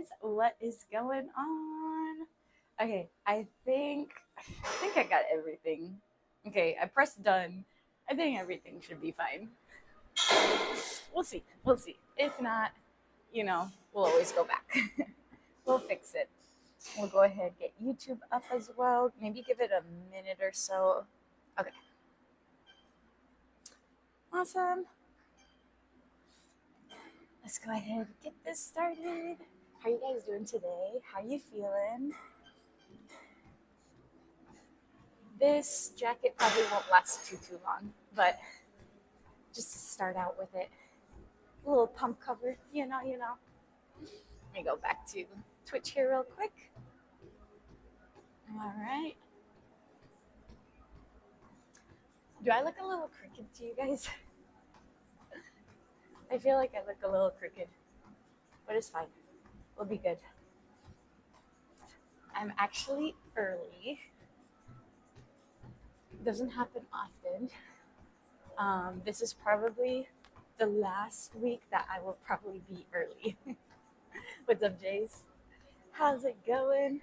guys, what is going on? Okay, I think I got everything. Okay, I pressed done. I think everything should be fine. We'll see. We'll see. If not, we'll always go back. We'll fix it. We'll go ahead get YouTube up as well. Maybe give it a minute or so. Okay. Awesome. Let's go ahead and get this started. How are you guys doing today? How are you feeling? This jacket probably won't last too long, but just to start out with it, a little pump cover, Let me go back to Twitch here real quick. All right. Do I look a little crooked to you guys? I feel like I look a little crooked, but it's fine. We'll be good. I'm actually early. It doesn't happen often. This is probably the last week that I will probably be early. What's up, Jace? How's it going?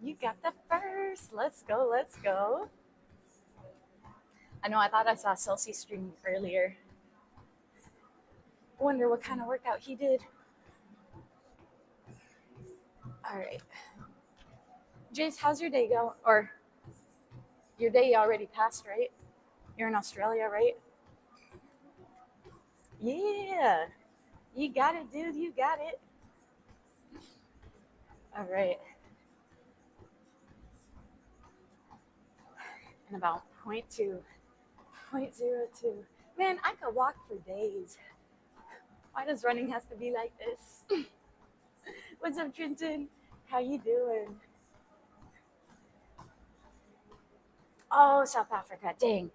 You got the first. Let's go, let's go. I know I thought I saw Celsi streaming earlier. Wonder what kind of workout he did. All right. Jace, how's your day going? Or your day already passed, right? You're in Australia, right? Yeah. You got it, dude. You got it. All right. And about 0.2. Man, I could walk for days. Why does running have to be like this? What's up, Trenton? How you doing? Oh, South Africa. Dang.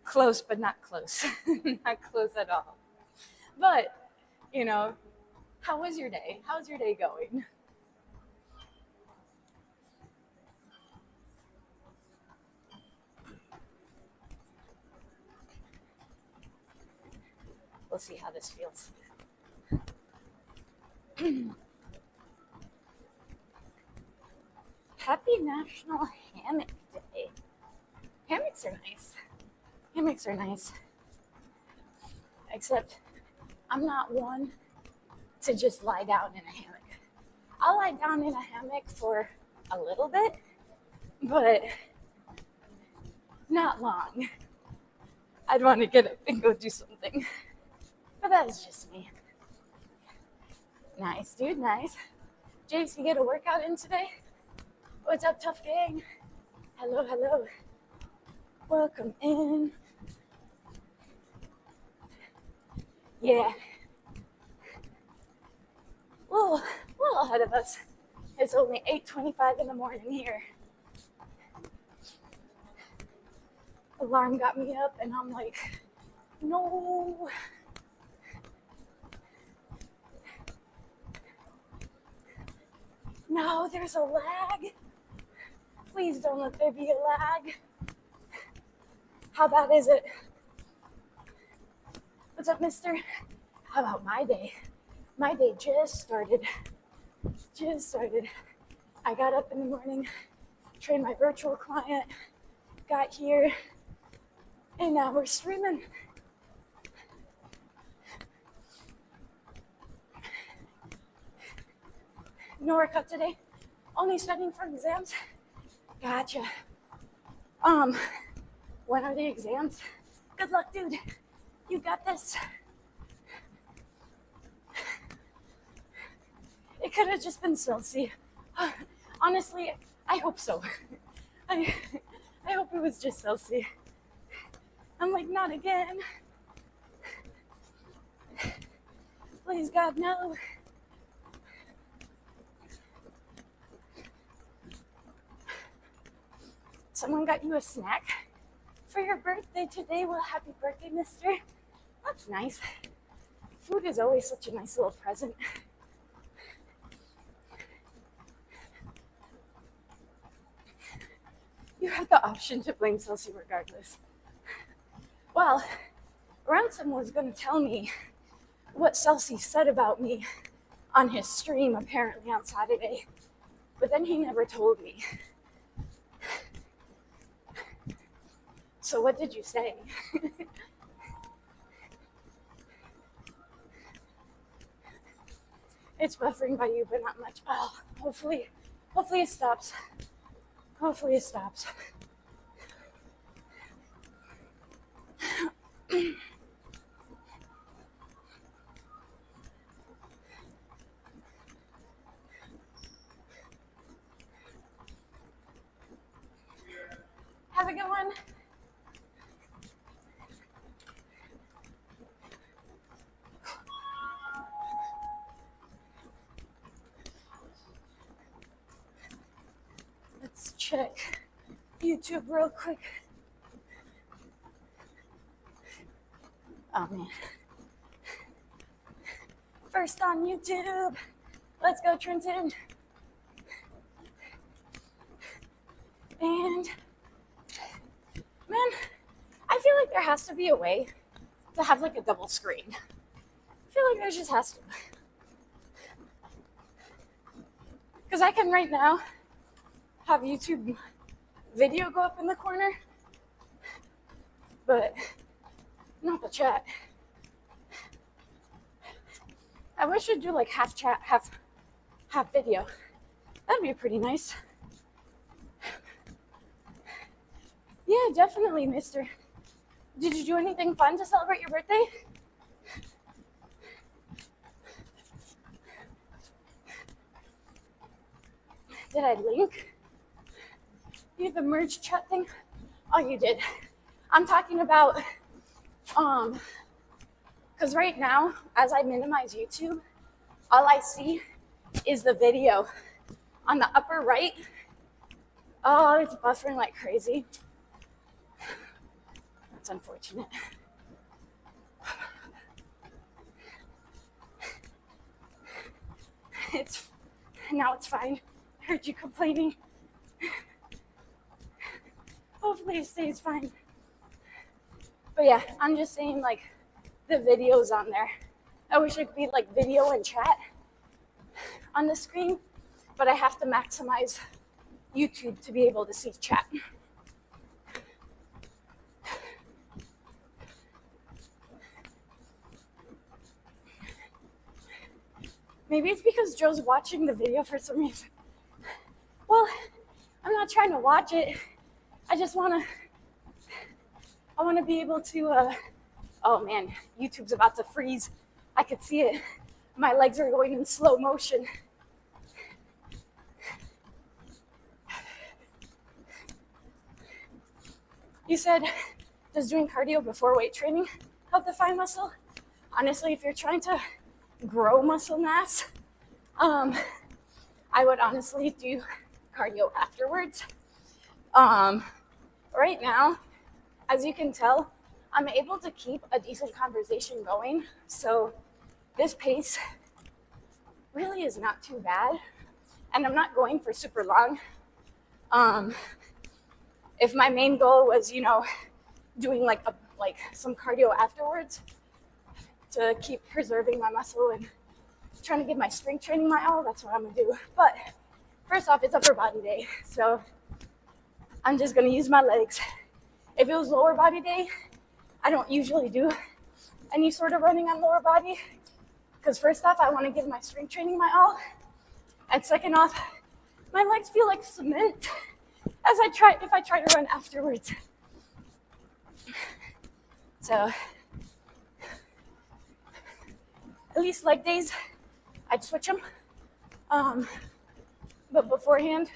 Close, but not close. Not close at all. But, how was your day? How's your day going? We'll see how this feels. Happy National Hammock Day. Hammocks are nice. Hammocks are nice. Except I'm not one to just lie down in a hammock. I'll lie down in a hammock for a little bit, but not long. I'd want to get up and go do something. But that's just me. Nice, dude, nice. James, you get a workout in today? What's up, tough gang? Hello, hello. Welcome in. Yeah. A little ahead of us. It's only 8:25 in the morning here. Alarm got me up and I'm like, no. No, there's a lag. Please don't let there be a lag. How bad is it? What's up, mister? How about my day? My day just started. I got up in the morning, trained my virtual client, got here, and now we're streaming. No workout today? Only studying for exams? Gotcha. When are the exams? Good luck, dude. You got this. It could have just been Celsi. Honestly, I hope so. I hope it was just Celsi. I'm like, not again. Please, God, no. Someone got you a snack for your birthday today. Well, happy birthday, mister. That's nice. Food is always such a nice little present. You have the option to blame Celsi regardless. Well, Ransom was going to tell me what Celsi said about me on his stream apparently on Saturday, but then he never told me. So what did you say? It's buffering by you, but not much. Oh, hopefully it stops. Hopefully it stops. Have a good one. Let's check YouTube real quick. Oh man. First on YouTube. Let's go, Trenton. And man, I feel like there has to be a way to have like a double screen. I feel like there just has to. Because I can right now have YouTube video go up in the corner, but not the chat. I wish I'd do like half chat, half video. That'd be pretty nice. Yeah, definitely, mister. Did you do anything fun to celebrate your birthday? Did I link you the merge chat thing? Oh, you did. I'm talking about, because right now, as I minimize YouTube, all I see is the video on the upper right. Oh, it's buffering like crazy. That's unfortunate. Now it's fine. I heard you complaining. Hopefully it stays fine. But yeah, I'm just saying like the videos on there. I wish it could be like video and chat on the screen, but I have to maximize YouTube to be able to see chat. Maybe it's because Joe's watching the video for some reason. Well, I'm not trying to watch it. I just want to be able to, oh man, YouTube's about to freeze. I could see it. My legs are going in slow motion. You said, does doing cardio before weight training help define muscle? Honestly, if you're trying to grow muscle mass, I would honestly do cardio afterwards. Right now, as you can tell, I'm able to keep a decent conversation going. So this pace really is not too bad. And I'm not going for super long. If my main goal was, doing like some cardio afterwards to keep preserving my muscle and trying to give my strength training my all, that's what I'm gonna do. But first off, it's upper body day. So I'm just gonna use my legs. If it was lower body day, I don't usually do any sort of running on lower body because first off, I want to give my strength training my all, and second off, my legs feel like cement if I try to run afterwards. So at least leg days, I'd switch them. But beforehand,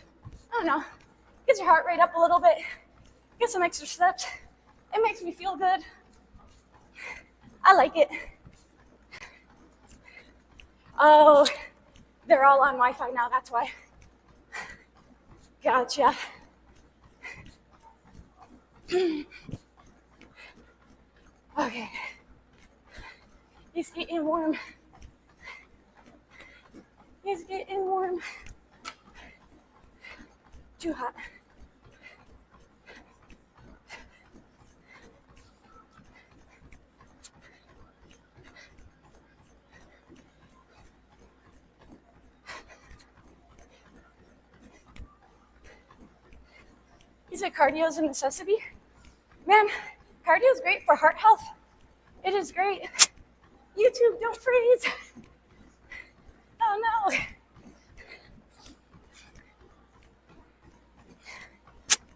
I don't know, gets your heart rate up a little bit, get some extra steps. It makes me feel good. I like it. Oh, they're all on Wi-Fi now, that's why. Gotcha. Okay. He's getting warm. He's getting warm. Too hot. is it cardio is a necessity? Man, cardio is great for heart health. It is great. YouTube, don't freeze. Oh no.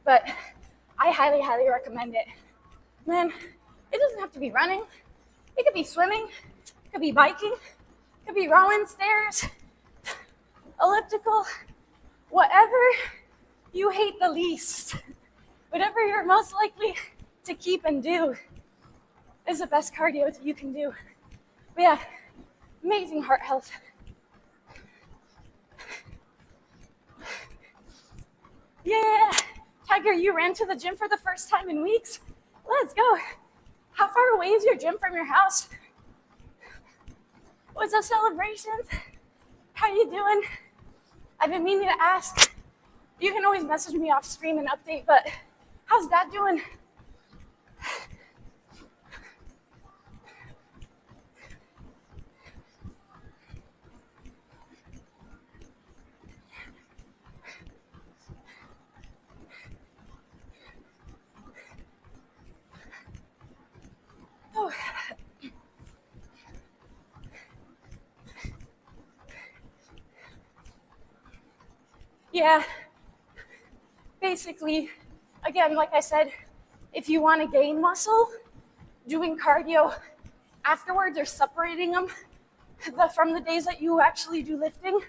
But I highly, highly recommend it. Man, it doesn't have to be running. It could be swimming. It could be biking. It could be rowing, stairs, elliptical, whatever you hate the least, whatever you're most likely to keep and do is the best cardio that you can do. But yeah, amazing heart health. Yeah, Tiger, you ran to the gym for the first time in weeks. Let's go. How far away is your gym from your house? What's up, celebrations? How you doing? I've been meaning to ask. You can always message me off stream and update, but how's Dad doing? Oh. Yeah, basically, again, like I said, if you want to gain muscle, doing cardio afterwards or separating them from the days that you actually do lifting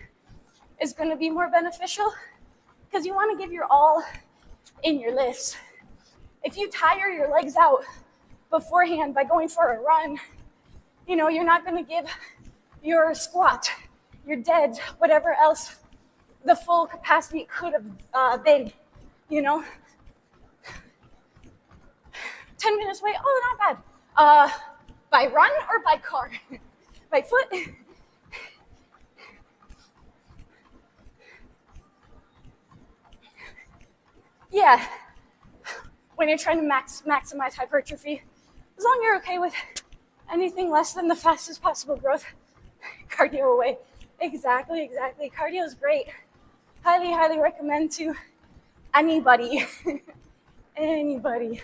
is going to be more beneficial because you want to give your all in your lifts. If you tire your legs out beforehand by going for a run, you're not going to give your squat, your deads, whatever else, the full capacity it could have been, 10 minutes away, oh, not bad. By run or by car? By foot? Yeah, when you're trying to maximize hypertrophy, as long as you're okay with anything less than the fastest possible growth, cardio away. Exactly. Cardio is great. Highly, highly recommend to anybody. Anybody.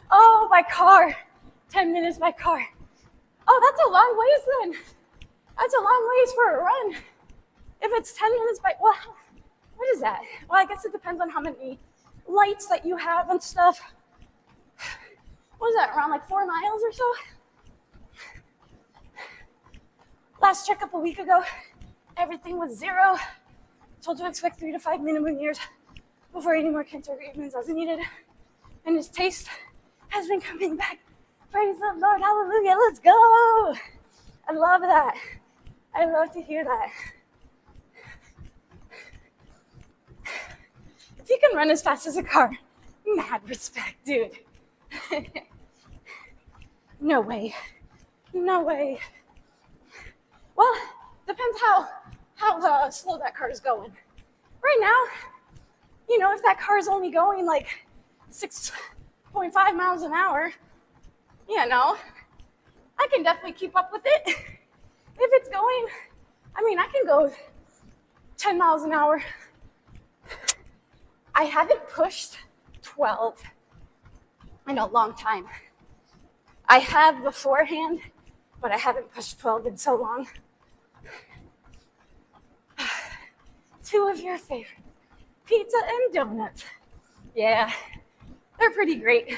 Oh, by car. 10 minutes by car. Oh, that's a long ways then. That's a long ways for a run. If it's 10 minutes by, well, what is that? Well, I guess it depends on how many lights that you have and stuff. What is that, around like 4 miles or so? Last checkup a week ago, everything was 0. Told to expect 3 to 5 minimum years before any more cancer treatments as needed. And his taste has been coming back. Praise the Lord, hallelujah, let's go. I love that. I love to hear that. If you can run as fast as a car, mad respect, dude. No way. Well, depends how slow that car is going. Right now, if that car is only going like 6.5 miles an hour, I can definitely keep up with it. If it's going, I can go 10 miles an hour. I haven't pushed 12 in a long time. I have beforehand, but I haven't pushed 12 in so long. 2 of your favorite, pizza and donuts. Yeah, they're pretty great.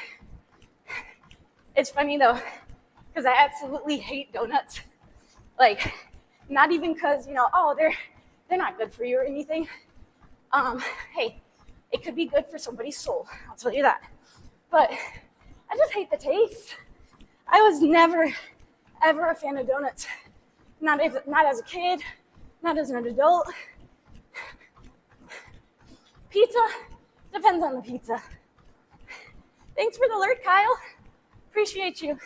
It's funny though, because I absolutely hate donuts. Like, not even because, they're not good for you or anything. Hey, it could be good for somebody's soul, I'll tell you that. But I just hate the taste. I was never, ever a fan of donuts. Not as a kid, not as an adult. Pizza, depends on the pizza. Thanks for the alert, Kyle. Appreciate you.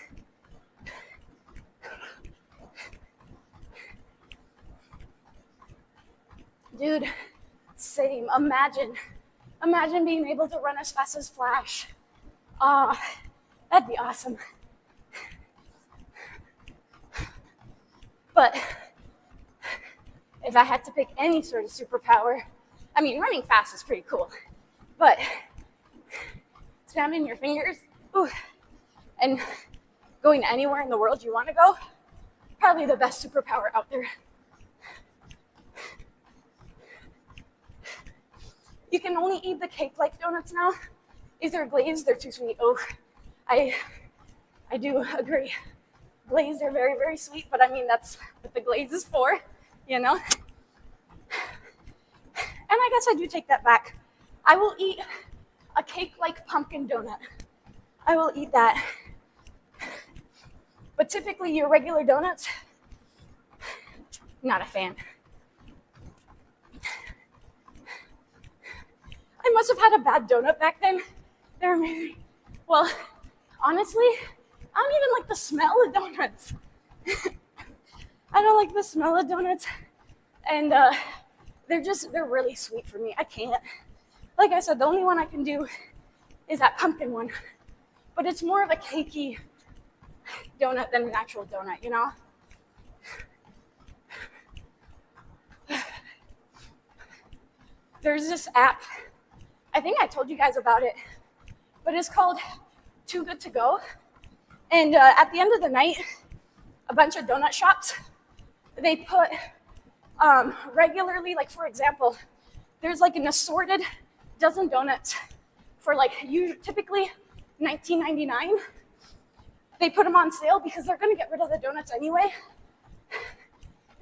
Dude, same. Imagine being able to run as fast as Flash. That'd be awesome. But if I had to pick any sort of superpower, running fast is pretty cool. But snapping your fingers, ooh, and going anywhere in the world you want to go, probably the best superpower out there. You can only eat the cake-like donuts now. If they're glazed, they're too sweet. Oh, I do agree. Glazed are very, very sweet, but I mean, that's what the glaze is for, you know? And I guess I do take that back. I will eat a cake-like pumpkin donut. I will eat that. But typically your regular donuts, not a fan. I must have had a bad donut back then. They're amazing. Well, honestly, I don't even like the smell of donuts. I don't like the smell of donuts. And they're really sweet for me. I can't. Like I said, the only one I can do is that pumpkin one. But it's more of a cakey donut than an actual donut, you know? There's this app. I think I told you guys about it, but it's called Too Good To Go. And at the end of the night, a bunch of donut shops, they put regularly, like for example, there's like an assorted dozen donuts for like typically $19.99. They put them on sale because they're gonna get rid of the donuts anyway.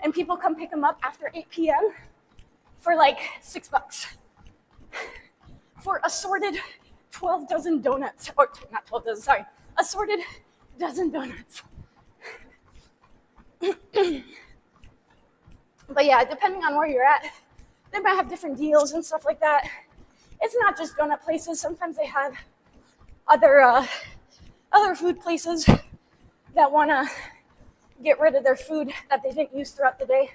And people come pick them up after 8 p.m. for like $6. For assorted 12 dozen donuts, or not 12 dozen, sorry, assorted dozen donuts. But yeah, depending on where you're at, they might have different deals and stuff like that. It's not just donut places. Sometimes they have other food places that want to get rid of their food that they didn't use throughout the day.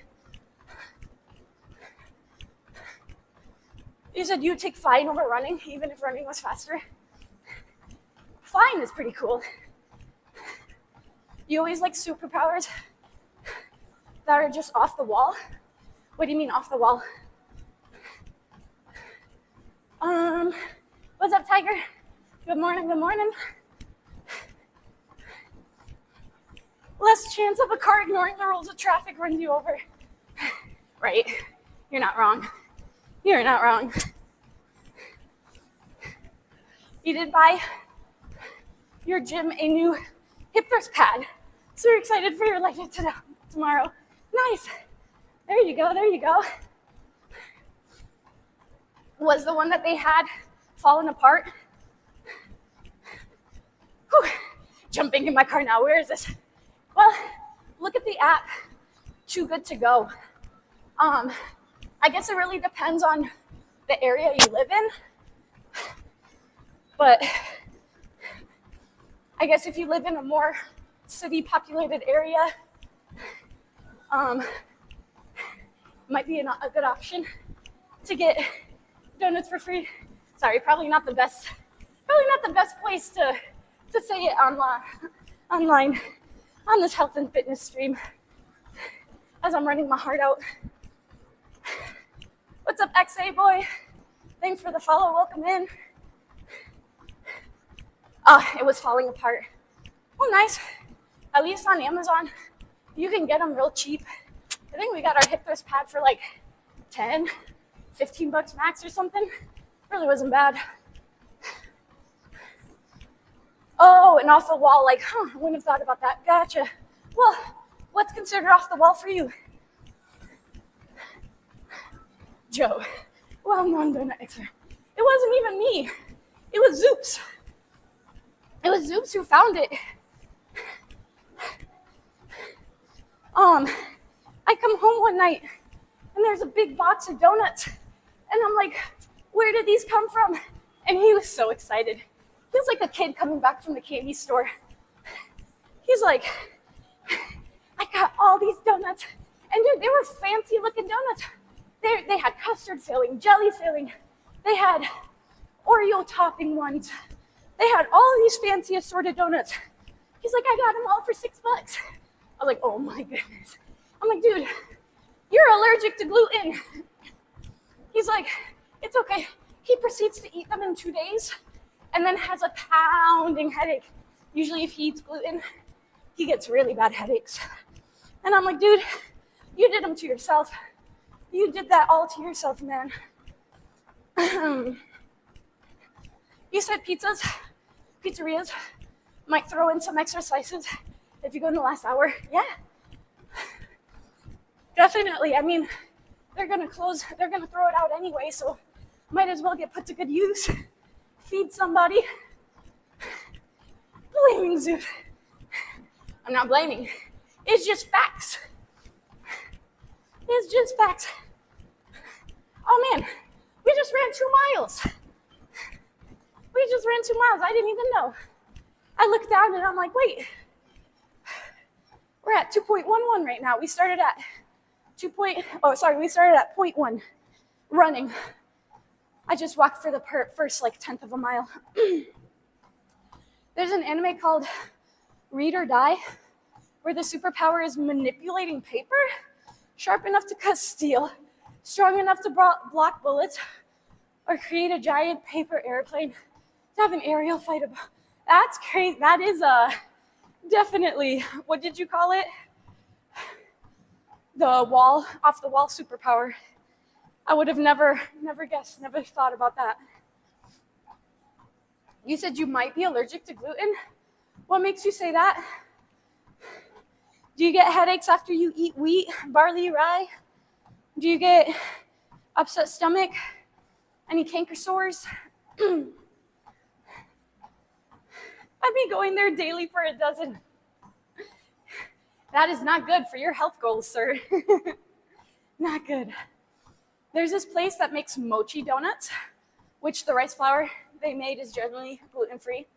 You said you would take flying over running, even if running was faster. Flying is pretty cool. You always like superpowers that are just off the wall? What do you mean off the wall? What's up, Tiger? Good morning, good morning. Less chance of a car ignoring the rules of traffic runs you over. Right, you're not wrong. You're not wrong. You did buy your gym a new hip thrust pad. So you're excited for your leg tomorrow. Nice. There you go, there you go. Was the one that they had fallen apart? Whew. Jumping in my car now, where is this? Well, look at the app, Too Good To Go. I guess it really depends on the area you live in. But I guess if you live in a more city populated area, might be a good option to get donuts for free. Sorry, probably not the best place to say it online on this health and fitness stream as I'm running my heart out. What's up, XA boy? Thanks for the follow. Welcome in. It was falling apart. Well, nice. At least on Amazon, you can get them real cheap. I think we got our hip thrust pad for like 10, 15 bucks max or something. Really wasn't bad. Oh, and off the wall, like, I wouldn't have thought about that. Gotcha. Well, what's considered off the wall for you? Joe, well-known donut expert. It wasn't even me. It was Zoops. It was Zoops who found it. I come home one night and there's a big box of donuts. And I'm like, where did these come from? And he was so excited. He was like a kid coming back from the candy store. He's like, I got all these donuts. And dude, they were fancy looking donuts. They had custard filling, jelly filling. They had Oreo topping ones. They had all these fancy assorted donuts. He's like, I got them all for $6. I was like, oh my goodness. I'm like, dude, you're allergic to gluten. He's like, it's okay. He proceeds to eat them in 2 days and then has a pounding headache. Usually if he eats gluten, he gets really bad headaches. And I'm like, dude, you did them to yourself. You did that all to yourself, man. You said pizzerias might throw in some extra slices if you go in the last hour. Yeah, definitely. I mean, they're gonna close, they're gonna throw it out anyway, so might as well get put to good use. Feed somebody. Blaming Zeus. I'm not blaming. It's just facts. It's just facts. Oh man, we just ran 2 miles. We just ran 2 miles. I didn't even know. I looked down and I'm like, wait, we're at 2.11 right now. We started at we started at 0.1 running. I just walked for the first like 10th of a mile. There's an anime called Read or Die, where the superpower is manipulating paper, sharp enough to cut steel, strong enough to block bullets, or create a giant paper airplane to have an aerial fight about. That's crazy. That is definitely, what did you call it? The off the wall superpower. I would have never guessed, never thought about that. You said you might be allergic to gluten. What makes you say that? Do you get headaches after you eat wheat, barley, rye? Do you get upset stomach? Any canker sores? I'd be going there daily for a dozen. That is not good for your health goals, sir. Not good. There's this place that makes mochi donuts, which the rice flour they made is generally gluten-free.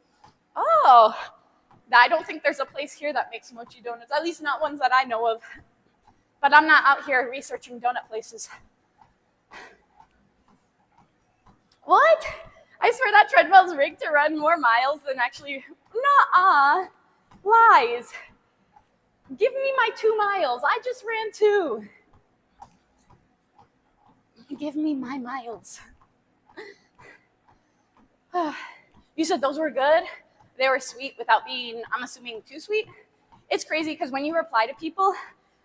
Oh, I don't think there's a place here that makes mochi donuts, at least not ones that I know of. But I'm not out here researching donut places. What? I swear that treadmill's rigged to run more miles than actually. Nuh-uh. Lies. Give me my 2 miles. I just ran 2. Give me my miles. You said those were good? They were sweet without being, I'm assuming, too sweet? It's crazy because when you reply to people,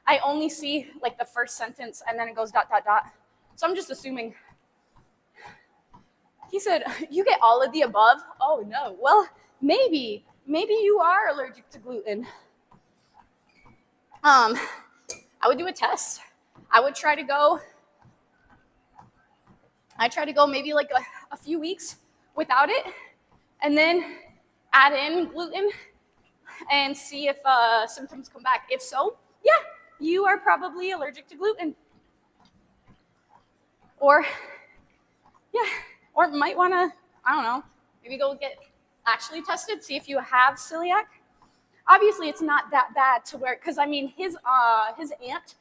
I only see like the first sentence and then it goes ... So I'm just assuming. He said, you get all of the above? Oh no, well, maybe you are allergic to gluten. I would do a test. I try to go maybe like a few weeks without it, and then add in gluten and see if symptoms come back. If so, yeah, you are probably allergic to gluten. Or might want to, I don't know, maybe go get actually tested, see if you have celiac. Obviously, it's not that bad to where, because I mean, his aunt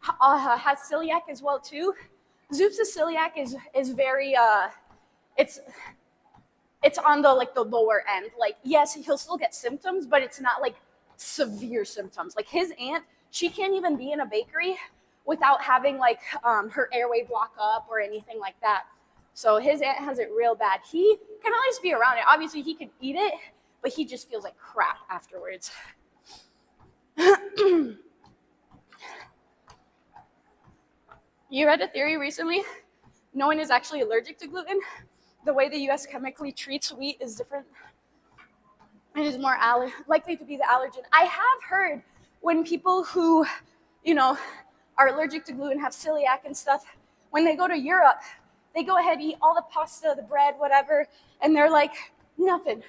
has celiac as well too. Zeus's celiac is very it's on the lower end. Like, yes, he'll still get symptoms, but it's not like severe symptoms. Like his aunt, she can't even be in a bakery without having like her airway block up or anything like that. So his aunt has it real bad. He can always be around it. Obviously, he can eat it, but he just feels like crap afterwards. You read a theory recently? No one is actually allergic to gluten. The way the U.S. chemically treats wheat is different. It is more likely to be the allergen. I have heard when people who, are allergic to gluten, have celiac and stuff, when they go to Europe, they go ahead, eat all the pasta, the bread, whatever, and they're like, nothing.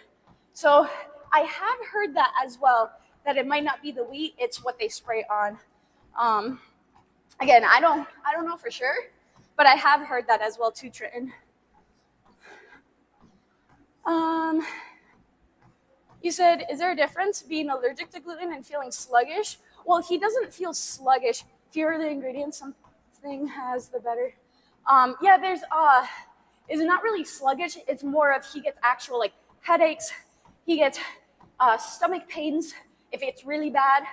So I have heard that as well, that it might not be the wheat, it's what they spray on. Again, I don't know for sure, but I have heard that as well too, Trenton. You said, is there a difference being allergic to gluten and feeling sluggish? Well, he doesn't feel sluggish. Fewer the ingredients, something has the better. Yeah, there's, it's not really sluggish. It's more of he gets actual like headaches. He gets stomach pains if it's really bad.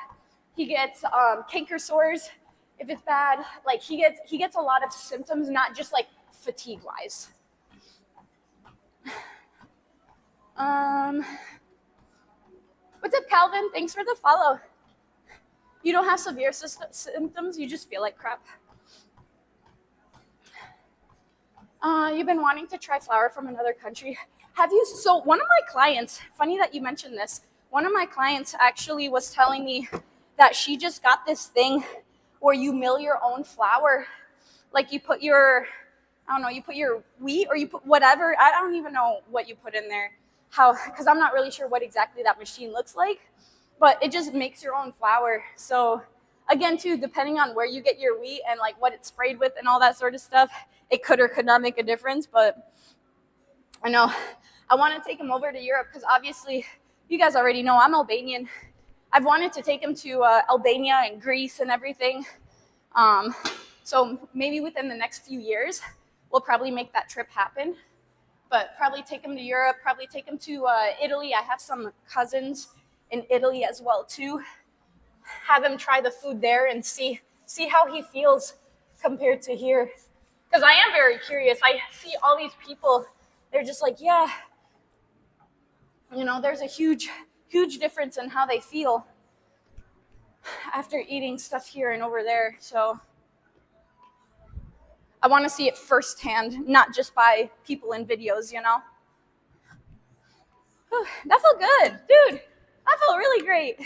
He gets canker sores if it's bad. Like he gets a lot of symptoms, not just like fatigue-wise. What's up, Calvin? Thanks for the follow. You don't have severe symptoms, you just feel like crap. You've been wanting to try flour from another country. Have you? So one of my clients, funny that you mentioned this, one of my clients actually was telling me that she just got this thing where you mill your own flour. Like you put your, I don't know, you put your wheat or you put whatever. I don't even know what you put in there. How, because I'm not really sure what exactly that machine looks like, but it just makes your own flour. So again, too, depending on where you get your wheat and like what it's sprayed with and all that sort of stuff, it could or could not make a difference. But I know I want to take him over to Europe because obviously you guys already know I'm Albanian. I've wanted to take him to Albania and Greece and everything. So maybe within the next few years, we'll probably make that trip happen. But probably take him to Europe, probably take him to Italy. I have some cousins in Italy as well too. Have him try the food there and see how he feels compared to here. Because I am very curious. I see all these people, they're just like, yeah, you know, there's a huge difference in how they feel after eating stuff here and over there. So I want to see it firsthand, not just by people in videos, you know? Whew, that felt good. Dude, that felt really great.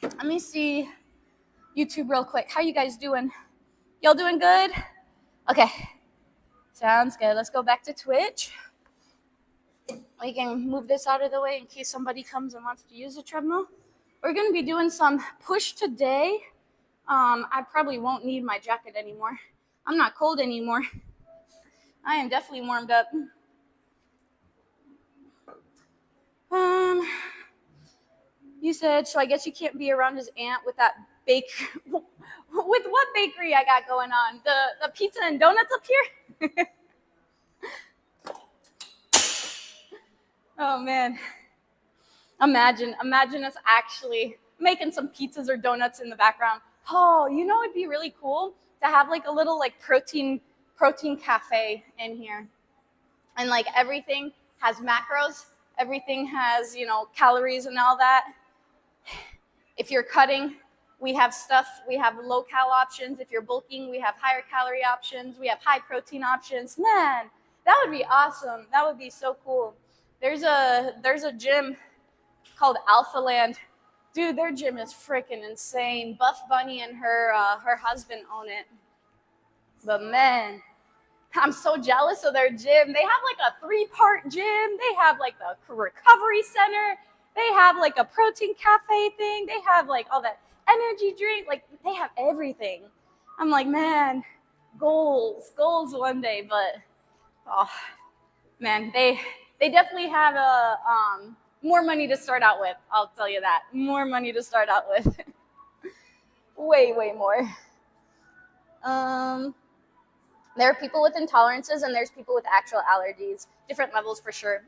Let me see YouTube real quick. How you guys doing? Y'all doing good? Okay. Sounds good. Let's go back to Twitch. We can move this out of the way in case somebody comes and wants to use the treadmill. We're going to be doing some push today. I probably won't need my jacket anymore. I'm not cold anymore. I am definitely warmed up. You said, so I guess you can't be around his aunt with that bake. With what bakery I got going on? The pizza and donuts up here? Oh man. Imagine us actually making some pizzas or donuts in the background. Oh, you know it'd be really cool to have like a little like protein cafe in here. And like everything has macros, everything has, you know, calories and all that. If you're cutting, we have stuff, we have low cal options. If you're bulking, we have higher calorie options. We have high protein options. Man, that would be awesome. That would be so cool. There's a gym called Alpha Land. Dude, their gym is freaking insane. Buff Bunny and her husband own it. But man, I'm so jealous of their gym. They have like a 3-part gym. They have like the recovery center. They have like a protein cafe thing. They have like all that energy drink. Like they have everything. I'm like, man, goals one day. But oh man, they definitely have a more money to start out with. I'll tell you that. More money to start out with. way more. There are people with intolerances and there's people with actual allergies. Different levels for sure.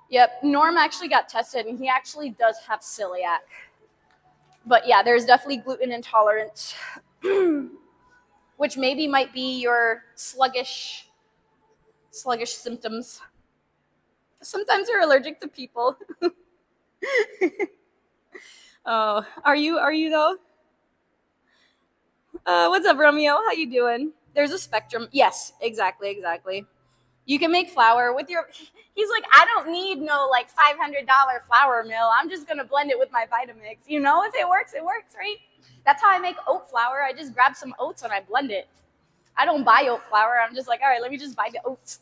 Yep. Norm actually got tested and he actually does have celiac. But yeah, there's definitely gluten intolerance, which maybe might be your sluggish symptoms. Sometimes you're allergic to people. Oh, are you though? What's up, Romeo? How you doing? There's a spectrum. Yes, exactly. You can make flour with your. He's like, I don't need no like $500 flour mill. I'm just gonna blend it with my Vitamix. You know, if it works, right? That's how I make oat flour. I just grab some oats and I blend it. I don't buy oat flour. I'm just like, all right, let me just buy the oats.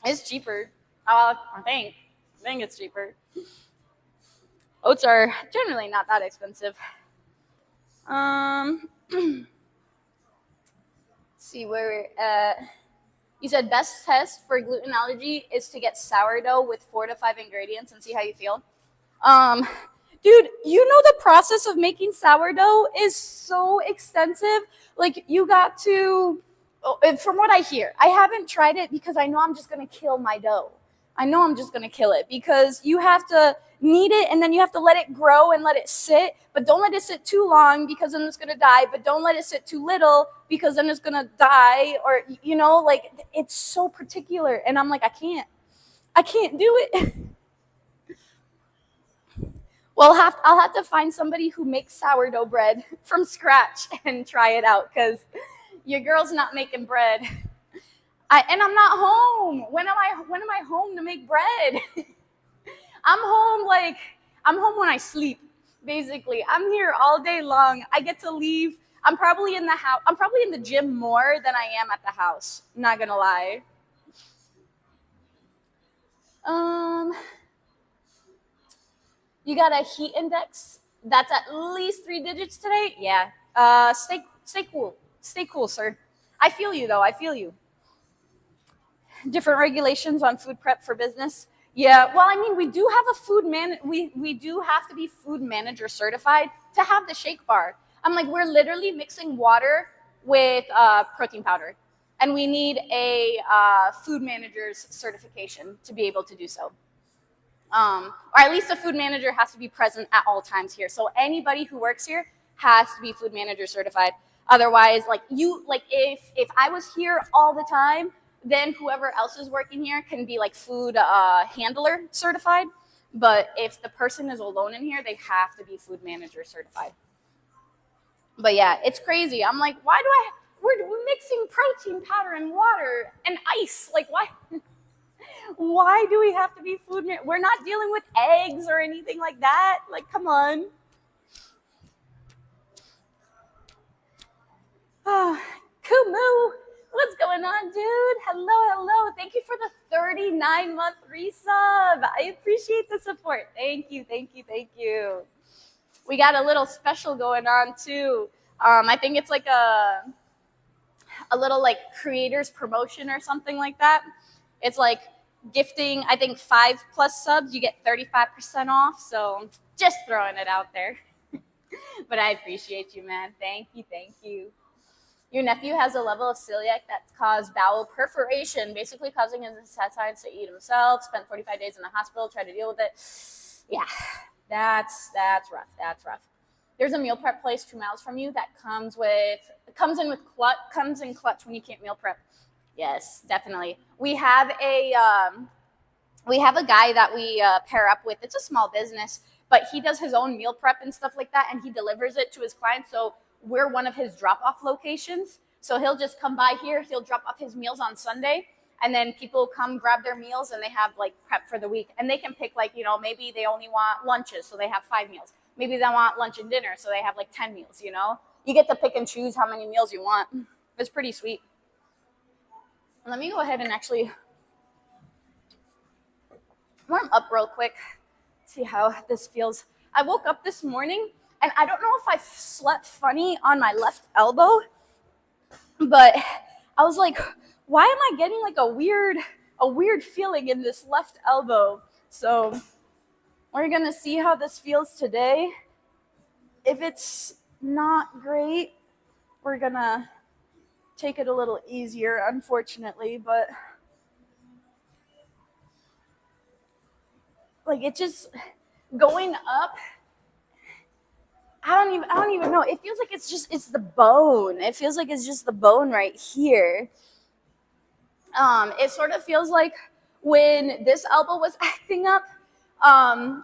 It's cheaper. I think it's cheaper. Oats are generally not that expensive. See where we're at. You said best test for gluten allergy is to get sourdough with 4 to 5 ingredients and see how you feel. Dude, you know the process of making sourdough is so extensive. Like you got to, from what I hear, I haven't tried it because I know I'm just gonna kill my dough. I know I'm just going to kill it, because you have to knead it and then you have to let it grow and let it sit, but don't let it sit too long because then it's going to die, but don't let it sit too little because then it's going to die, or, like, it's so particular. And I'm like, I can't do it. Well, I'll have to find somebody who makes sourdough bread from scratch and try it out, because your girl's not making bread. And I'm not home. When am I home to make bread? I'm home when I sleep, basically. I'm here all day long. I get to leave. I'm probably in the house. I'm probably in the gym more than I am at the house. Not gonna lie. You got a heat index that's at least 3 digits today? Yeah. Stay cool. Stay cool, sir. I feel you, though. I feel you. Different regulations on food prep for business. Yeah. Well, I mean, we do have a we do have to be food manager certified to have the shake bar. I'm like, we're literally mixing water with protein powder, and we need a food manager's certification to be able to do so. Or at least a food manager has to be present at all times here. So anybody who works here has to be food manager certified. Otherwise, if I was here all the time, then whoever else is working here can be like food handler certified. But if the person is alone in here, they have to be food manager certified. But yeah, it's crazy. I'm like, we're mixing protein powder and water and ice. Like, why? Why do we have to be food? We're not dealing with eggs or anything like that. Like, come on. Oh, Kumu, what's going on, dude? Hello. Thank you for the 39-month resub. I appreciate the support. Thank you. We got a little special going on too. I think it's like a little like creators promotion or something like that. It's like gifting, I think 5+ subs, you get 35% off. So just throwing it out there. But I appreciate you, man. Thank you. Your nephew has a level of celiac that caused bowel perforation, basically causing his intestines to eat himself. Spent 45 days in the hospital, tried to deal with it. Yeah, that's rough. There's a meal prep place 2 miles from you that comes in clutch when you can't meal prep. Yes, definitely. We have a guy that we pair up with. It's a small business, but he does his own meal prep and stuff like that, and he delivers it to his clients. So we're one of his drop-off locations. So he'll just come by here. He'll drop off his meals on Sunday, and then people come grab their meals, and they have like prep for the week. And they can pick maybe they only want lunches, so they have 5 meals. Maybe they want lunch and dinner, so they have like 10 meals. You get to pick and choose how many meals you want. It's pretty sweet. Let me go ahead and actually warm up real quick. See how this feels. I woke up this morning and I don't know if I slept funny on my left elbow, but I was like, why am I getting like a weird feeling in this left elbow? So we're gonna see how this feels today. If it's not great, we're gonna take it a little easier, unfortunately, but like it's just going up. I don't even know. It feels like it's the bone. It feels like it's just the bone right here. It sort of feels like when this elbow was acting up,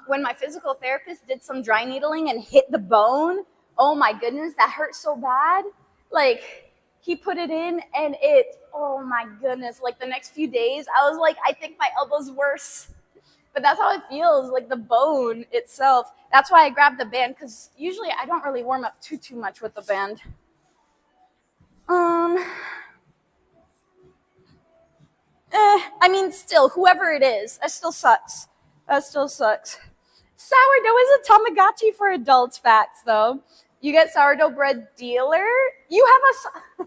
when my physical therapist did some dry needling and hit the bone. Oh my goodness, that hurt so bad. Like, he put it in and oh my goodness, like the next few days, I was like, I think my elbow's worse. But that's how it feels, like the bone itself. That's why I grabbed the band, because usually I don't really warm up too much with the band. I mean, still, whoever it is, that still sucks. Sourdough is a Tamagotchi for adults, facts, though. You get sourdough bread dealer. You have a...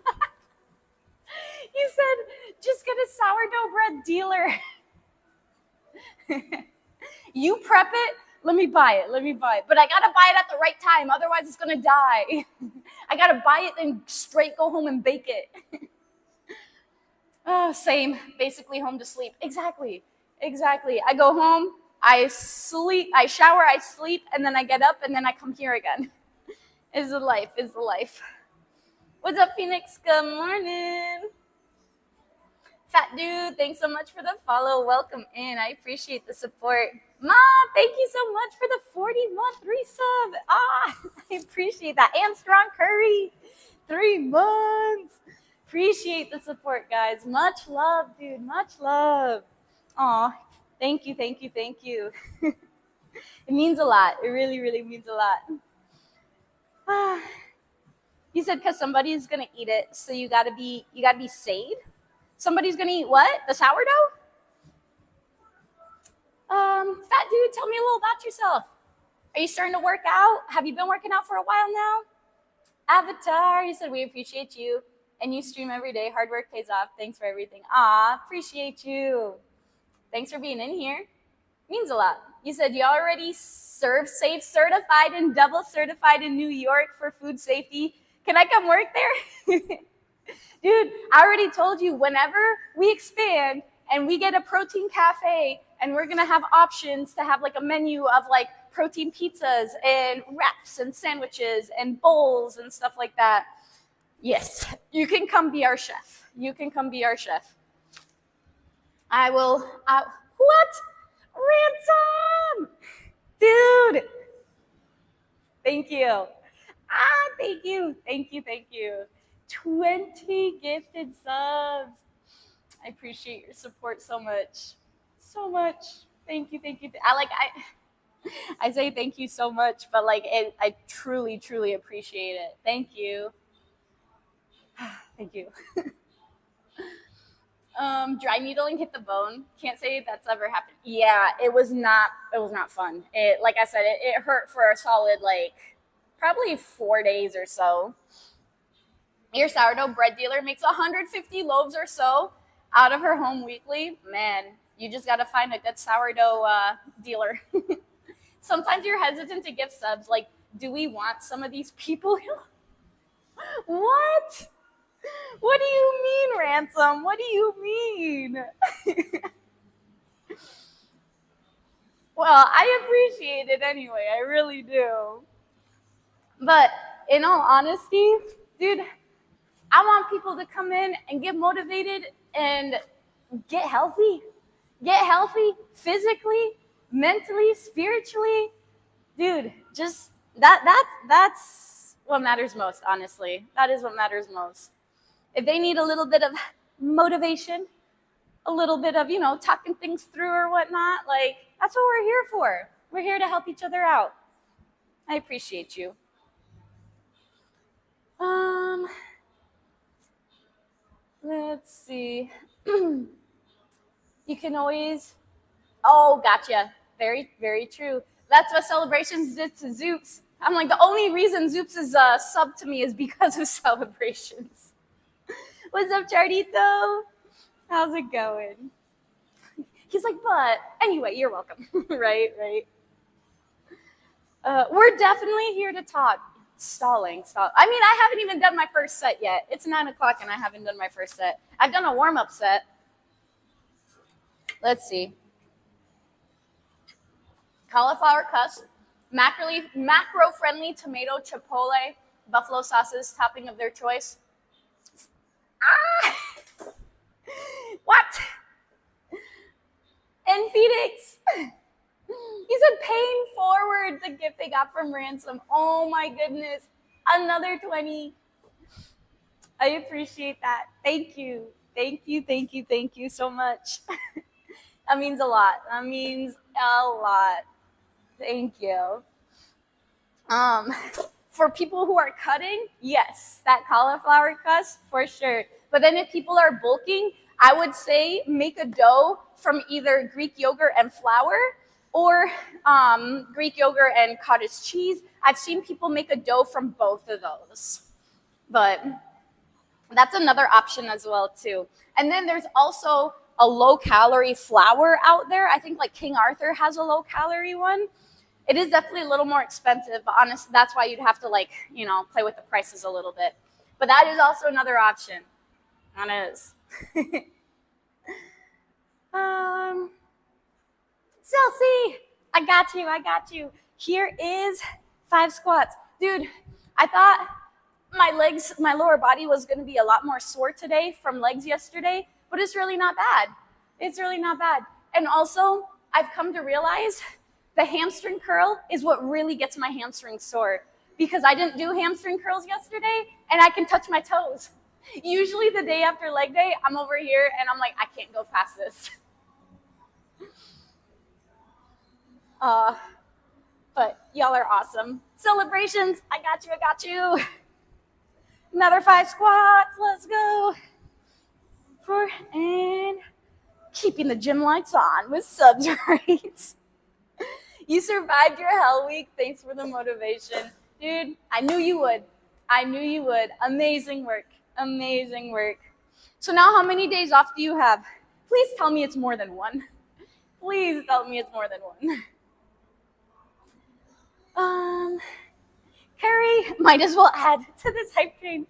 You said, just get a sourdough bread dealer. You prep it, let me buy it. But I gotta buy it at the right time, otherwise it's gonna die. I gotta buy it and straight go home and bake it. Oh, same, basically home to sleep. Exactly. Exactly. I go home, I sleep, I shower, I sleep, and then I get up, and then I come here again. Is the life, is the life. What's up, Phoenix? Good morning. Fat dude, thanks so much for the follow. Welcome in. I appreciate the support. Ma, thank you so much for the 40-month resub. I appreciate that. And Strong Curry, 3 months. Appreciate the support, guys. Much love, dude. Much love. Aw, thank you, thank you, thank you. It means a lot. It really, really means a lot. You said because somebody's gonna eat it, so you gotta be saved. Somebody's gonna eat what? The sourdough? Fat dude, tell me a little about yourself. Are you starting to work out? Have you been working out for a while now? Avatar, you said we appreciate you. And you stream every day. Hard work pays off. Thanks for everything. Appreciate you. Thanks for being in here. Means a lot. You said you already serve safe certified and double certified in New York for food safety. Can I come work there? Dude, I already told you, whenever we expand and we get a protein cafe and we're gonna have options to have like a menu of like protein pizzas and wraps and sandwiches and bowls and stuff like that, yes, you can come be our chef. You can come be our chef. I will, what? Ransom! Dude! Thank you. Thank you. Thank you. Thank you. 20 gifted subs. I appreciate your support so much. So much. Thank you. Thank you. I say thank you so much, but like I truly, truly appreciate it. Thank you. Thank you. Dry needling hit the bone. Can't say that's ever happened. Yeah, it was not fun. It, like I said, it hurt for a solid like probably 4 days or so. Your sourdough bread dealer makes 150 loaves or so out of her home weekly. Man, you just got to find a good sourdough dealer. Sometimes you're hesitant to give subs. Like, do we want some of these people? What? What do you mean, Ransom? What do you mean? Well, I appreciate it anyway. I really do. But in all honesty, dude, I want people to come in and get motivated and get healthy. Get healthy physically, mentally, spiritually. Dude, just that's what matters most, honestly. That is what matters most. If they need a little bit of motivation, a little bit of, talking things through or whatnot, like, that's what we're here for. We're here to help each other out. I appreciate you. Let's see. You can always, gotcha. Very, very true. That's what Celebrations did to Zoops. I'm like, the only reason Zoops is sub to me is because of Celebrations. What's up, Chardito? How's it going? He's like, but anyway, you're welcome. right. We're definitely here to talk. Stalling. I mean, I haven't even done my first set yet. It's 9 o'clock and I haven't done my first set. I've done a warm-up set. Let's see. Cauliflower crust, macro-friendly tomato chipotle, buffalo sauces, topping of their choice. What? And Phoenix. He said paying forward the gift they got from Ransom. Oh my goodness. Another 20. I appreciate that. Thank you. Thank you so much. That means a lot. Thank you. For people who are cutting, yes, that cauliflower crust for sure. But then if people are bulking, I would say make a dough from either Greek yogurt and flour or Greek yogurt and cottage cheese. I've seen people make a dough from both of those. But that's another option as well too. And then there's also a low-calorie flour out there. I think like King Arthur has a low-calorie one. It is definitely a little more expensive, but honestly, that's why you'd have to play with the prices a little bit. But that is also another option. That is. Chelsea, I got you. Here is 5 squats. Dude, I thought my lower body was going to be a lot more sore today from legs yesterday, but it's really not bad. It's really not bad. And also, I've come to realize the hamstring curl is what really gets my hamstrings sore because I didn't do hamstring curls yesterday and I can touch my toes. Usually the day after leg day, I'm over here and I'm like, I can't go past this. But y'all are awesome. Celebrations, I got you. Another 5 squats, let's go. 4, and keeping the gym lights on with subs rates. You survived your hell week, thanks for the motivation. Dude, I knew you would. Amazing work. So now how many days off do you have? Please tell me it's more than 1. Please tell me it's more than 1. Carrie, might as well add to this hype train.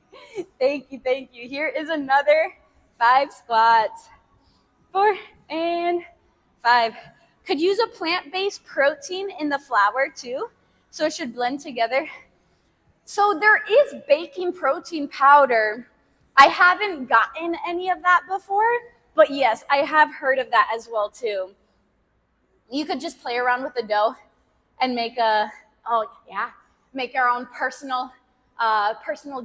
Thank you. Here is another 5 squats. 4 and 5. Could use a plant-based protein in the flour too, so it should blend together. So there is baking protein powder. I haven't gotten any of that before, but yes, I have heard of that as well too. You could just play around with the dough and make our own personal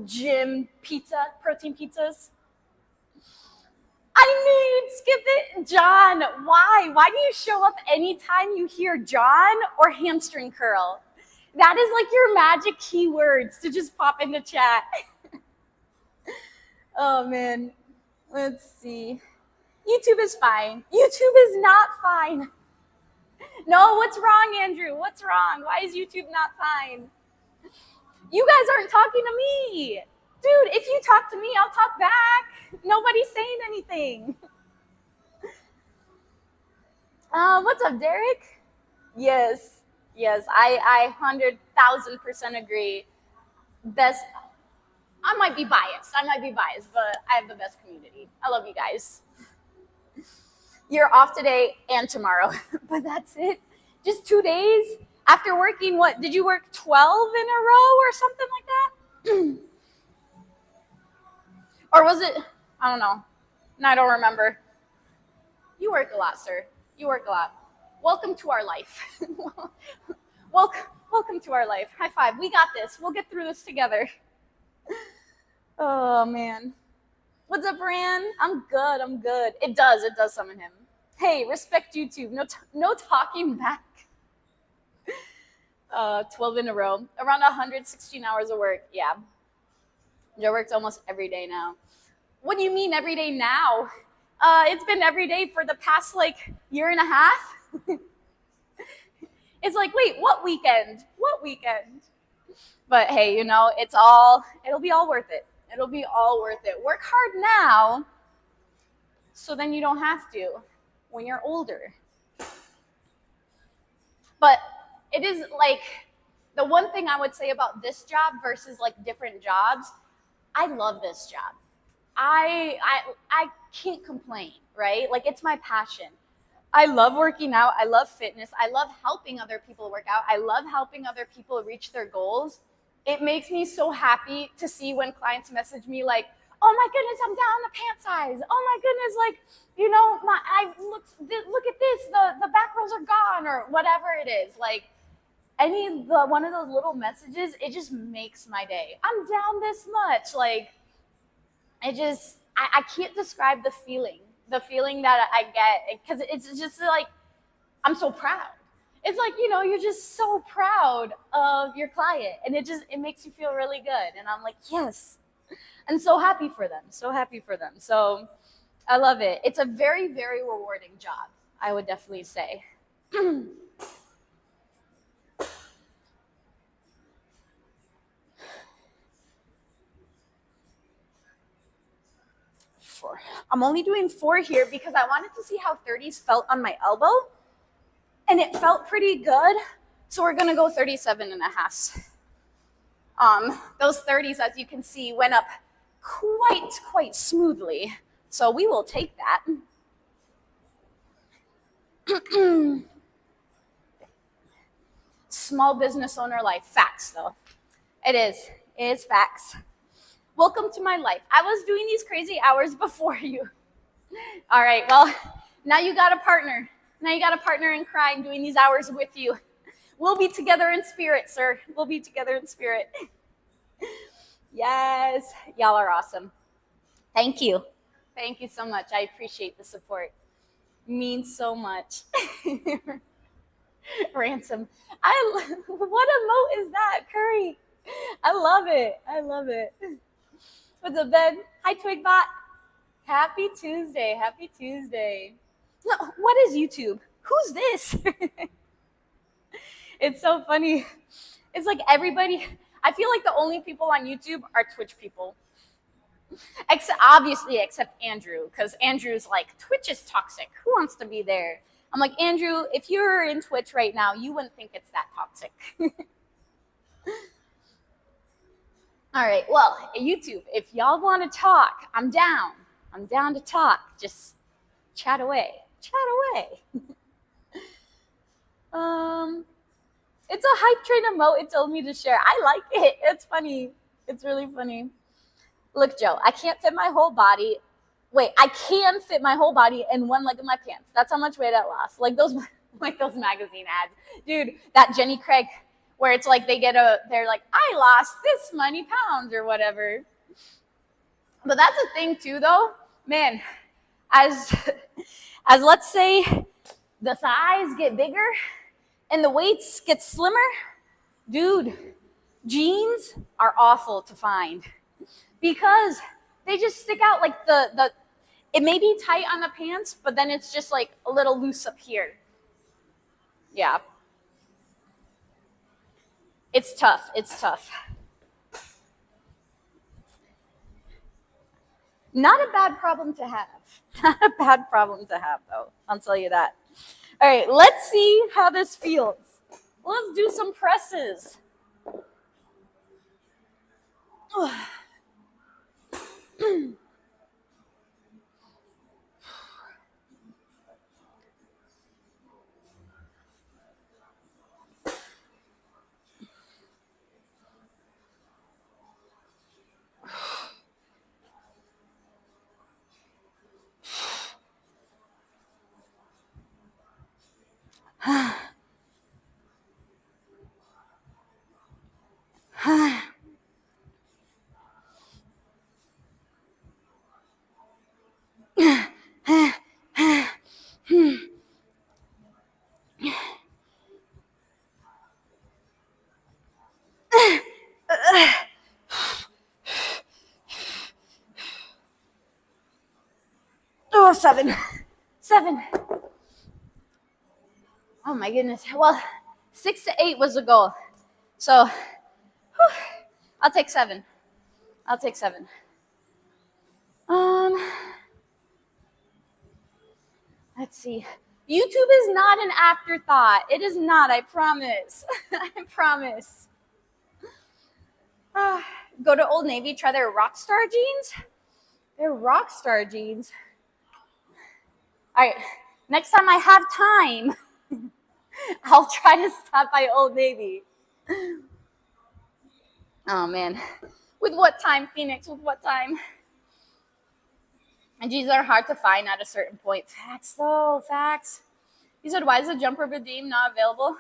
gym pizza, protein pizzas. I knew you'd skip it. John, why? Why do you show up anytime you hear John or hamstring curl? That is like your magic keywords to just pop into chat. Oh man, let's see. YouTube is fine. YouTube is not fine. No, what's wrong, Andrew? What's wrong? Why is YouTube not fine? You guys aren't talking to me. Dude, if you talk to me, I'll talk back. Nobody's saying anything. What's up, Derek? Yes, I 100,000% agree. I might be biased, but I have the best community. I love you guys. You're off today and tomorrow, but that's it. Just 2 days after working, what? Did you work 12 in a row or something like that? Or was it, I don't know. I don't remember. You work a lot, sir. You work a lot. Welcome to our life. Welcome to our life. High five. We got this. We'll get through this together. Oh, man. What's up, Ran? I'm good. It does summon him. Hey, respect YouTube. No talking back. 12 in a row. Around 116 hours of work. Yeah. Joe works almost every day now. What do you mean every day now? It's been every day for the past year and a half. It's like, wait, what weekend? But hey, it'll be all worth it. Work hard now, so then you don't have to when you're older. But it is the one thing I would say about this job versus different jobs, I love this job. I can't complain, right? It's my passion. I love working out. I love fitness. I love helping other people work out. I love helping other people reach their goals. It makes me so happy to see when clients message me oh my goodness, I'm down the pant size. Oh my goodness, look at this, the back rolls are gone, or whatever it is. One of those little messages, it just makes my day. I'm down this much. I can't describe the feeling that I get, because it's just I'm so proud. It's you're just so proud of your client, and it makes you feel really good. And I'm like, yes. And so happy for them. So I love it. It's a very, very rewarding job, I would definitely say. I'm only doing 4 here because I wanted to see how 30s felt on my elbow, and it felt pretty good. So we're gonna go 37 and a half. Those 30s, as you can see, went up quite smoothly. So we will take that. small business owner life. Facts, though. It is. It is facts. Welcome to my life. I was doing these crazy hours before you. All right, well, now you got a partner. Now you got a partner in crime doing these hours with you. We'll be together in spirit, sir. We'll be together in spirit. Yes, y'all are awesome. Thank you. Thank you so much. I appreciate the support. Means so much. Ransom. What emote is that, Curry? I love it. I love it. What's up, Ben? Hi, Twigbot. Happy Tuesday. Happy Tuesday. No, what is YouTube? Who's this? It's so funny. It's like everybody, I feel like the only people on YouTube are Twitch people. Obviously, except Andrew, because Andrew's like, Twitch is toxic. Who wants to be there? I'm like, Andrew, if you're in Twitch right now, you wouldn't think it's that toxic. All right, well, YouTube, if y'all want to talk, I'm down. I'm down to talk. Just chat away. Chat away. It's a hype train emote it told me to share. I like it. It's funny. It's really funny. Look, Joe, I can't fit my whole body. Wait, I can fit my whole body in one leg of my pants. That's how much weight I lost. Like those magazine ads. Dude, that Jenny Craig, where it's like they're like, I lost this many pounds or whatever. But that's the thing too, though. Man, as let's say the thighs get bigger and the weights get slimmer, dude, jeans are awful to find because they just stick out. Like it may be tight on the pants, but then it's just like a little loose up here. Yeah. It's tough. It's tough. Not a bad problem to have. Not a bad problem to have, though. I'll tell you that. All right, let's see how this feels. Let's do some presses. Oh, seven. Oh my goodness. Well, 6 to 8 was the goal. So, I'll take 7. Let's see. YouTube is not an afterthought. It is not, I promise. I promise. Go to Old Navy, try their Rockstar jeans. They're Rockstar jeans. All right, next time I have time, I'll try to stop by Old Navy. Oh, man. With what time, Phoenix? With what time? And jeans are hard to find at a certain point. Facts, though. Facts. You said, why is the jumper Vadim not available?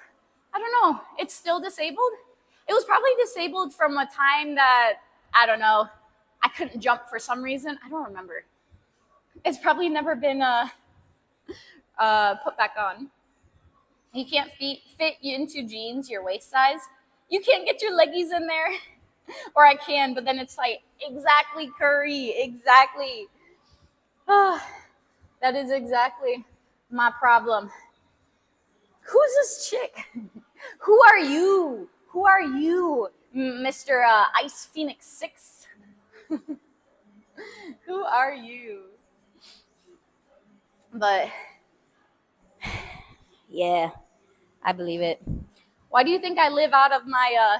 I don't know. It's still disabled? It was probably disabled from a time that, I don't know, I couldn't jump for some reason. I don't remember. It's probably never been put back on. You can't fit into jeans your waist size. You can't get your leggies in there. Or I can, but then it's like, exactly, Curry, exactly. That is exactly my problem. Who's this chick? Who are you? Who are you, Mr. Ice Phoenix 6? Who are you? But, yeah, I believe it. Why do you think I live out of my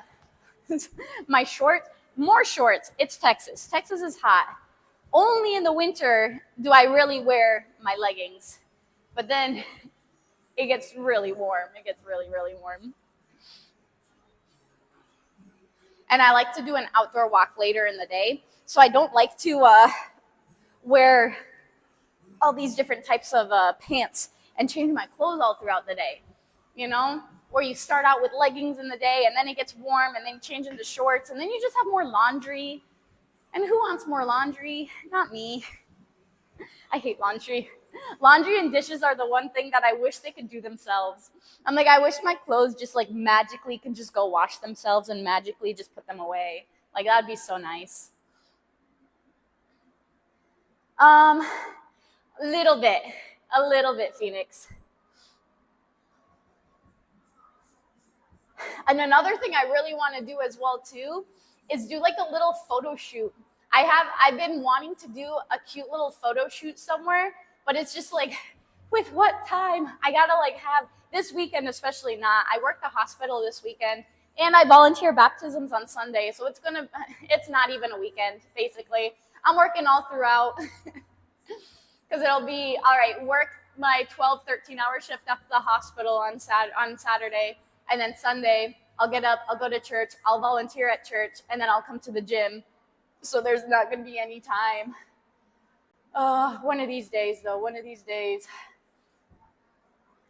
my shorts? More shorts. It's Texas. Texas is hot. Only in the winter do I really wear my leggings. But then it gets really warm. It gets really, really warm. and I like to do an outdoor walk later in the day. So I don't like to wear all these different types of pants and change my clothes all throughout the day, you know? Where you start out with leggings in the day and then it gets warm and then you change into shorts and then you just have more laundry. And who wants more laundry? Not me. I hate laundry. Laundry and dishes are the one thing that I wish they could do themselves. I'm like, I wish my clothes just like magically can just go wash themselves and magically just put them away. Like that'd be so nice. A little bit, Phoenix. And another thing I really want to do as well too is do like a little photo shoot. I've been wanting to do a cute little photo shoot somewhere, but it's just like with what time? I gotta like have this weekend, especially not. I work the hospital this weekend and I volunteer baptisms on Sunday, so it's not even a weekend, basically. I'm working all throughout because it'll be all right, work my 12, 13-hour shift up at the hospital on Saturday, and then Sunday I'll get up, I'll go to church, I'll volunteer at church, and then I'll come to the gym. So there's not going to be any time. One of these days,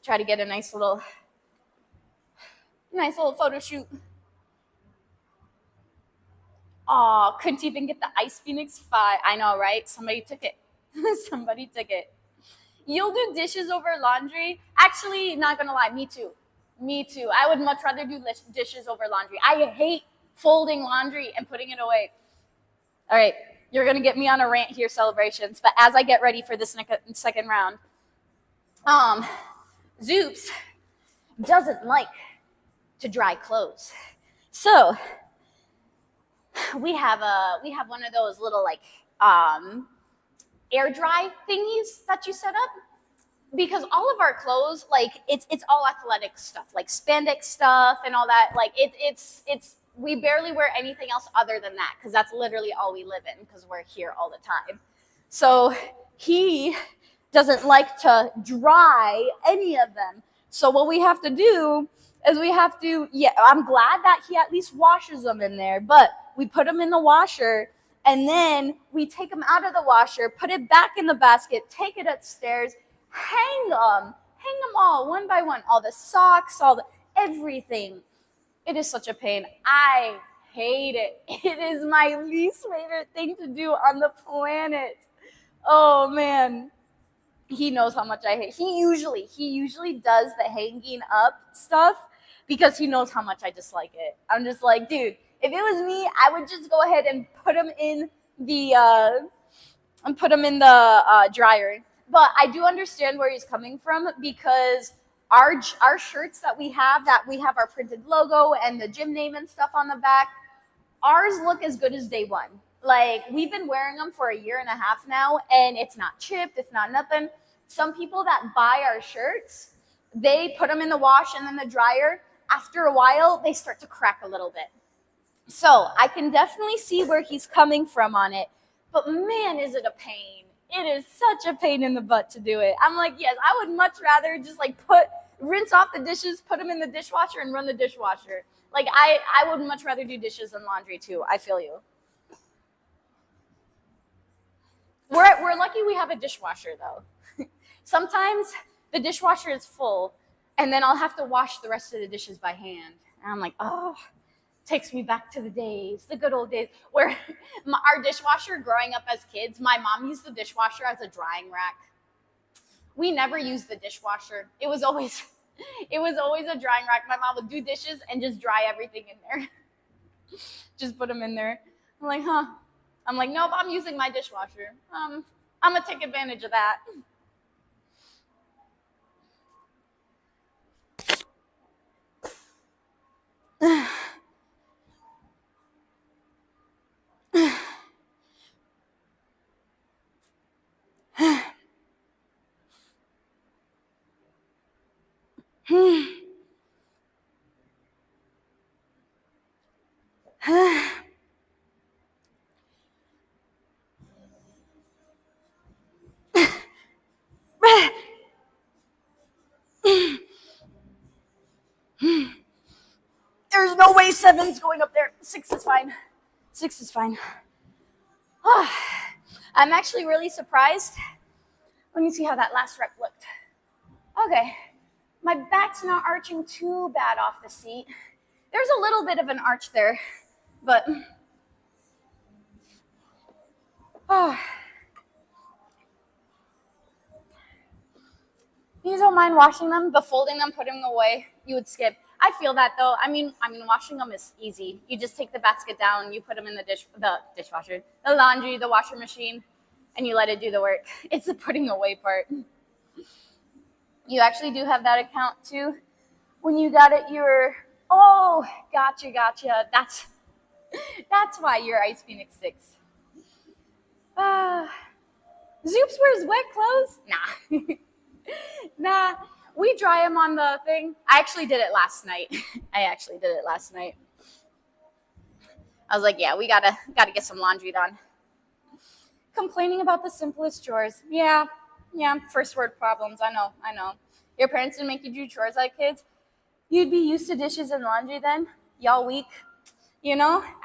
try to get a nice little photo shoot. Oh, couldn't even get the Ice Phoenix 5. I know, right? Somebody took it. Somebody took it. You'll do dishes over laundry? Actually, not going to lie, me too. I would much rather do dishes over laundry. I hate folding laundry and putting it away. All right, you're going to get me on a rant here, Celebrations. But as I get ready for this second round, Zoops doesn't like to dry clothes. So we have one of those little like air dry thingies that you set up. Because all of our clothes, like it's all athletic stuff, like spandex stuff and all that. Like it's we barely wear anything else other than that because that's literally all we live in because we're here all the time. So he doesn't like to dry any of them. So what we have to do is I'm glad that he at least washes them in there, but we put them in the washer and then we take them out of the washer, put it back in the basket, take it upstairs, hang them all one by one, all the socks, everything. It is such a pain. I hate it. It is my least favorite thing to do on the planet. Oh man. He knows how much I hate. He usually does the hanging up stuff because he knows how much I dislike it. I'm just like, dude, if it was me, I would just go ahead and put them in the dryer. But I do understand where he's coming from because our shirts that we have our printed logo and the gym name and stuff on the back, ours look as good as day one. Like, we've been wearing them for a year and a half now, and it's not chipped, it's not nothing. Some people that buy our shirts, they put them in the wash and then the dryer. After a while, they start to crack a little bit. So I can definitely see where he's coming from on it, but man, is it a pain. It is such a pain in the butt to do it. I'm like, yes, I would much rather just like rinse off the dishes, put them in the dishwasher and run the dishwasher. Like I would much rather do dishes than laundry too. I feel you. We're lucky we have a dishwasher though. Sometimes the dishwasher is full and then I'll have to wash the rest of the dishes by hand. And I'm like, oh, takes me back to the good old days where our dishwasher growing up as kids, my mom used the dishwasher as a drying rack. We never used the dishwasher. It was always a drying rack. My mom would do dishes and just dry everything in there. Just put them in there. I'm like, huh? I'm like, nope, I'm using my dishwasher. I'm going to take advantage of that. There's no way my 7's going up there. 6 is fine. 6 is fine. I'm actually really surprised. Let me see how that last rep looked. Okay, my back's not arching too bad off the seat. There's a little bit of an arch there, but you don't mind washing them, but folding them, putting them away, you would skip. I feel that though. I mean, washing them is easy. You just take the basket down, you put them in the dishwasher, the laundry, the washer machine, and you let it do the work. It's the putting away part. You actually do have that account too. When you got it, gotcha. That's why you're Ice Phoenix 6. Zoops wears wet clothes? Nah. Nah, we dry them on the thing. I actually did it last night. I was like, yeah, we gotta get some laundry done. Complaining about the simplest chores. Yeah, first word problems. I know. Your parents didn't make you do chores like kids. You'd be used to dishes and laundry then. Y'all weak.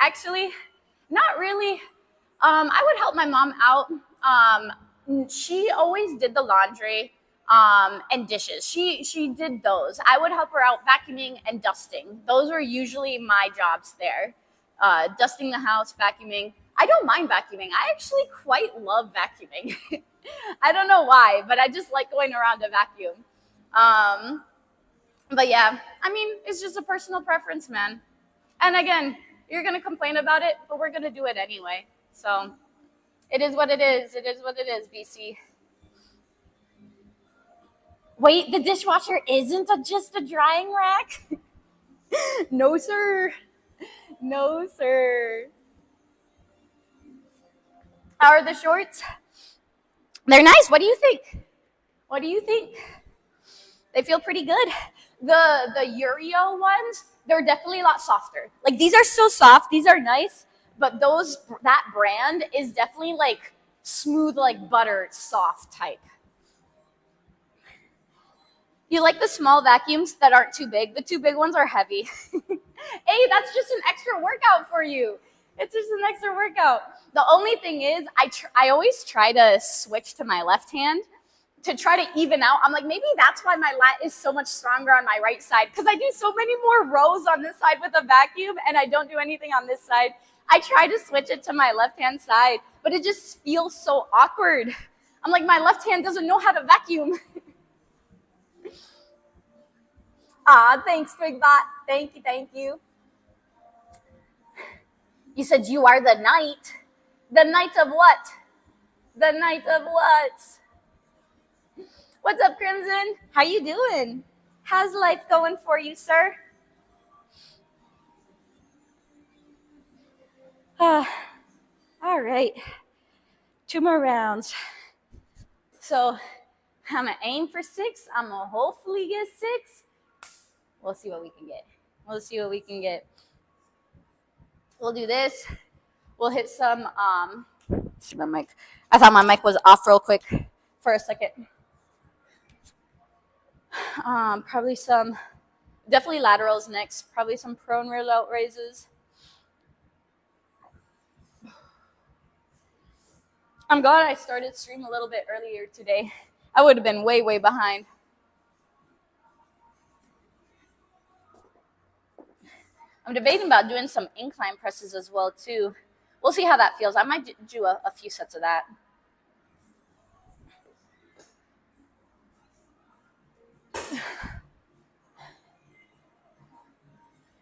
Actually, not really. I would help my mom out. She always did the laundry and dishes. She did those. I would help her out vacuuming and dusting. Those were usually my jobs there. Dusting the house, vacuuming. I don't mind vacuuming. I actually quite love vacuuming. I don't know why, but I just like going around to vacuum. But yeah, it's just a personal preference, man. And again, you're going to complain about it, but we're going to do it anyway. So it is what it is. BC. Wait, the dishwasher isn't just a drying rack? No, sir. How are the shorts? They're nice. What do you think? They feel pretty good. The Urio ones, they're definitely a lot softer. Like, these are so soft. These are nice. But that brand is definitely like smooth, like butter, soft type. You like the small vacuums that aren't too big? The too big ones are heavy. Hey, that's just an extra workout for you. It's just an extra workout. The only thing is, I always try to switch to my left hand to try to even out. I'm like, maybe that's why my lat is so much stronger on my right side, because I do so many more rows on this side with a vacuum and I don't do anything on this side. I try to switch it to my left-hand side, but it just feels so awkward. I'm like, my left hand doesn't know how to vacuum. Thanks, Twigbot. Thank you. You said you are the knight. The knight of what? The knight of what? What's up, Crimson? How you doing? How's life going for you, sir? All right. 2 more rounds. So I'm going to aim for 6. I'm going to hopefully get 6. We'll see what we can get. We'll do this. We'll hit some, let's see my mic. I thought my mic was off real quick for a second. Probably definitely laterals next. Probably some prone rear out raises. I'm glad I started stream a little bit earlier today. I would have been way, way behind. I'm debating about doing some incline presses as well, too. We'll see how that feels. I might do a few sets of that.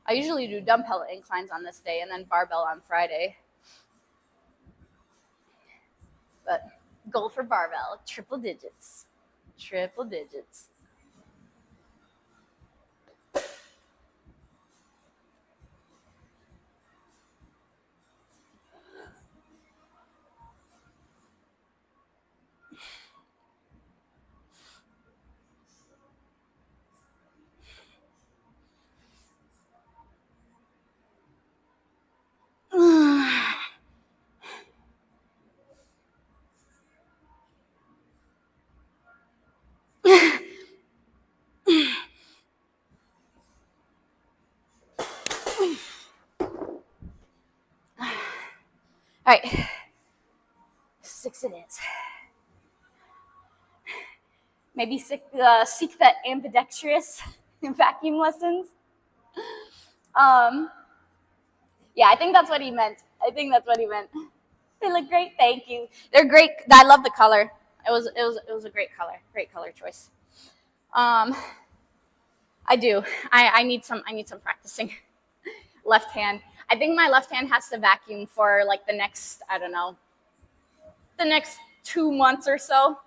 I usually do dumbbell inclines on this day and then barbell on Friday. But goal for barbell, triple digits. All right, 6 it is. Maybe seek the ambidextrous vacuum lessons. Yeah, I think that's what he meant. They look great. Thank you. They're great. I love the color. It was a great color. Great color choice. I do. I need some practicing. Left hand. I think my left hand has to vacuum for like the next, I don't know, the next 2 months or so.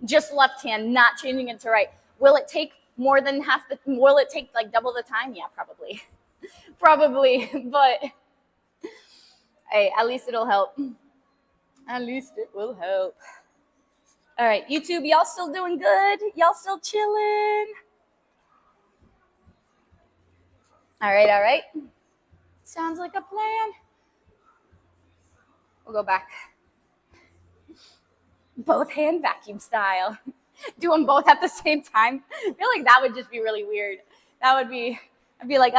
Just left hand, not changing it to right. Will it take more than will it take like double the time? Yeah, probably. Probably, but hey, at least it'll help. At least it will help. All right, YouTube, y'all still doing good? Y'all still chilling? All right. Sounds like a plan. We'll go back. Both hand vacuum style. Do them both at the same time. I feel like that would just be really weird. I'd be like,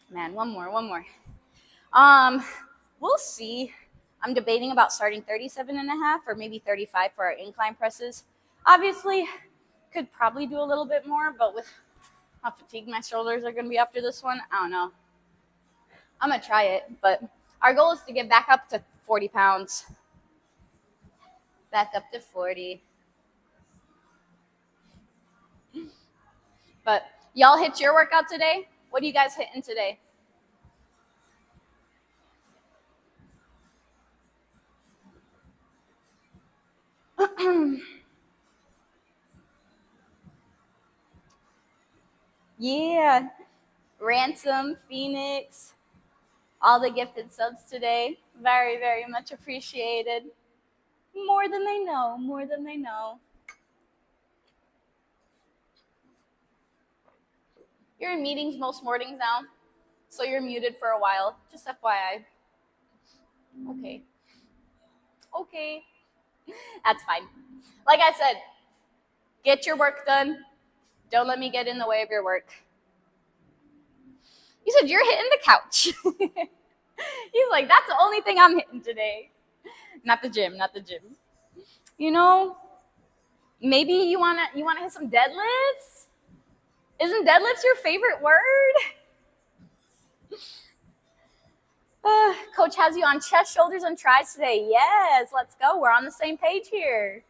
man, one more. We'll see. I'm debating about starting 37.5 or maybe 35 for our incline presses. Obviously, could probably do a little bit more, but with how fatigued my shoulders are going to be after this one, I don't know. I'm going to try it, but our goal is to get back up to 40 pounds. Back up to 40. But y'all hit your workout today? What are you guys hitting today? Yeah. Ransom, Phoenix, all the gifted subs today. Very, very much appreciated. More than they know. You're in meetings most mornings now, so you're muted for a while. Just FYI. Okay. That's fine. Like I said, get your work done. Don't let me get in the way of your work. You said you're hitting the couch. He's like, that's the only thing I'm hitting today. Not the gym. You know, maybe you wanna hit some deadlifts? Isn't deadlifts your favorite word? Coach has you on chest, shoulders, and tries today. Yes, let's go. We're on the same page here.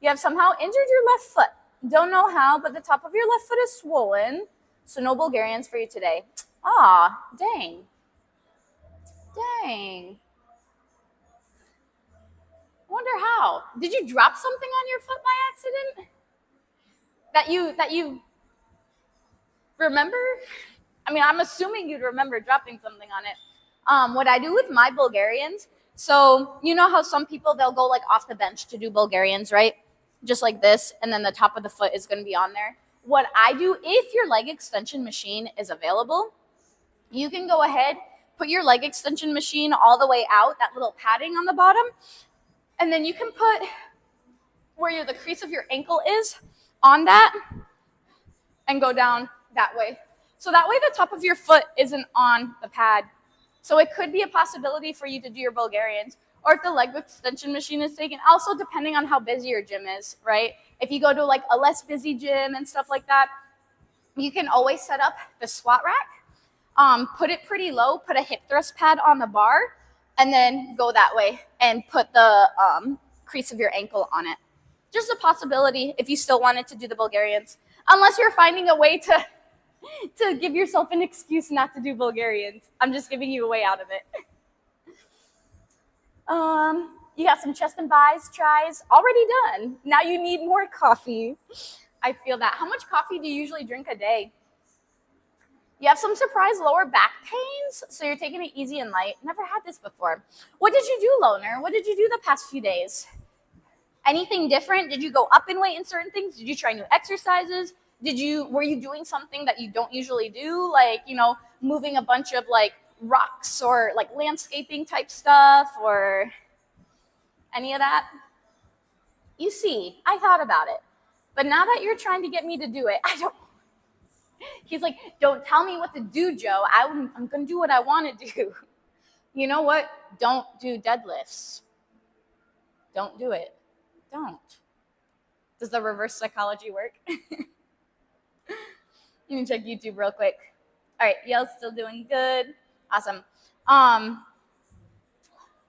You have somehow injured your left foot. Don't know how, but the top of your left foot is swollen. So no Bulgarians for you today. Ah, dang. Wonder how. Did you drop something on your foot by accident? That you remember? I mean, I'm assuming you'd remember dropping something on it. What I do with my Bulgarians, so you know how some people, they'll go like off the bench to do Bulgarians, right? Just like this, and then the top of the foot is going to be on there. What I do, if your leg extension machine is available, you can go ahead, put your leg extension machine all the way out, that little padding on the bottom, and then you can put where the crease of your ankle is on that and go down that way. So that way the top of your foot isn't on the pad. So it could be a possibility for you to do your Bulgarians, or if the leg extension machine is taken, also depending on how busy your gym is, right? If you go to like a less busy gym and stuff like that, you can always set up the squat rack, put it pretty low, put a hip thrust pad on the bar, and then go that way and put the crease of your ankle on it. Just a possibility if you still wanted to do the Bulgarians, unless you're finding a way to give yourself an excuse not to do Bulgarians. I'm just giving you a way out of it. You got some chest and bis tries already done. Now you need more coffee. I feel that. How much coffee do you usually drink a day? You have some surprise lower back pains, so you're taking it easy and light. Never had this before. What did you do, Loner? What did you do the past few days? Anything different? Did you go up in weight in certain things? Did you try new exercises? Were you doing something that you don't usually do, like, moving a bunch of like rocks or like landscaping type stuff or any of that? You see, I thought about it. But now that you're trying to get me to do it, I don't. He's like, don't tell me what to do, Joe. I'm going to do what I want to do. You know what? Don't do deadlifts. Don't do it. Don't. Does the reverse psychology work? Let me check YouTube real quick. All right, Yale's still doing good. Awesome. Oh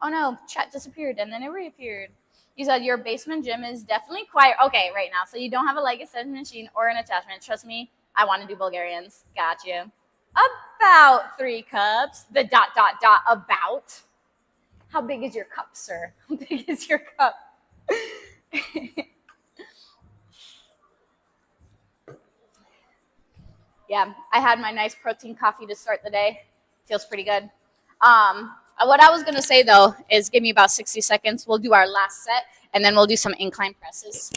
no, chat disappeared and then it reappeared. You said your basement gym is definitely quiet. Okay, right now. So you don't have a leg extension machine or an attachment. Trust me, I want to do Bulgarians. Got you. About 3 cups. The ... about. How big is your cup, sir? How big is your cup? Yeah, I had my nice protein coffee to start the day. Feels pretty good. What I was gonna say though is give me about 60 seconds. We'll do our last set and then we'll do some incline presses.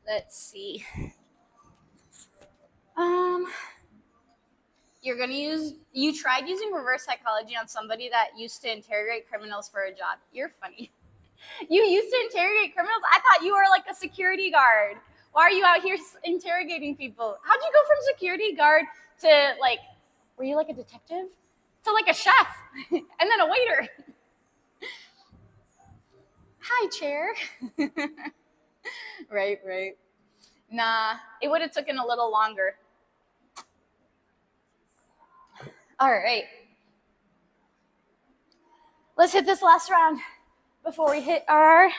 Let's see. You tried using reverse psychology on somebody that used to interrogate criminals for a job. You're funny. You used to interrogate criminals? I thought you were like a security guard. Why are you out here interrogating people? How'd you go from security guard to like, were you like a detective? To like a chef and then a waiter. Hi, chair. Right. Nah, it would have taken a little longer. All right. Let's hit this last round before we hit our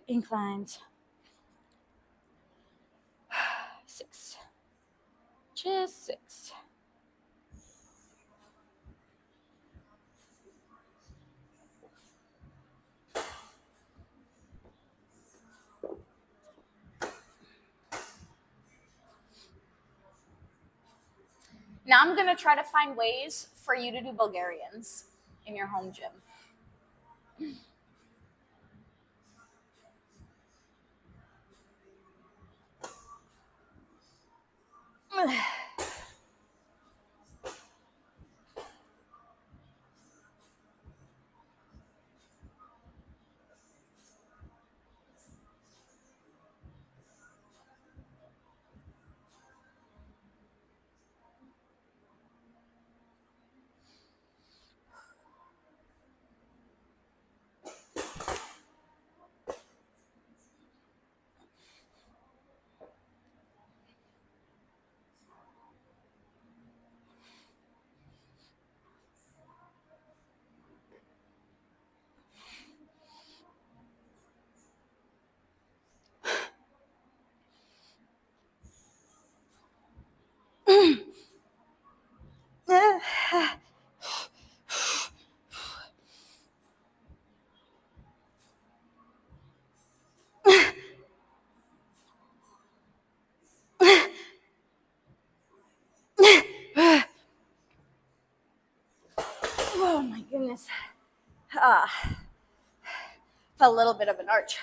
inclines. 6. Just 6. Now I'm going to try to find ways for you to do Bulgarians in your home gym. Oh my goodness. Felt a little bit of an arch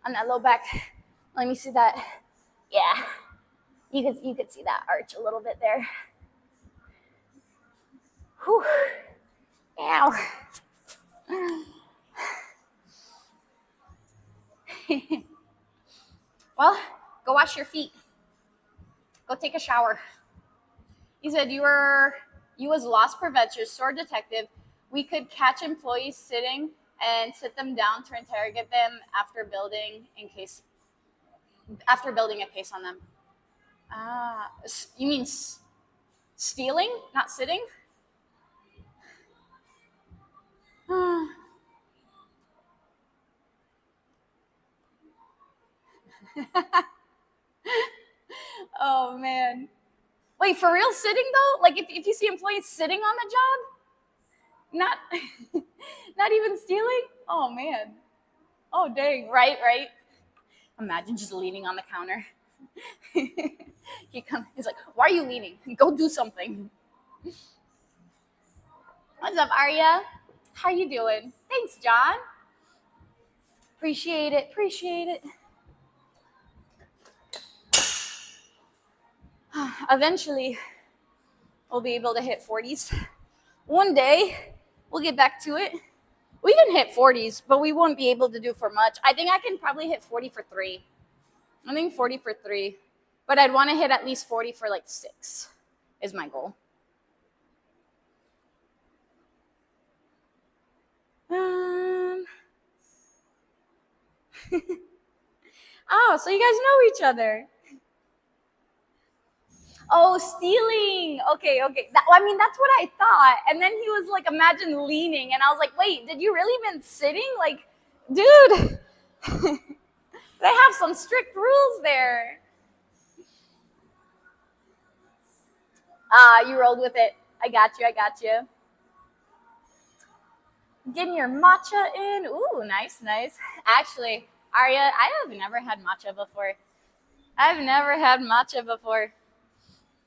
on that low back. Let me see that. Yeah, you could see that arch a little bit there. Whew. Ow. Well, go wash your feet. Go take a shower. You said you was loss prevention, store detective. We could catch employees sitting and sit them down to interrogate them after building a case on them. You mean stealing, not sitting? Oh man. Wait, for real sitting though? Like if you see employees sitting on the job? Not not even stealing? Oh man. Oh dang. Right, right. Imagine just leaning on the counter. He's like, why are you leaning? Go do something. What's up, Arya? How you doing? Thanks, John. Appreciate it. Appreciate it. Eventually, we'll be able to hit 40s. One day, we'll get back to it. We can hit 40s, but we won't be able to do for much. I think I can probably hit 40 for 3. I think 40 for 3. But I'd want to hit at least 40 for like 6 is my goal. Oh, so you guys know each other. Oh, stealing. Okay. I mean, that's what I thought. And then he was like, imagine leaning. And I was like, wait, did you really mean sitting? Like, dude, they have some strict rules there. You rolled with it. I got you. Getting your matcha in. Ooh, nice. Actually, Arya, I have never had matcha before.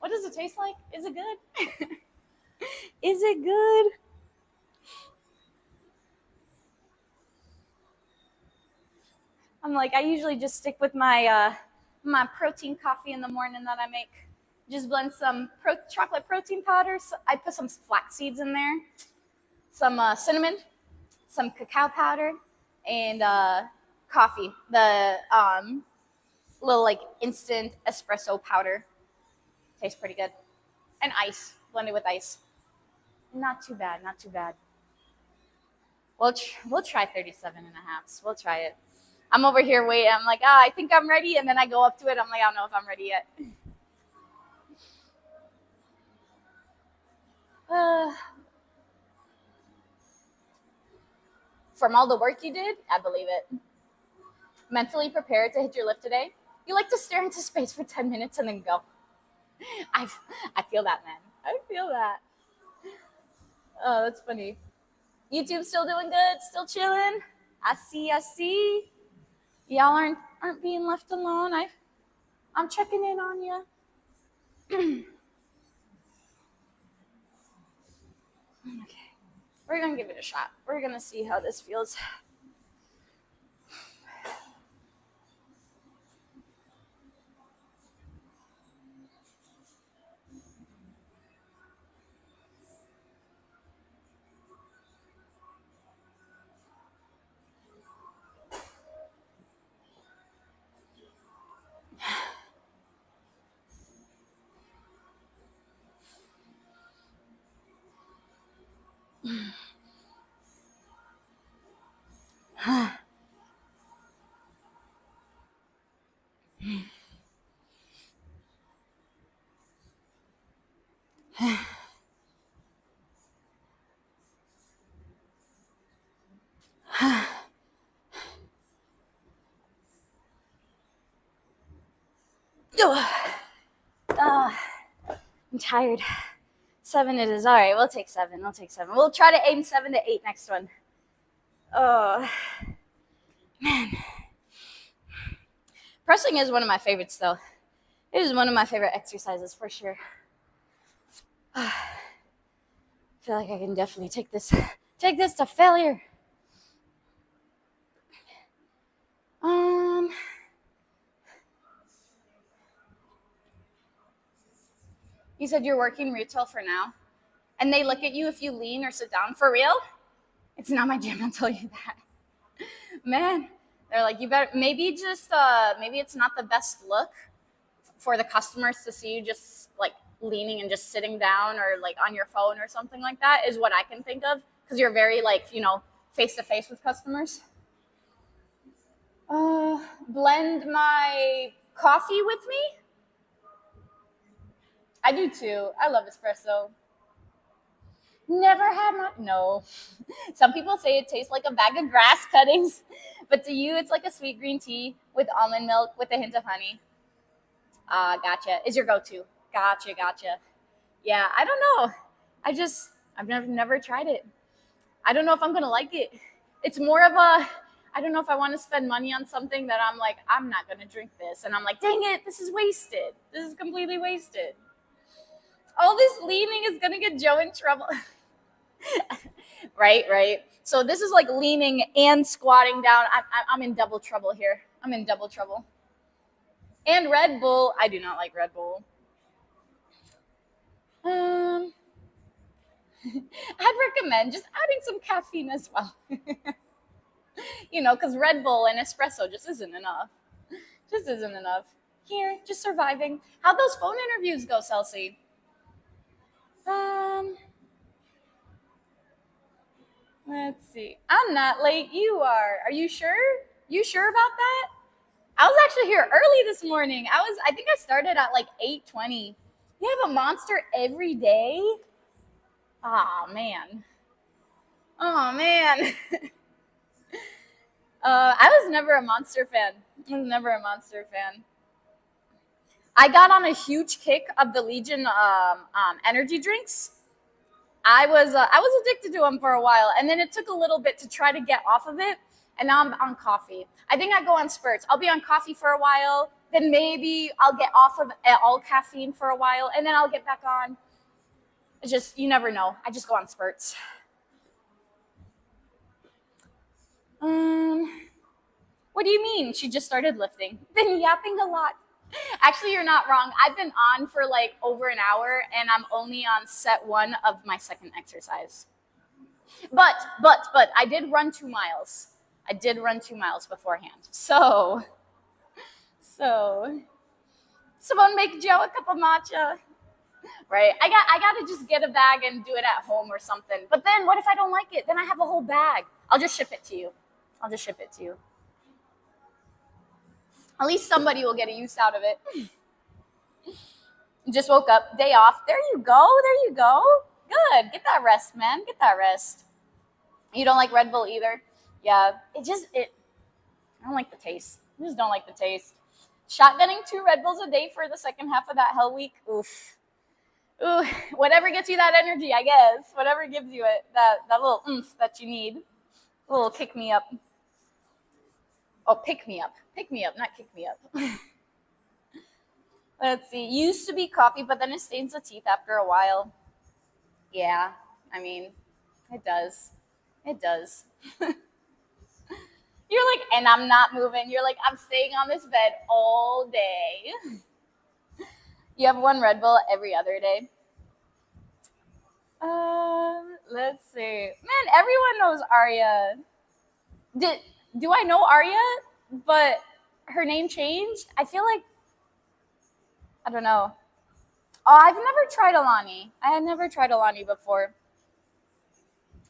What does it taste like? Is it good? Is it good? I'm like, I usually just stick with my my protein coffee in the morning that I make. Just blend some chocolate protein powder. I put some flax seeds in there, some cinnamon, some cacao powder, and coffee. The little like instant espresso powder. Tastes pretty good. And ice, blended with ice. Not too bad. We'll try 37 and a half. We'll try it. I'm over here waiting. I'm like, I think I'm ready. And then I go up to it. I'm like, I don't know if I'm ready yet. From all the work you did, I believe it. Mentally prepared to hit your lift today? You like to stare into space for 10 minutes and then go. I feel that, man. I feel that. Oh, that's funny. YouTube still doing good? Still chilling? I see. Y'all aren't being left alone. I'm checking in on you. Okay. We're gonna give it a shot. We're gonna see how this feels. I'm tired. 7 it is. All right, we'll take 7. We'll try to aim 7 to 8 next one. Oh, man. Pressing is one of my favorites, though. It is one of my favorite exercises, for sure. I feel like I can definitely take this to failure. You said you're working retail for now, and they look at you if you lean or sit down. For real? It's not my gym, I'll tell you that. Man, they're like, you better, maybe it's not the best look for the customers to see you just like leaning and just sitting down or like on your phone or something like that is what I can think of, because you're very like, face to face with customers. Blend my coffee with me? I do too. I love espresso. Never had my no. Some people say it tastes like a bag of grass cuttings, but to you, it's like a sweet green tea with almond milk with a hint of honey. Gotcha. Is your go-to? Gotcha, gotcha. Yeah, I don't know. I've never tried it. I don't know if I'm gonna like it. It's more of a I don't know if I want to spend money on something that I'm like, I'm not gonna drink this. And I'm like, dang it, this is wasted. This is completely wasted. All this leaning is gonna get Joe in trouble. Right, right. So this is like leaning and squatting down. I'm in double trouble here. I'm in double trouble. And Red Bull, I do not like Red Bull. Um, I'd recommend just adding some caffeine as well. Because Red Bull and espresso just isn't enough. Just isn't enough. Here, just surviving. How'd those phone interviews go, Celsi? Um, let's see. I'm not late. You are. Are you sure? You sure about that? I was actually here early this morning. I think I started at like 8:20. You have a Monster every day? Oh man. Oh man. I was never a Monster fan. I was never a Monster fan. I got on a huge kick of the Legion energy drinks. I was addicted to them for a while, and then it took a little bit to try to get off of it. And now I'm on coffee. I think I go on spurts. I'll be on coffee for a while, then maybe I'll get off of all caffeine for a while, and then I'll get back on. It's just, you never know. I just go on spurts. What do you mean? She just started lifting. Been yapping a lot. Actually, you're not wrong. I've been on for like over an hour, and I'm only on set 1 of my second exercise. But I did run 2 miles. I did run 2 miles beforehand. So someone make Joe a cup of matcha. Right? I gotta just get a bag and do it at home or something. But then what if I don't like it? Then I have a whole bag. I'll just ship it to you. At least somebody will get a use out of it. Just woke up, day off. There you go. Good. Get that rest, man. Get that rest. You don't like Red Bull either? Yeah. I don't like the taste. I just don't like the taste. Shotgunning 2 Red Bulls a day for the second half of that hell week. Oof. Ooh, whatever gets you that energy, I guess. Whatever gives you it, that little oomph that you need. A little kick me up. Oh, pick me up. Pick me up, not kick me up. Let's see. Used to be coffee, but then it stains the teeth after a while. Yeah, I mean, it does. It does. You're like, and I'm not moving. You're like, I'm staying on this bed all day. You have 1 Red Bull every other day. Let's see. Man, everyone knows Arya. Do I know Arya? But her name changed? I feel like, I don't know. Oh, I've never tried Alani. I had never tried Alani before.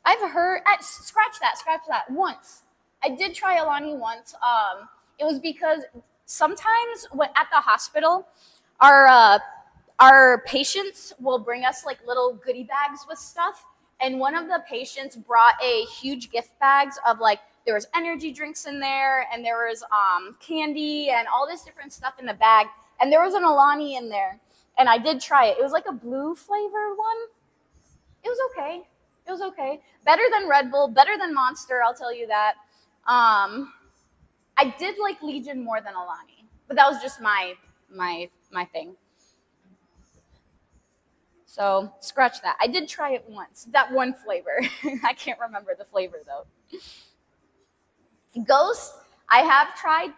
I've heard, scratch that, once. I did try Alani once. It was because sometimes at the hospital, our patients will bring us like little goodie bags with stuff. And one of the patients brought a huge gift bags of like, there was energy drinks in there, and there was candy and all this different stuff in the bag. And there was an Alani in there. And I did try it. It was like a blue flavored one. It was okay. Better than Red Bull, better than Monster, I'll tell you that. I did like Legion more than Alani, but that was just my thing. So scratch that. I did try it once. That one flavor. I can't remember the flavor though. Ghost. I have tried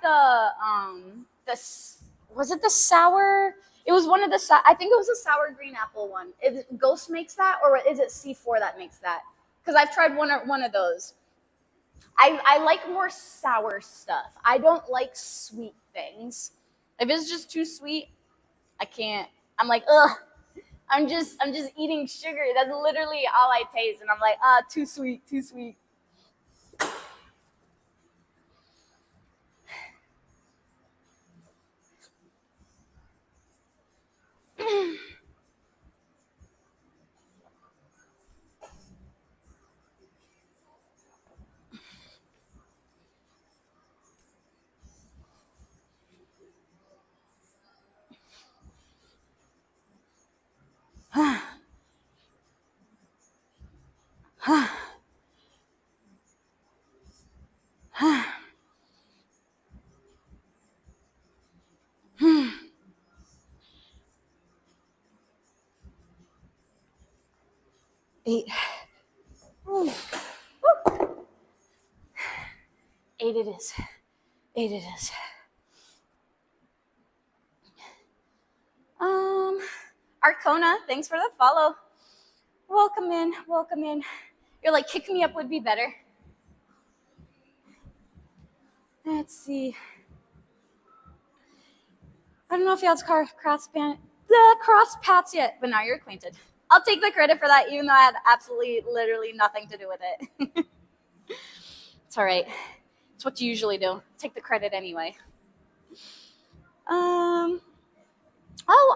was it the sour? It was one of the I think it was a sour green apple one. Ghost makes that, or is it C4 that makes that? Because I've tried one of those. I like more sour stuff. I don't like sweet things. If it's just too sweet, I can't. I'm like, ugh. I'm just eating sugar. That's literally all I taste, and I'm like, too sweet. 8. Woo. 8 it is. 8 it is. Arcona, thanks for the follow. Welcome in, welcome in. You're like, kick me up would be better. Let's see. I don't know if you had cross paths yet, but now you're acquainted. I'll take the credit for that, even though I had absolutely, literally nothing to do with it. It's all right. It's what you usually do. Take the credit anyway. Oh,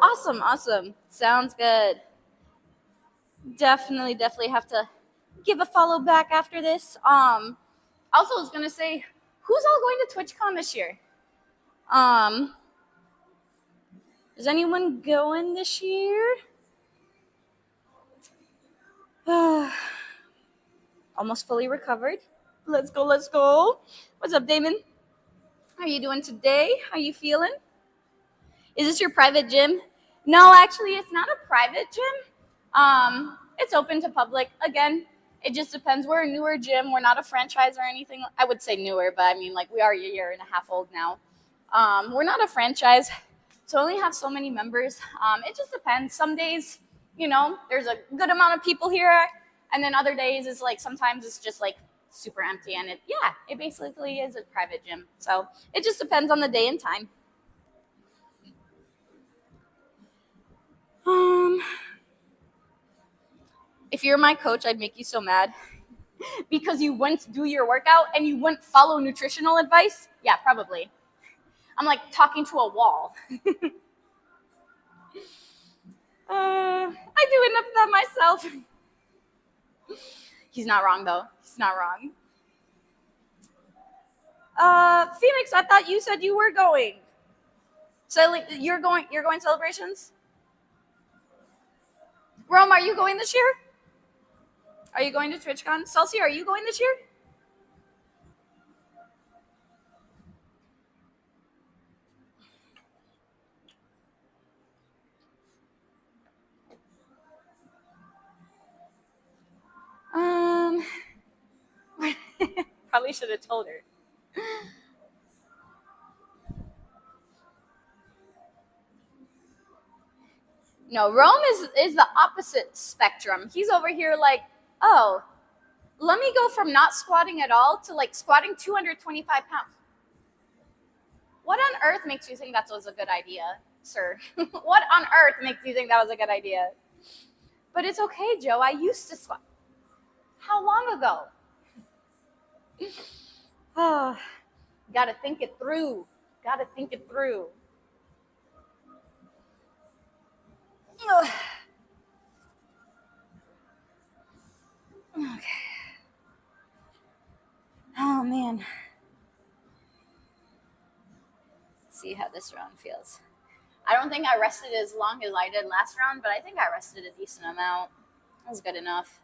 awesome. Sounds good. Definitely have to give a follow back after this. Also, I was gonna say, who's all going to TwitchCon this year? Is anyone going this year? Almost fully recovered. Let's go. What's up, Damon? How are you doing today? How are you feeling? Is this your private gym? No, actually, it's not a private gym. It's open to public. Again, it just depends. We're a newer gym. We're not a franchise or anything. I would say newer, but I mean, like, we are a year and a half old now. We're not a franchise, so we only have so many members. It just depends. Some days, there's a good amount of people here, and then other days it's like sometimes it's just like super empty, and it basically is a private gym. So it just depends on the day and time. If you're my coach, I'd make you so mad because you wouldn't do your workout and you wouldn't follow nutritional advice. Yeah, probably. I'm like talking to a wall. I do enough of that myself. He's not wrong, though. He's not wrong. Phoenix, I thought you said you were going. So you're going celebrations? Rome, are you going this year? Are you going to TwitchCon? Celsi, are you going this year? Probably should have told her. No, Rome is the opposite spectrum. He's over here like, oh, let me go from not squatting at all to like squatting 225 pounds. What on earth makes you think that was a good idea, sir? What on earth makes you think that was a good idea? But it's okay, Joe. I used to squat. How long ago? Oh, gotta think it through. Okay. Oh, man. Let's see how this round feels. I don't think I rested as long as I did last round, but I think I rested a decent amount. That was good enough.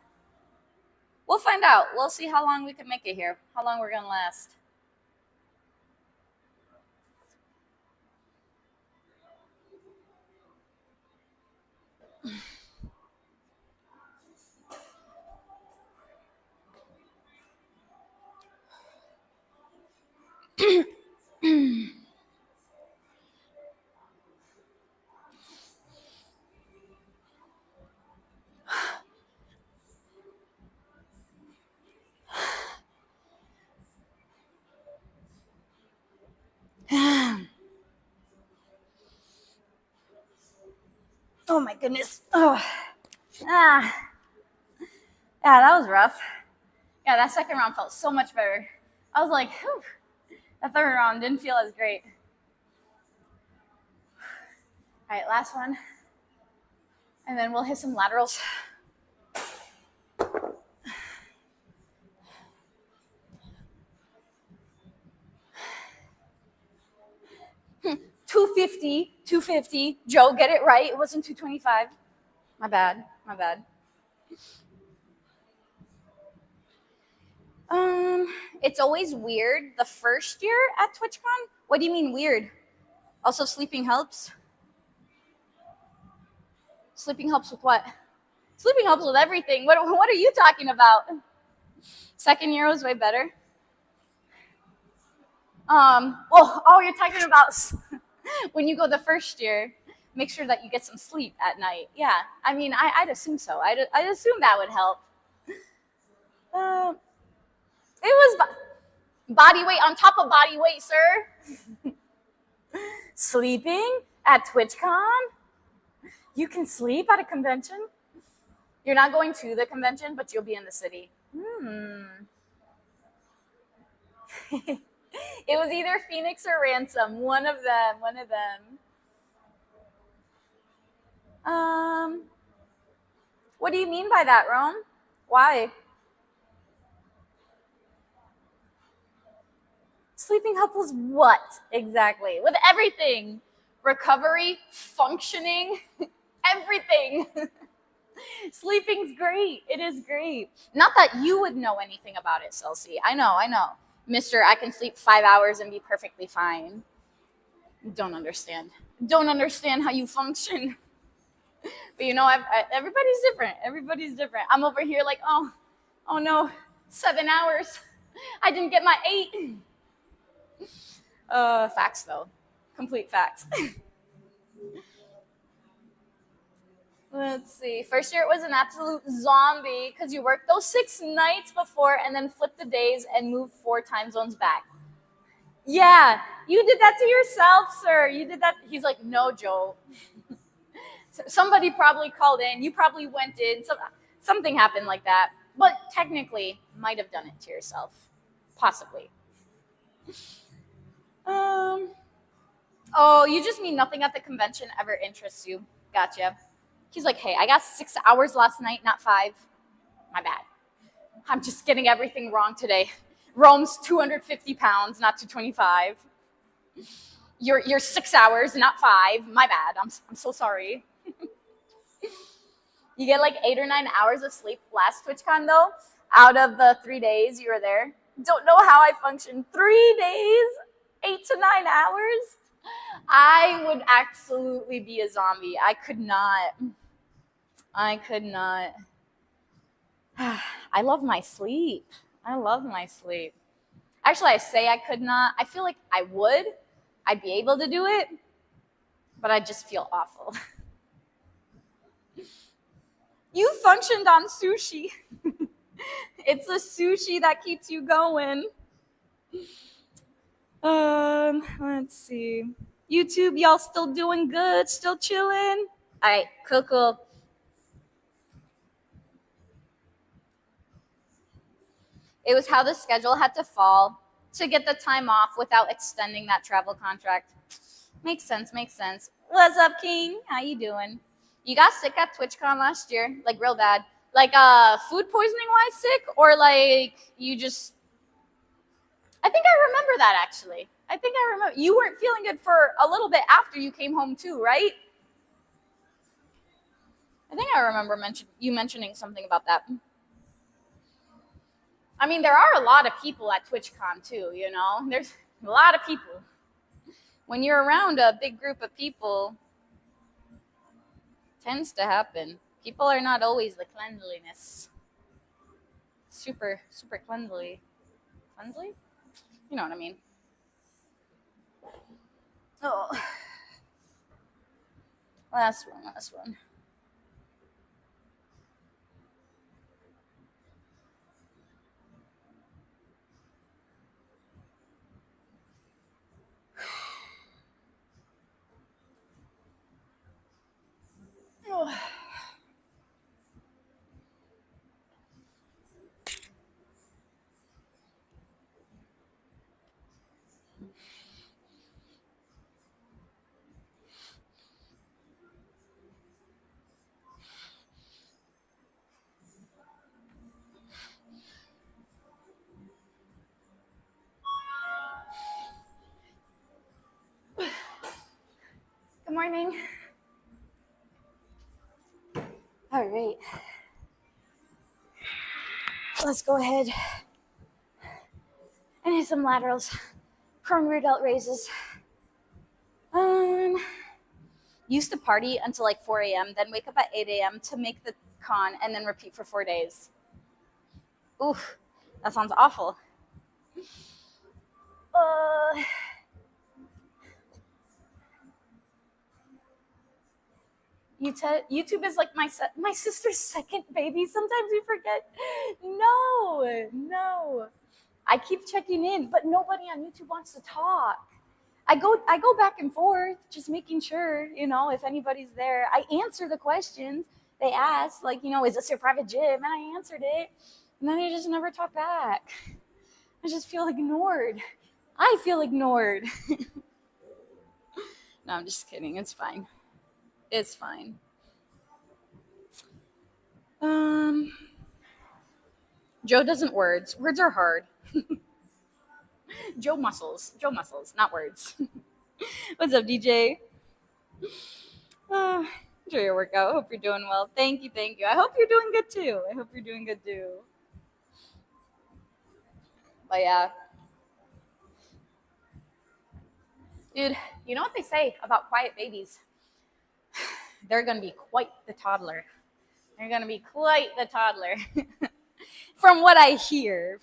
We'll find out. We'll see how long we can make it here, how long we're going to last. Oh my goodness. Oh. Yeah, that was rough. Yeah, that second round felt so much better. I was like, whew. That third round didn't feel as great. All right, last one. And then we'll hit some laterals. $250. Joe, get it right. It wasn't $225. My bad. It's always weird the first year at TwitchCon. What do you mean weird? Also, sleeping helps. Sleeping helps with what? Sleeping helps with everything. What are you talking about? Second year was way better. Well, oh, you're talking about when you go the first year, make sure that you get some sleep at night. Yeah, I mean, I'd assume so. I'd assume that would help. It was body weight on top of body weight, sir. Sleeping at TwitchCon? You can sleep at a convention? You're not going to the convention, but you'll be in the city. It was either Phoenix or Ransom. One of them. What do you mean by that, Rome? Why? Sleeping help was what exactly? With everything. Recovery, functioning, everything. Sleeping's great. It is great. Not that you would know anything about it, Celsi. I know. Mister, I can sleep 5 hours and be perfectly fine. Don't understand how you function. But you know, everybody's different. I'm over here like, oh no, 7 hours. I didn't get my 8. Facts though. Complete facts. Let's see. First year it was an absolute zombie because you worked those 6 nights before and then flipped the days and moved 4 time zones back. Yeah, you did that to yourself, sir. You did that. He's like, no, Joe. Somebody probably called in. You probably went in. Something happened like that. But technically, might have done it to yourself. Possibly. Oh, you just mean nothing at the convention ever interests you. Gotcha. He's like, hey, I got 6 hours last night, not 5. My bad. I'm just getting everything wrong today. Rome's 250 pounds, not 225. You're 6 hours, not 5. My bad. I'm so sorry. You get like 8 or 9 hours of sleep last TwitchCon though, out of the 3 days you were there. Don't know how I functioned. 3 days, 8 to 9 hours. I would absolutely be a zombie. I could not. I love my sleep. Actually, I say I could not. I feel like I would. I'd be able to do it, but I just feel awful. You functioned on sushi. It's the sushi that keeps you going. Let's see. YouTube, y'all still doing good? Still chilling? All right, cool. It was how the schedule had to fall to get the time off without extending that travel contract. Makes sense. What's up, King? How you doing? You got sick at TwitchCon last year, like real bad. Like food poisoning wise sick, or like you just I think I remember that actually. I think I remember you weren't feeling good for a little bit after you came home too, right? I think I remember you mentioning something about that. I mean, there are a lot of people at TwitchCon too, you know? There's a lot of people. When you're around a big group of people, tends to happen. People are not always the cleanliness. Super cleanly. Cleansly? You know what I mean. Oh. Last one. Oh. Good morning. All right. Let's go ahead. some laterals, prone rear delt raises. Used to party until like 4 a.m., then wake up at 8 a.m. to make the con and then repeat for 4 days. Oof, that sounds awful. YouTube is like my sister's second baby. Sometimes we forget. No. I keep checking in, but nobody on YouTube wants to talk. I go back and forth, just making sure, if anybody's there. I answer the questions they ask, like, is this your private gym? And I answered it. And then they just never talk back. I just feel ignored. I feel ignored. No, I'm just kidding. It's fine. It's fine. Joe doesn't words. Words are hard. Joe muscles, not words. What's up, DJ? Enjoy your workout. Hope you're doing well. Thank you. I hope you're doing good too. But yeah. Dude, you know what they say about quiet babies? They're going to be quite the toddler. From what I hear.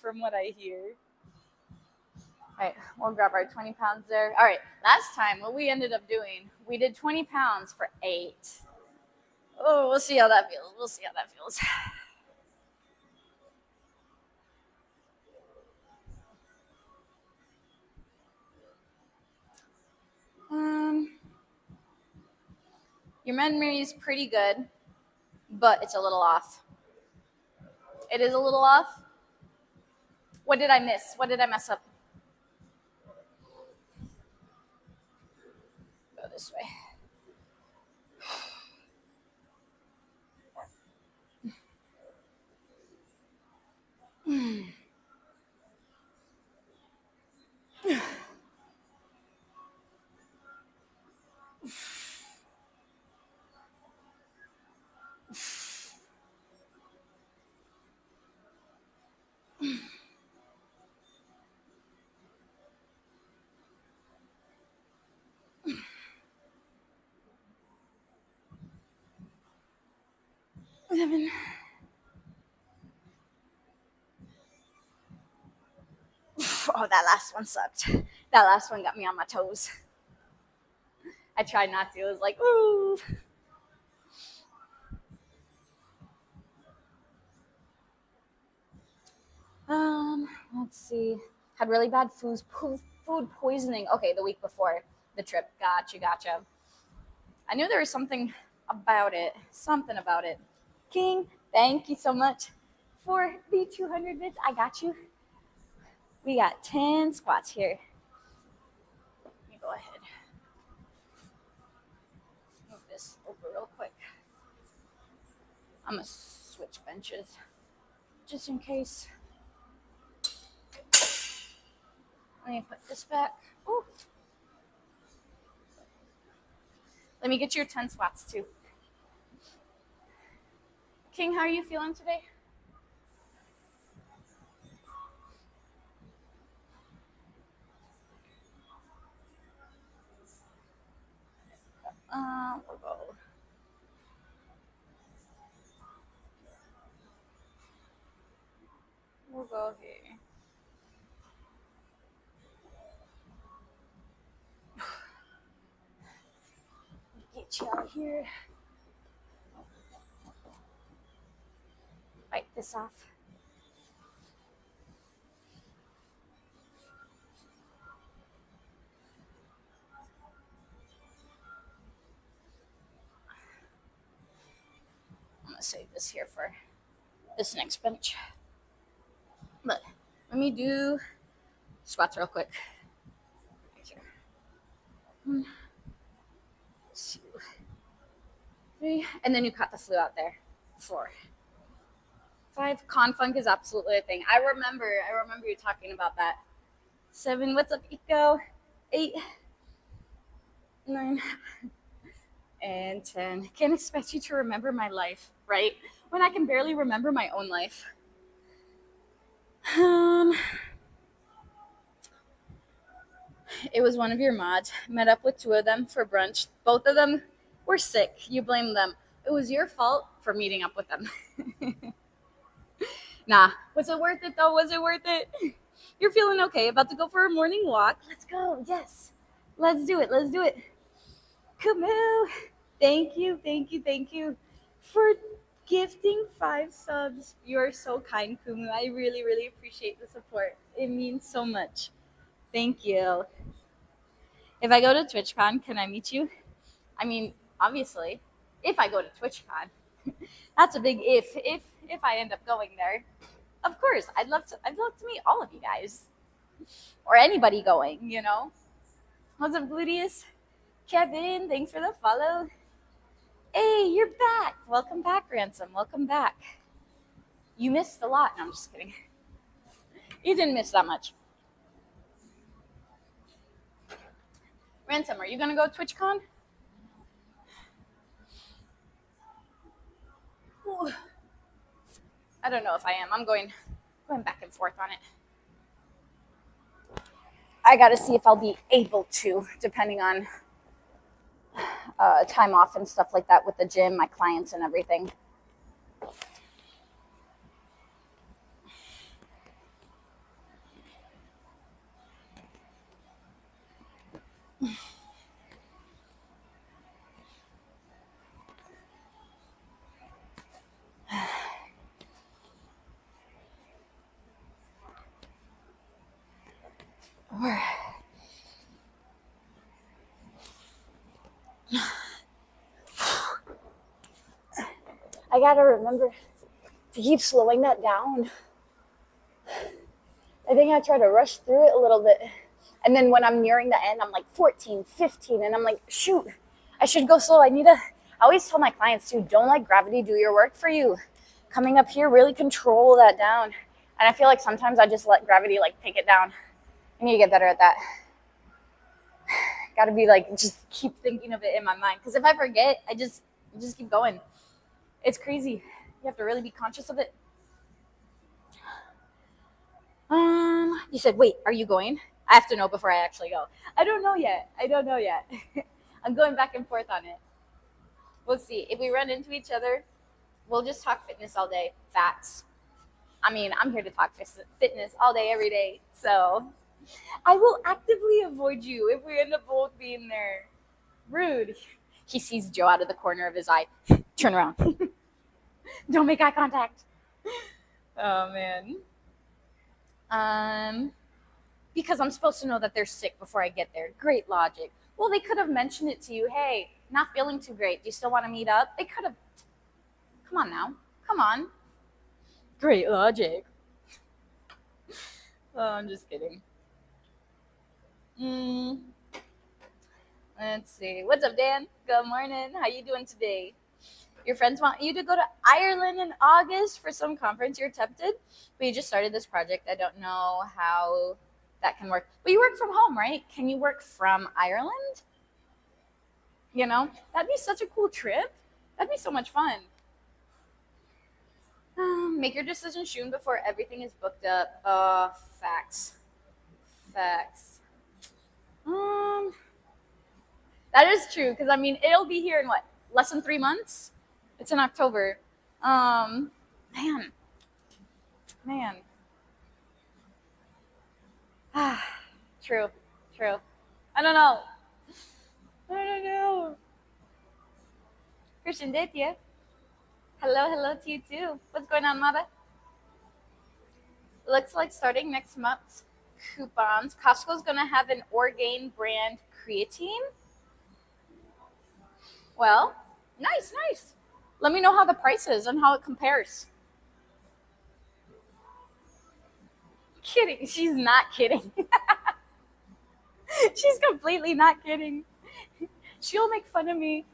All right, we'll grab our 20 pounds there. All right, last time, what we ended up doing, we did 20 pounds for 8. Oh, we'll see how that feels. Your memory is pretty good, but it's a little off. It is a little off? What did I miss? What did I mess up? Go this way. Oh, that last one sucked. That last one got me on my toes. I tried not to. It was like, ooh. Let's see. Had really bad food poisoning. Okay, the week before the trip. Gotcha. I knew there was something about it. King, thank you so much for the 200 bits. I got you. We got 10 squats here. Let me go ahead. Move this over real quick. I'm going to switch benches just in case. Let me put this back. Ooh. Let me get your 10 squats too. King, how are you feeling today? We'll go here. Get you out here. Wipe this off. I'm going to save this here for this next bench. But let me do squats real quick. Right here. 1, 2, 3. And then you cut the flu out there. 4, 5. Confunk is absolutely a thing. I remember you talking about that. 7. What's up, Eco? 8, 9, and 10. Can't expect you to remember my life, right? When I can barely remember my own life. It was one of your mods. Met up with two of them for brunch. Both of them were sick. You blame them. It was your fault for meeting up with them. Nah. Was it worth it though? Was it worth it? You're feeling okay. About to go for a morning walk. Let's go. Yes. Let's do it. Let's do it. Kumu. Thank you. Thank you. Thank you for gifting 5 subs. You're so kind, Kumu. I really, really appreciate the support. It means so much. Thank you. If I go to TwitchCon, can I meet you? I mean, obviously, if I go to TwitchCon, that's a big if. If I end up going there, of course, I'd love to. I'd love to meet all of you guys, or anybody going. You know, what's up, Gluteus? Kevin, thanks for the follow. Hey, you're back. Welcome back, Ransom. Welcome back. You missed a lot. No, I'm just kidding. You didn't miss that much. Ransom, are you gonna go TwitchCon? Ooh. I don't know if I am. I'm going back and forth on it. I gotta see if I'll be able to, depending on time off and stuff like that with the gym, my clients and everything. I gotta remember to keep slowing that down. I think I try to rush through it a little bit. And then when I'm nearing the end, I'm like 14, 15, and I'm like, shoot, I should go slow. I always tell my clients too, don't let gravity do your work for you. Coming up here, really control that down. And I feel like sometimes I just let gravity like take it down. I need to get better at that. Gotta be like, just keep thinking of it in my mind. Because if I forget, I just keep going. It's crazy. You have to really be conscious of it. You said, wait, are you going? I have to know before I actually go. I don't know yet. I'm going back and forth on it. We'll see. If we run into each other, we'll just talk fitness all day. Facts. I mean, I'm here to talk fitness all day, every day. So I will actively avoid you if we end up both being there. Rude. He sees Joe out of the corner of his eye. Turn around. Don't make eye contact. Oh, man. Because I'm supposed to know that they're sick before I get there. Great logic. Well, they could have mentioned it to you. Hey, not feeling too great. Do you still want to meet up? They could have. Come on now. Come on. Great logic. Oh, I'm just kidding. Let's see. What's up, Dan? Good morning. How you doing today? Your friends want you to go to Ireland in August for some conference. You're tempted, but you just started this project. I don't know how that can work. But you work from home, right? Can you work from Ireland? You know, that'd be such a cool trip. That'd be so much fun. Make your decision soon before everything is booked up. Facts. Facts. That is true, because I mean, it'll be here in what? Less than 3 months? It's in October. Man. True. I don't know. Christian Ditya. Hello to you too. What's going on, Mata? Looks like starting next month's coupons, Costco's gonna have an Orgain brand creatine. Well, nice. Let me know how the price is and how it compares. Kidding. She's not kidding. She's completely not kidding. She'll make fun of me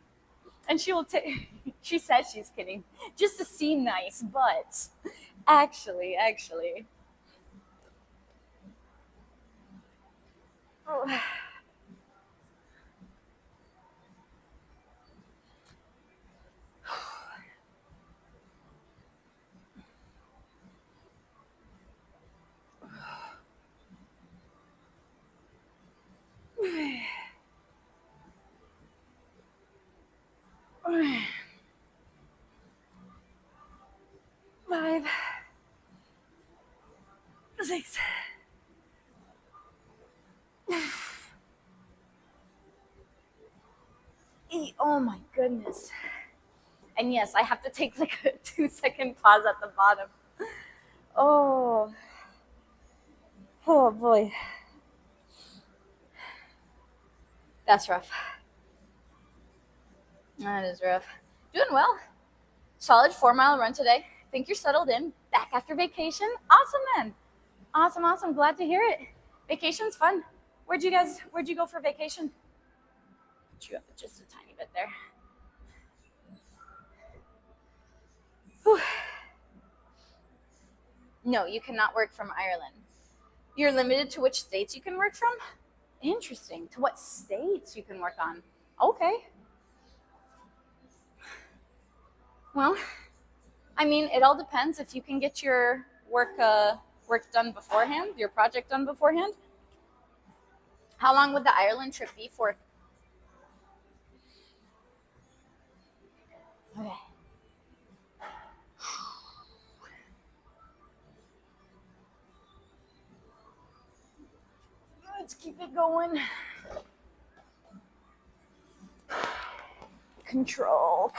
and she will take. She says she's kidding just to seem nice, but actually. Oh. 5, 6. Oh my goodness. And yes, I have to take like a 2-second pause at the bottom. Oh. Oh boy. That's rough. That is rough. Doing well. Solid 4-mile run today. Think you're settled in. Back after vacation. Awesome, man. Awesome. Glad to hear it. Vacation's fun. Where'd you go for vacation? Put you up just a tiny bit there. Whew. No, you cannot work from Ireland. You're limited to which states you can work from? Interesting. To what states you can work on? Okay. Well, I mean, it all depends if you can get your work done beforehand, your project done beforehand. How long would the Ireland trip be for? Okay. Let's keep it going. Control.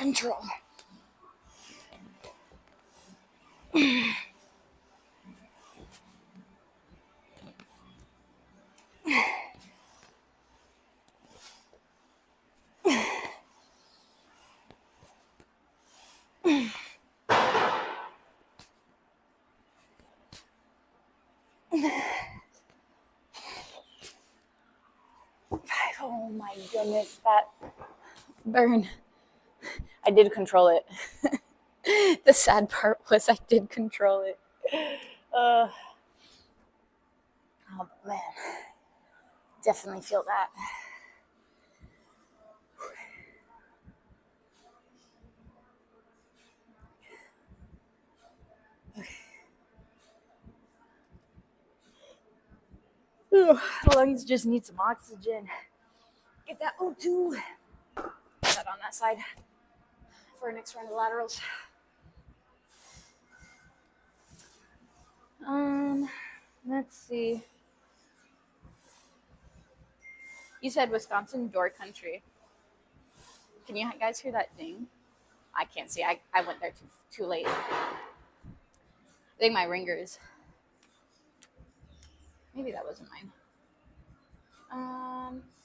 Oh my goodness, that burn. I did control it. The sad part was I did control it. Oh man, definitely feel that. Okay. The lungs just need some oxygen. Get that O2. Put that on that side for our next round of laterals. Let's see. You said Wisconsin door country. Can you guys hear that ding? I can't see. I went there too late. I think my ringers. Maybe that wasn't mine.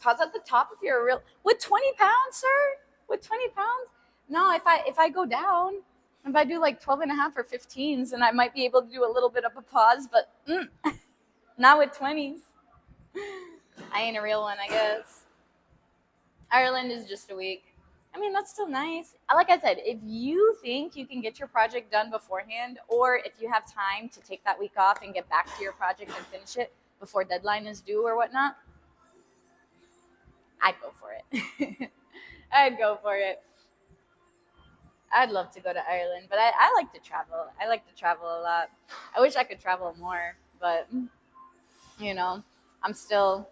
Pause at the top if you're a real with 20 pounds, sir. With 20 pounds? No, if I go down, if I do like 12 and a half or 15s, then I might be able to do a little bit of a pause, but not with 20s. I ain't a real one, I guess. Ireland is just a week. I mean, that's still nice. Like I said, if you think you can get your project done beforehand, or if you have time to take that week off and get back to your project and finish it before deadline is due or whatnot, I'd go for it. I'd go for it. I'd love to go to Ireland, but I like to travel. I like to travel a lot. I wish I could travel more, but you know, I'm still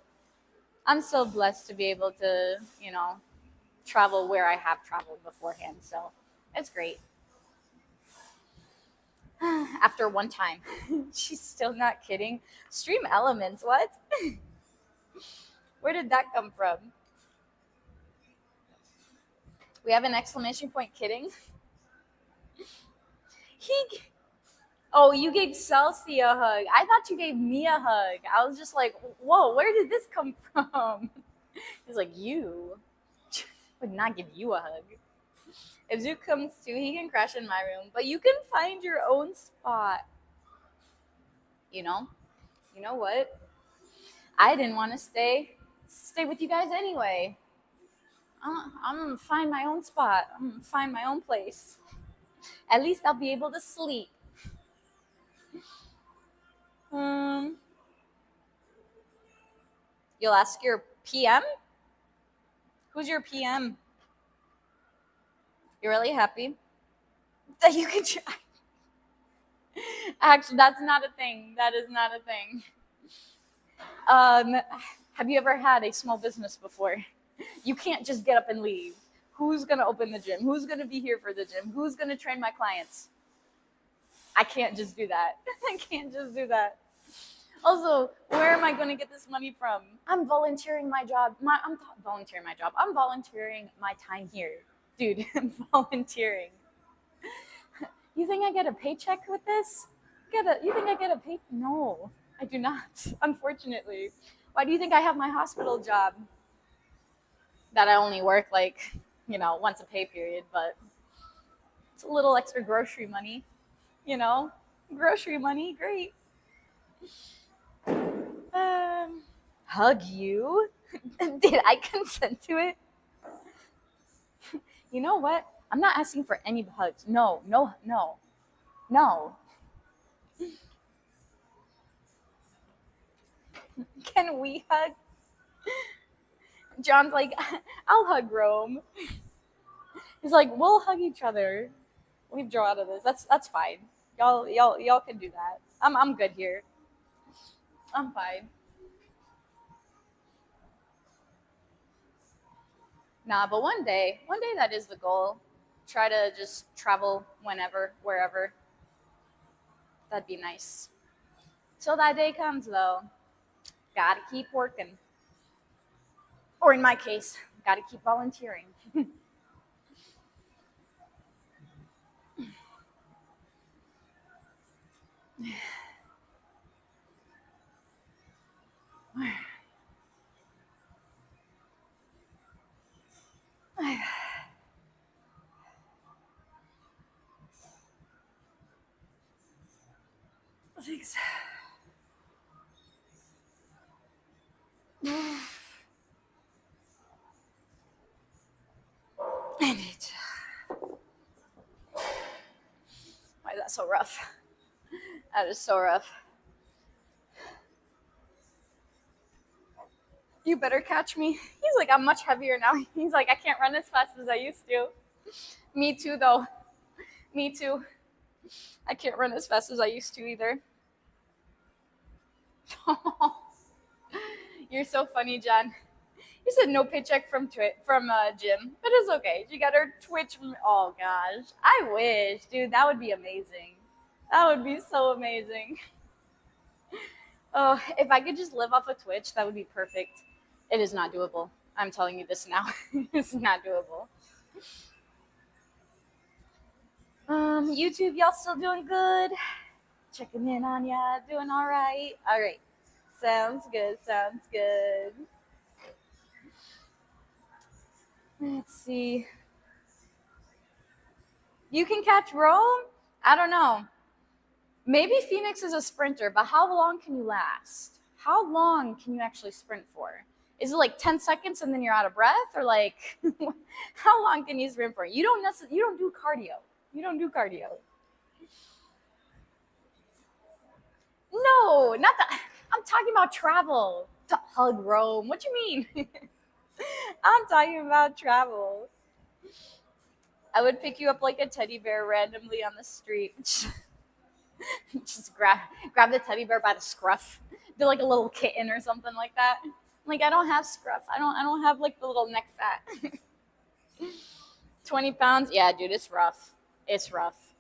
blessed to be able to, travel where I have traveled beforehand. So it's great. After one time. She's still not kidding. Stream Elements, what? Where did that come from? We have an exclamation point kidding. Oh, you gave Celsi a hug. I thought you gave me a hug. I was just like, whoa, where did this come from? He's like, you would not give you a hug. If Zook comes too, he can crash in my room, but you can find your own spot. You know what? I didn't want to stay with you guys anyway. I'm gonna find my own spot. I'm gonna find my own place. At least I'll be able to sleep. You'll ask your PM? Who's your PM? You're really happy that you can try. Actually, that's not a thing. That is not a thing. Have you ever had a small business before? You can't just get up and leave. Who's gonna open the gym? Who's gonna be here for the gym? Who's gonna train my clients? I can't just do that. I can't just do that. Also, where am I going to get this money from? I'm volunteering my job. I'm volunteering my job. I'm volunteering my time here. Dude, I'm volunteering. You think I get a paycheck with this? You think I get a pay? No, I do not, unfortunately. Why do you think I have my hospital job? That I only work once a pay period, but it's a little extra grocery money, Grocery money, great. Hug you? Did I consent to it? You know what? I'm not asking for any hugs. No. Can we hug? John's like, I'll hug Rome. He's like, we'll hug each other. Leave Joe out of this. That's fine. Y'all can do that. I'm good here. I'm fine. Nah, but one day that is the goal. Try to just travel whenever, wherever. That'd be nice. Till that day comes, though, gotta keep working. Or in my case, gotta keep volunteering. Thanks. I need to. Why is that so rough? That is so rough. You better catch me. He's like, I'm much heavier now. He's like, I can't run as fast as I used to. Me too, though. Me too. I can't run as fast as I used to either. You're so funny, John. You said no paycheck from Jim, but it's okay. She got her Twitch. Oh gosh, I wish, dude. That would be amazing. That would be so amazing. Oh, if I could just live off of Twitch, that would be perfect. It is not doable. I'm telling you this now. It's not doable. YouTube, y'all still doing good? Checking in on ya. Doing all right? All right. Sounds good. Sounds good. Let's see. You can catch Rome? I don't know. Maybe Phoenix is a sprinter, but how long can you last? How long can you actually sprint for? Is it like 10 seconds and then you're out of breath? Or like, how long can you sprint for? You don't do cardio. You don't do cardio. No, not that. I'm talking about travel. To hug Rome. What do you mean? I'm talking about travel. I would pick you up like a teddy bear randomly on the street. Just grab the teddy bear by the scruff. Do like a little kitten or something like that. Like, I don't have scruff. I don't have like the little neck fat. 20 pounds? Yeah, dude, it's rough. It's rough.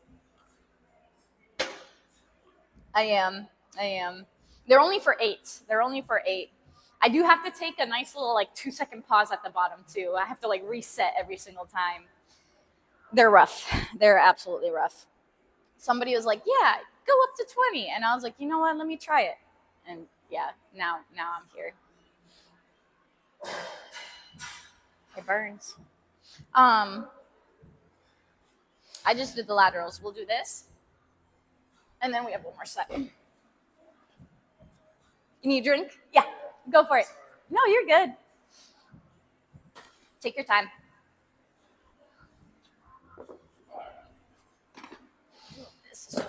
I am. They're only for 8. I do have to take a nice little 2-second pause at the bottom too. I have to reset every single time. They're rough. They're absolutely rough. Somebody was like, yeah, go up to 20. And I was like, you know what? Let me try it. And yeah, now I'm here. It burns. I just did the laterals. We'll do this. And then we have one more set. You need a drink? Yeah, go for it. No, you're good. Take your time. This is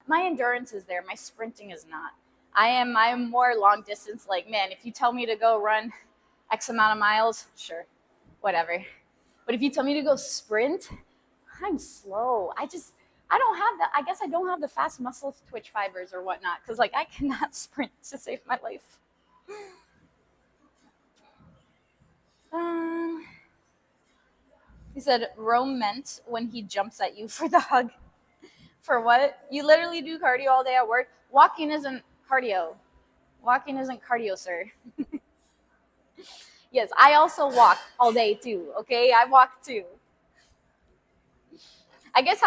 My endurance is there. My sprinting is not. I am more long distance. Like, man, if you tell me to go run X amount of miles, sure, whatever. But if you tell me to go sprint, I'm slow. I don't have that. I guess I don't have the fast muscle twitch fibers or whatnot because like I cannot sprint to save my life. Um, he said Rome meant when he jumps at you for the hug. For what? You literally do cardio all day at work. Walking isn't cardio. Walking isn't cardio, sir. Yes, I also walk all day too. Okay, I walk too. I guess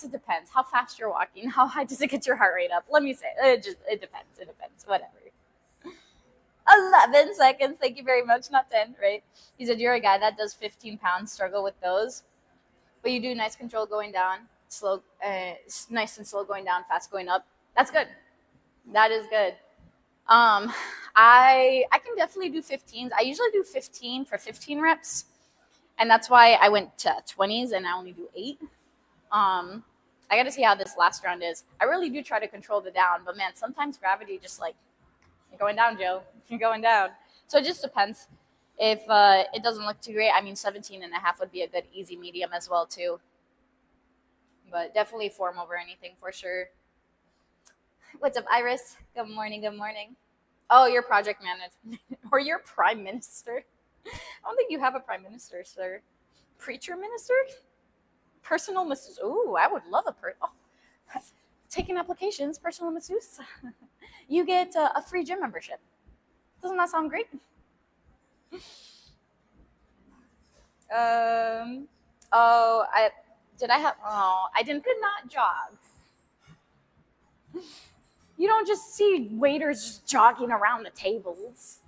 it depends how fast you're walking. How high does it get your heart rate up? Let me say it depends. It depends. Whatever. 11 seconds. Thank you very much. Not 10, right? He said you're a guy that does 15 pounds. Struggle with those, but you do nice control going down, slow, nice and slow going down, fast going up. That's good. That is good. I can definitely do 15s. I usually do 15 for 15 reps, and that's why I went to 20s and I only do 8. I got to see how this last round is. I really do try to control the down, but man, sometimes gravity just like, you're going down, Joe. You're going down. So it just depends. If it doesn't look too great, I mean, 17 and a half would be a good easy medium as well too. But definitely form over anything for sure. What's up, Iris? Good morning. Good morning. Oh, you're project manager or you're prime minister. I don't think you have a prime minister, sir. Preacher minister? Personal masseuse. Ooh, I would love taking applications, personal masseuse. You get a free gym membership. Doesn't that sound great? I did not jog. You don't just see waiters just jogging around the tables.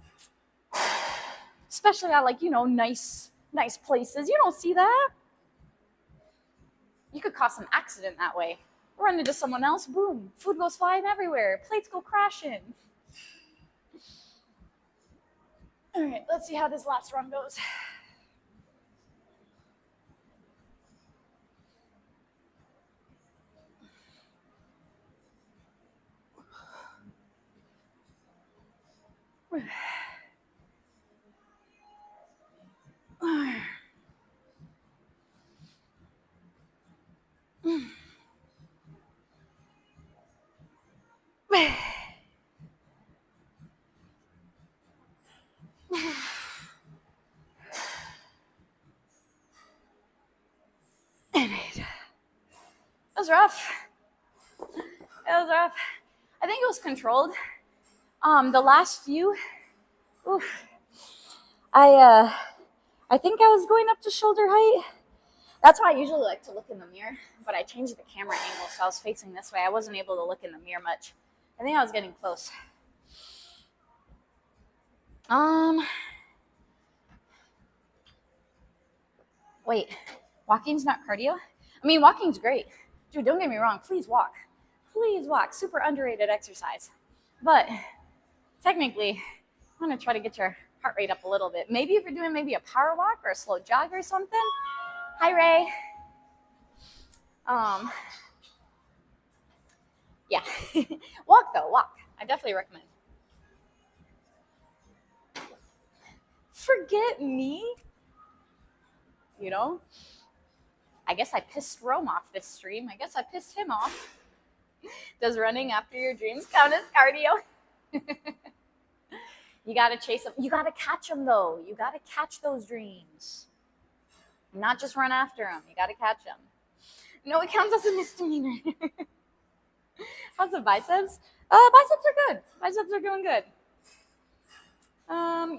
Especially at like, nice places. You don't see that. You could cause some accident that way. Run into someone else, boom, food goes flying everywhere, plates go crashing. All right, let's see how this last run goes. It was rough. I think it was controlled. The last few, oof. I think I was going up to shoulder height. That's why I usually like to look in the mirror, but I changed the camera angle, so I was facing this way. I wasn't able to look in the mirror much. I think I was getting close. Wait, walking's not cardio? I mean, walking's great. Dude, don't get me wrong. Please walk. Please walk. Super underrated exercise. But technically, I'm going to try to get your heart rate up a little bit. Maybe if you're doing maybe a power walk or a slow jog or something. Hi, Ray. Yeah. Walk, though. Walk. I definitely recommend. Forget me. I guess I pissed Rome off this stream. I guess I pissed him off. Does running after your dreams count as cardio? You got to chase them. You got to catch them, though. You got to catch those dreams. Not just run after them. You got to catch them. No, it counts as a misdemeanor. How's the biceps? Biceps are good. Biceps are doing good.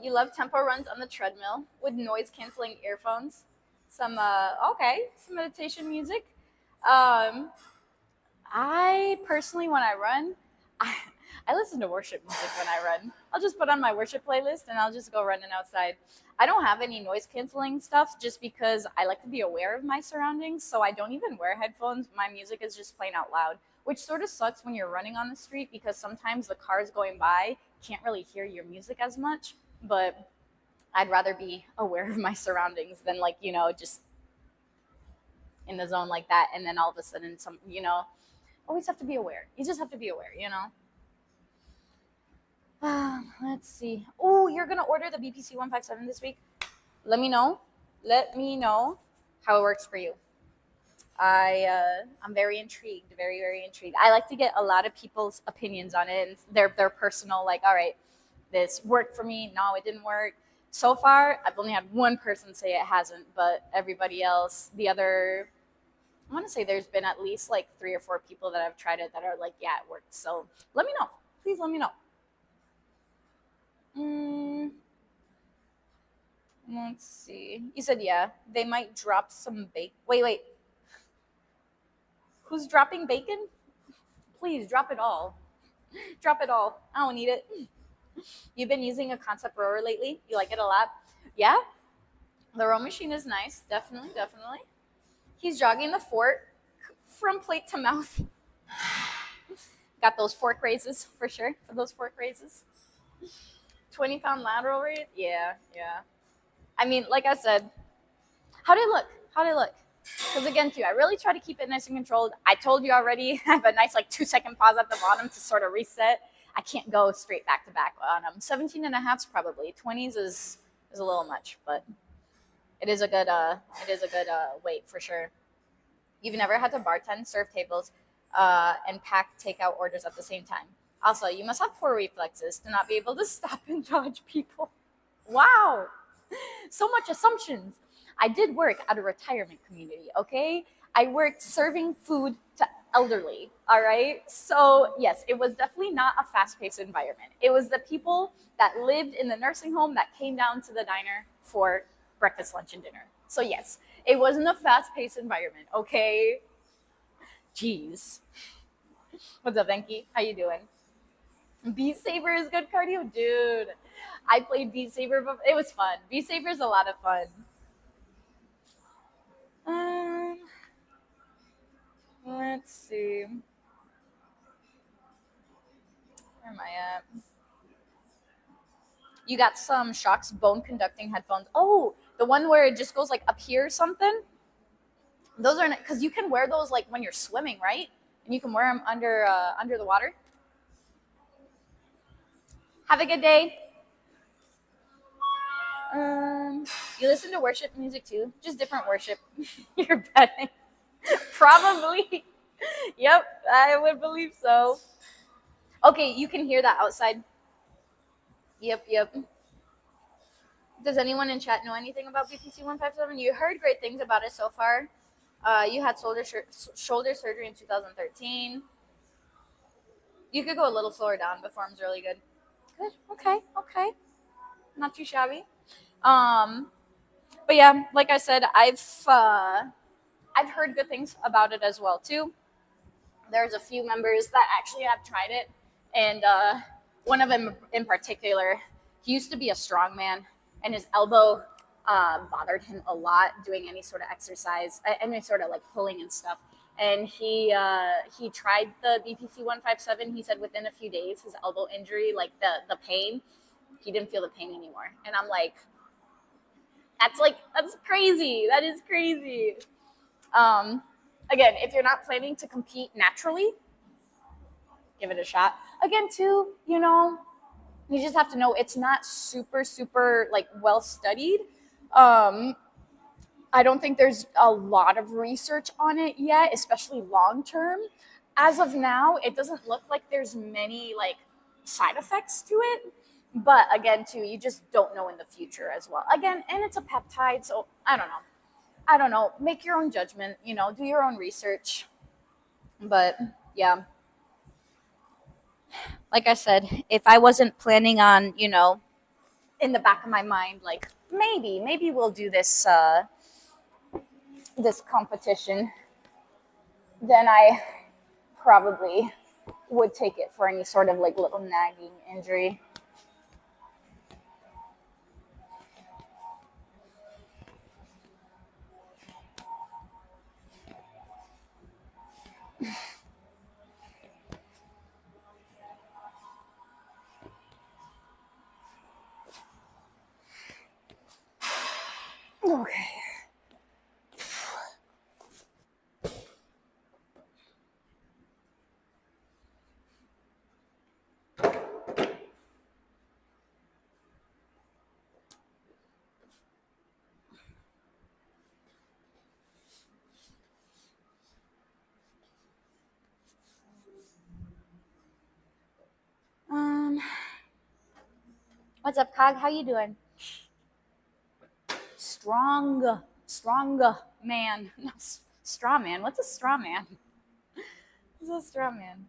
You love tempo runs on the treadmill with noise-canceling earphones. Some meditation music. I personally, when I run, I listen to worship music when I run. I'll just put on my worship playlist and I'll just go running outside. I don't have any noise-canceling stuff just because I like to be aware of my surroundings, so I don't even wear headphones. My music is just playing out loud, which sort of sucks when you're running on the street because sometimes the cars going by can't really hear your music as much, but I'd rather be aware of my surroundings than just in the zone like that. And then all of a sudden always have to be aware. You just have to be aware, you know? Let's see. Oh, you're gonna order the BPC 157 this week? Let me know. Let me know how it works for you. I'm very intrigued, very very intrigued. I like to get a lot of people's opinions on it and their personal, like, all right, this worked for me. No, it didn't work. So far, I've only had one person say it hasn't, but everybody else, I want to say there's been at least like 3 or 4 people that have tried it that are like, yeah, it worked. So let me know. Please let me know. Let's see. You said, yeah, they might drop some bacon. Wait. Who's dropping bacon? Please drop it all. Drop it all. I don't need it. You've been using a concept rower lately? You like it a lot? Yeah? The row machine is nice. Definitely, definitely. He's jogging the fort from plate to mouth. Got those fork raises for sure. For those fork raises. 20-pound lateral raise? Yeah. I mean, like I said, how did it look? Because again, too, I really try to keep it nice and controlled. I told you already, I have a nice like 2-second pause at the bottom to sort of reset. I can't go straight back to back on them. 17 and a half's probably. 20s is a little much, but it is a good weight for sure. You've never had to bartend, serve tables, and pack takeout orders at the same time. Also, you must have poor reflexes to not be able to stop and dodge people. Wow, so much assumptions. I did work at a retirement community, okay? I worked serving food to elderly, all right? So, yes, it was definitely not a fast-paced environment. It was the people that lived in the nursing home that came down to the diner for breakfast, lunch, and dinner. So, yes, it wasn't a fast-paced environment, okay? Jeez. What's up, Venki? How you doing? Beat Saber is good cardio? Dude, I played Beat Saber, but it was fun. Beat Saber is a lot of fun. Let's see. Where am I at? You got some Shocks bone conducting headphones. Oh, the one where it just goes like up here or something? Those are, because you can wear those like when you're swimming, right? And you can wear them under the water. Have a good day. You listen to worship music too? Just different worship. You're betting. Probably. Yep, I would believe so. Okay, you can hear that outside. Yep. Does anyone in chat know anything about BPC 157? You heard great things about it so far. You had shoulder surgery in 2013. You could go a little slower down, but form's really good. Good. Okay. Not too shabby. But yeah, like I said, I've heard good things about it as well too. There's a few members that actually have tried it, and one of them in particular, he used to be a strongman, and his elbow bothered him a lot doing any sort of exercise, any sort of like pulling and stuff. And he tried the BPC 157. He said within a few days, his elbow injury, like the pain, he didn't feel the pain anymore. And I'm like, that's crazy. That is crazy. Again, if you're not planning to compete naturally, give it a shot. Again, too, you just have to know it's not super like well studied. I don't think there's a lot of research on it yet, especially long term. As of now, it doesn't look like there's many like side effects to it. But again, too, you just don't know in the future as well. Again, and it's a peptide, so I don't know. Make your own judgment, do your own research. But yeah. Like I said, if I wasn't planning on, in the back of my mind, like maybe we'll do this this competition, then I probably would take it for any sort of like little nagging injury. Okay. What's up, Cog? How you doing? Strong man. No, straw man. What's a straw man? What's a straw man?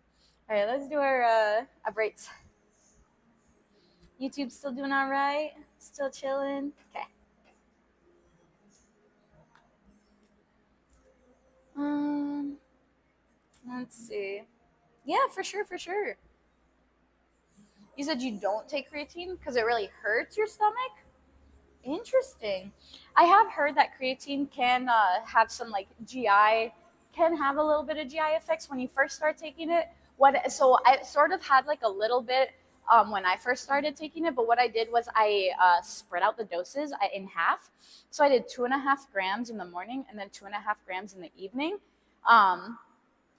All right, let's do our uprights. YouTube still doing all right? Still chilling? Okay. Let's see. Yeah, for sure, for sure. You said you don't take creatine because it really hurts your stomach? Interesting. I have heard that creatine can have some like GI, can have a little bit of GI effects when you first start taking it. So I sort of had like a little bit when I first started taking it, but what I did was I spread out the doses in half. So I did 2.5 grams in the morning and then 2.5 grams in the evening.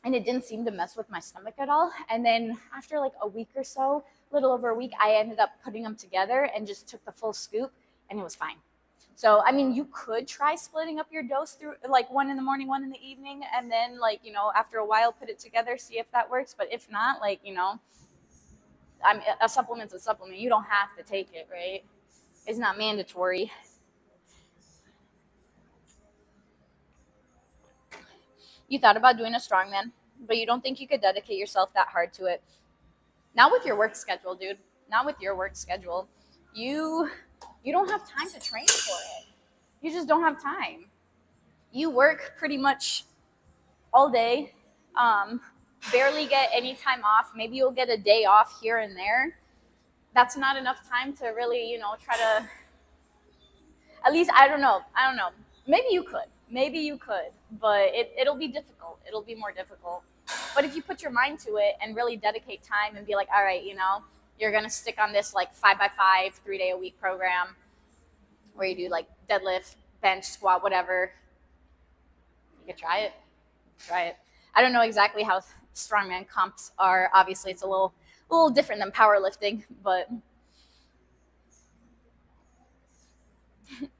And it didn't seem to mess with my stomach at all. And then after like a week or so, a little over a week, I ended up putting them together and just took the full scoop, and it was fine. So, I mean, you could try splitting up your dose through like one in the morning, one in the evening, and then like, after a while, put it together, see if that works. But if not, like, a supplement's a supplement. You don't have to take it, right? It's not mandatory. You thought about doing a strongman, but you don't think you could dedicate yourself that hard to it. Not with your work schedule, dude. Not with your work schedule. You don't have time to train for it. You just don't have time. You work pretty much all day, barely get any time off. Maybe you'll get a day off here and there. That's not enough time to really, try to, at least, I don't know. Maybe you could, but it'll be difficult. It'll be more difficult. But if you put your mind to it and really dedicate time and be like, all right, you're going to stick on this like 5x5, 3-day-a-week program where you do like deadlift, bench, squat, whatever. You could try it. I don't know exactly how strongman comps are. Obviously, it's a little different than powerlifting, but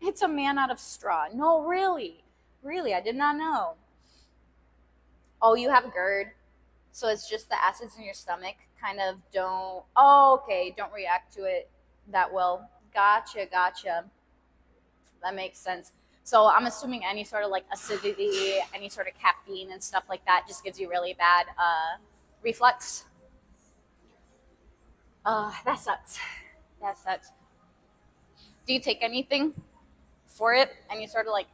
it's a man out of straw. No, really, I did not know. Oh, you have GERD, so it's just the acids in your stomach kind of don't. Oh, okay, don't react to it that well. Gotcha. That makes sense. So I'm assuming any sort of like acidity, any sort of caffeine and stuff like that just gives you really bad reflux. That sucks. Do you take anything for it? Any sort of like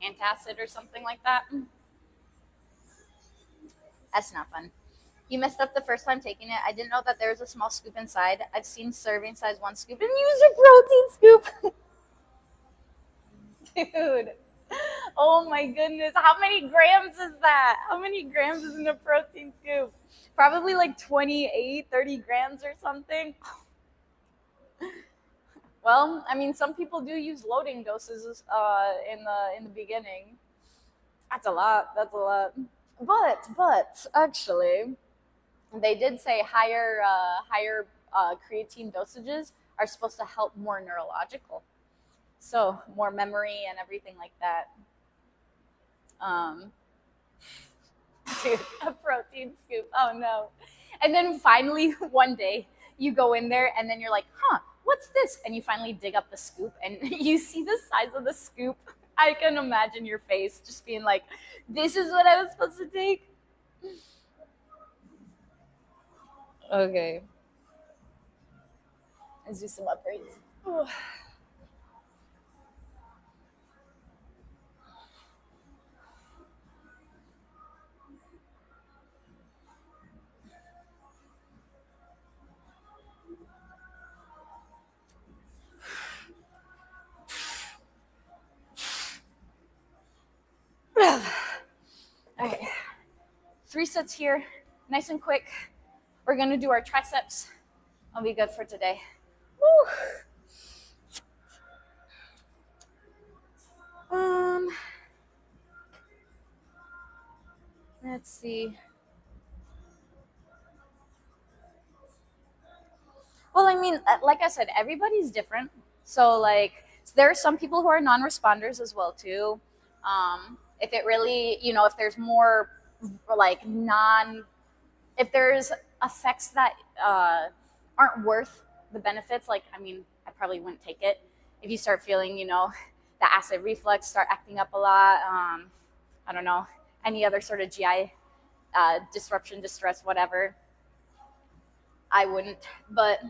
antacid or something like that? That's not fun. You messed up the first time taking it. I didn't know that there was a small scoop inside. I've seen serving size 1 scoop and use a protein scoop. Dude. Oh my goodness. How many grams is that? How many grams is in a protein scoop? Probably like 28, 30 grams or something. Well, I mean, some people do use loading doses in the beginning. That's a lot. But actually, they did say higher creatine dosages are supposed to help more neurological, so more memory and everything like that. Dude, a protein scoop. Oh no! And then finally one day you go in there and then you're like, huh, what's this? And you finally dig up the scoop and you see the size of the scoop. I can imagine your face just being like, this is what I was supposed to take. Okay. Let's do some upgrades. Okay. 3 sets here, nice and quick. We're gonna do our triceps. I'll be good for today. Woo. Let's see. Well, I mean, like I said, everybody's different. So, like, there are some people who are non-responders as well too. If it really, if there's more like if there's effects that aren't worth the benefits, like, I mean, I probably wouldn't take it. If you start feeling, the acid reflux start acting up a lot, I don't know, any other sort of GI disruption, distress, whatever, I wouldn't. But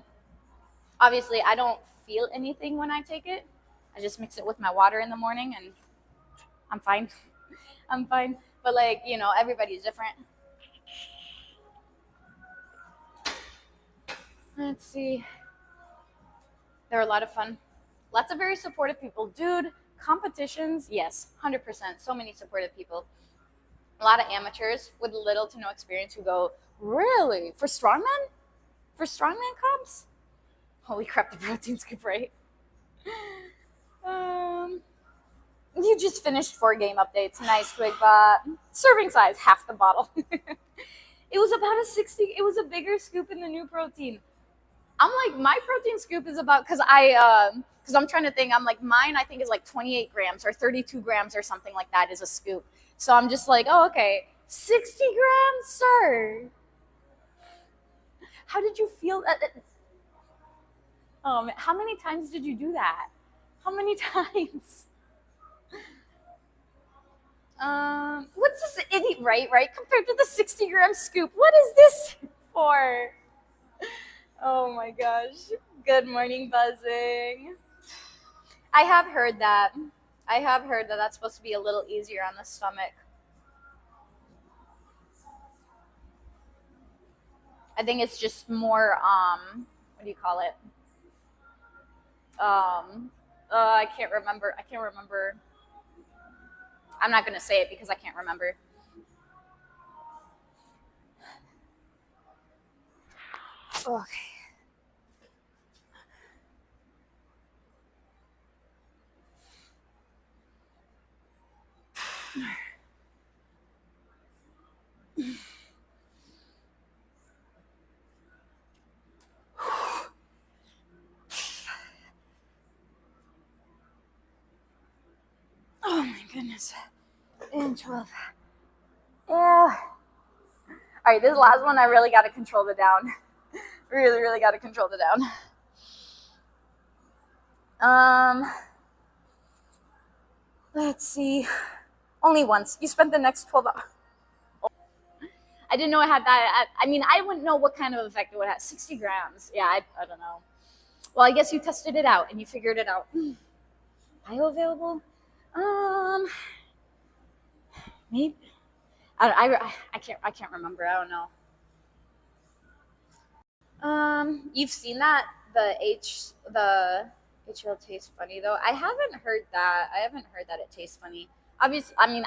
obviously, I don't feel anything when I take it. I just mix it with my water in the morning, and I'm fine. I'm fine. But everybody's different. Let's see. They're a lot of fun. Lots of very supportive people. Dude, competitions, yes, 100%. So many supportive people. A lot of amateurs with little to no experience who go, really? For strongmen? For strongman comps? Holy crap, the protein scoop, right? You just finished 4 game updates. Nice, Twigbot. Serving size, half the bottle. It was about a 60. It was a bigger scoop in the new protein. I'm like, my protein scoop is about, because I'm trying to think, I'm like, mine I think is like 28 grams or 32 grams or something like that is a scoop. So I'm just like, oh, okay, 60 grams, sir. How did you feel? How many times did you do that? How many times? What's this idiot, right? Compared to the 60-gram scoop, what is this for? Oh my gosh. Good morning, buzzing. I have heard that that's supposed to be a little easier on the stomach. I think it's just more, what do you call it? I can't remember. I'm not going to say it because I can't remember. Okay. Oh my goodness. And 12. Yeah. All right, this last one, I really got to control the down. Really, really got to control the down. Let's see. Only once. You spent the next 12 hours. I didn't know I had that. I wouldn't know what kind of effect it would have. 60 grams. Yeah, I don't know. Well, I guess you tested it out and you figured it out. Bioavailable? Maybe. I can't remember. I don't know. You've seen that the HL tastes funny though. I haven't heard that. It tastes funny. Obviously, I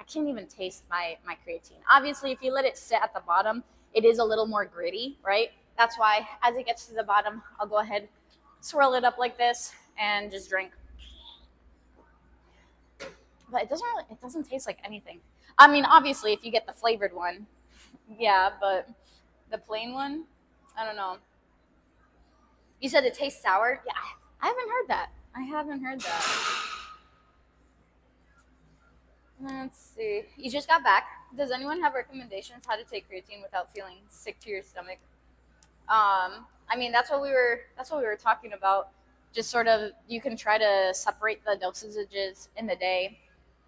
can't even taste my creatine. Obviously, if you let it sit at the bottom, it is a little more gritty, right? That's why as it gets to the bottom, I'll go ahead, swirl it up like this, and just drink. But it doesn't taste like anything. Obviously, if you get the flavored one, yeah, but the plain one, I don't know. You said it tastes sour? Yeah, I haven't heard that. Let's see. You just got back. Does anyone have recommendations how to take creatine without feeling sick to your stomach? That's what we were talking about. Just sort of, you can try to separate the dosages in the day.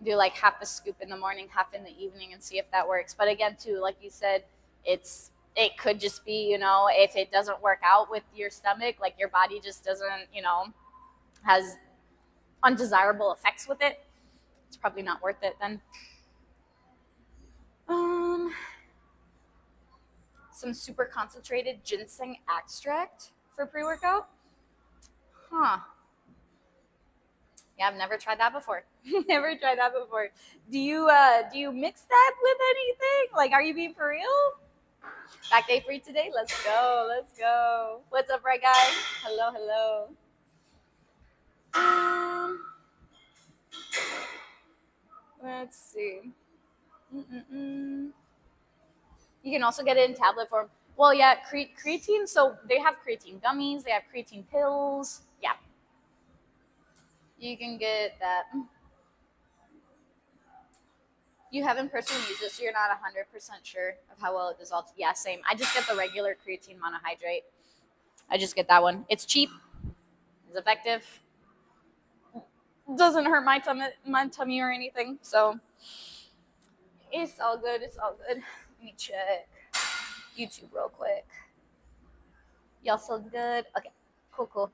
Do like half a scoop in the morning, half in the evening, and see if that works. But again, too, like you said, it could just be, if it doesn't work out with your stomach, like your body just doesn't, has undesirable effects with it, it's probably not worth it then. Some super concentrated ginseng extract for pre-workout. Huh. Yeah, I've never tried that before. Do you mix that with anything? Like, are you being for real? Back day free today? Let's go. What's up, right guy? Hello. Let's see. You can also get it in tablet form. Well, yeah, creatine. So they have creatine gummies. They have creatine pills. Yeah. You can get that. You haven't personally used it, so you're not 100% sure of how well it dissolves. Yeah, same. I just get the regular creatine monohydrate. I just get that one. It's cheap. It's effective. Doesn't hurt my tummy or anything. So it's all good. It's all good. Let me check YouTube real quick. Y'all still good? Okay. Cool, cool.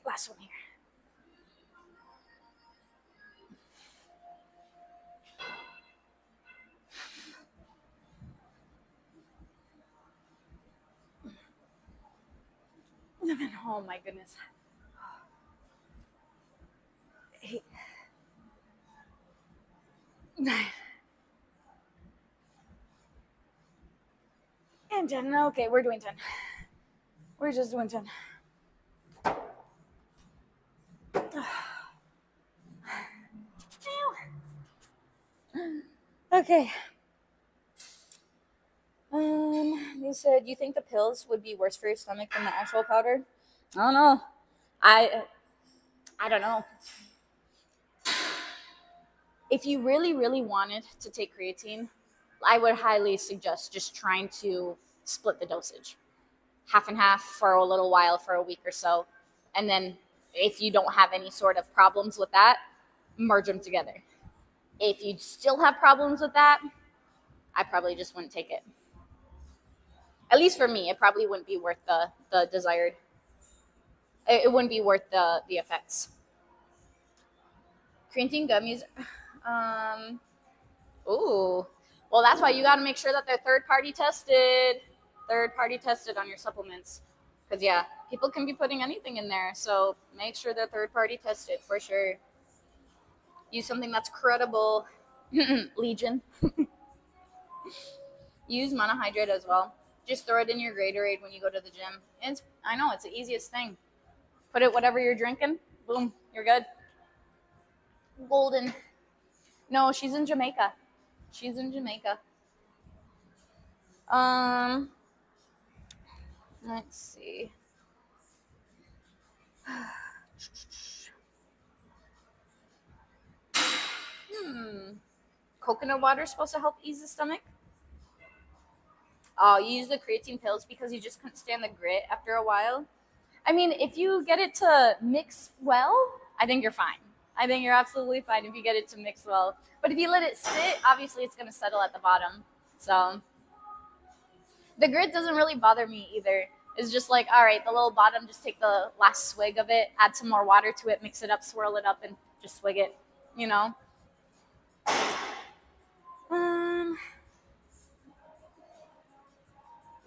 Last one here. Oh my goodness. 8, 9, and 10. Okay, we're doing 10. We're just doing 10. Okay. You said you think the pills would be worse for your stomach than the actual powder? I don't know. I don't know. If you really, really wanted to take creatine, I would highly suggest just trying to split the dosage. Half and half for a little while, for a week or so. And then if you don't have any sort of problems with that, merge them together. If you still have problems with that, I probably just wouldn't take it. At least for me, it probably wouldn't be worth the desired. It wouldn't be worth the effects. Creatine gummies. Ooh. Well, that's why you got to make sure that they're third party tested. Third party tested on your supplements. Because, yeah, people can be putting anything in there. So make sure they're third party tested for sure. Use something that's credible. Legion. Use monohydrate as well. Just throw it in your Gatorade when you go to the gym. I know, it's the easiest thing. Put it whatever you're drinking. Boom, you're good. Golden. No, she's in Jamaica. She's in Jamaica. Let's see. Coconut water is supposed to help ease the stomach. Oh, you use the creatine pills because you just couldn't stand the grit after a while. I mean, if you get it to mix well, I think you're fine. I think you're absolutely fine if you get it to mix well. But if you let it sit, obviously it's going to settle at the bottom. So the grit doesn't really bother me either. It's just like, all right, the little bottom, just take the last swig of it, add some more water to it, mix it up, swirl it up, and just swig it, you know?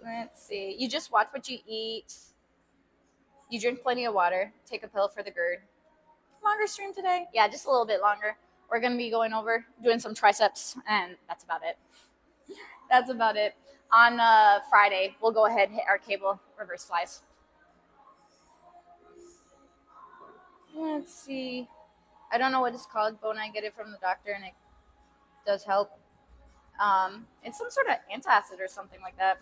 Let's see. You just watch what you eat. You drink plenty of water. Take a pill for the GERD. Longer stream today? Yeah, just a little bit longer. We're going to be going over, doing some triceps, and that's about it. That's about it. On Friday, we'll go ahead and hit our cable reverse flies. Let's see. I don't know what it's called, but when I get it from the doctor, and it does help. It's some sort of antacid or something like that.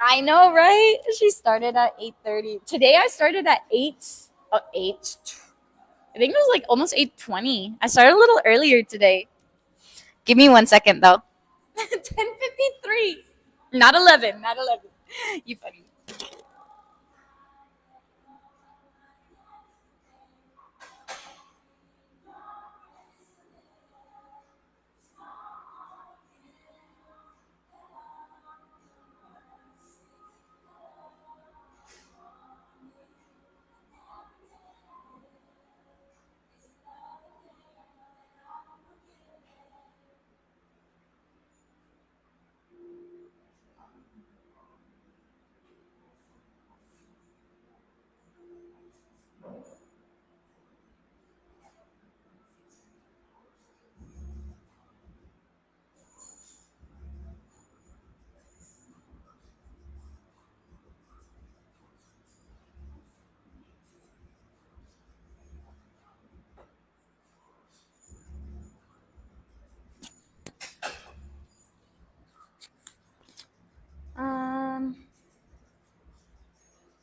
I know, right? She started at 8:30. Today I started at 8. I think it was like almost 8:20. I started a little earlier today. Give me 1 second though. 10:53. Not 11. Not 11. You funny.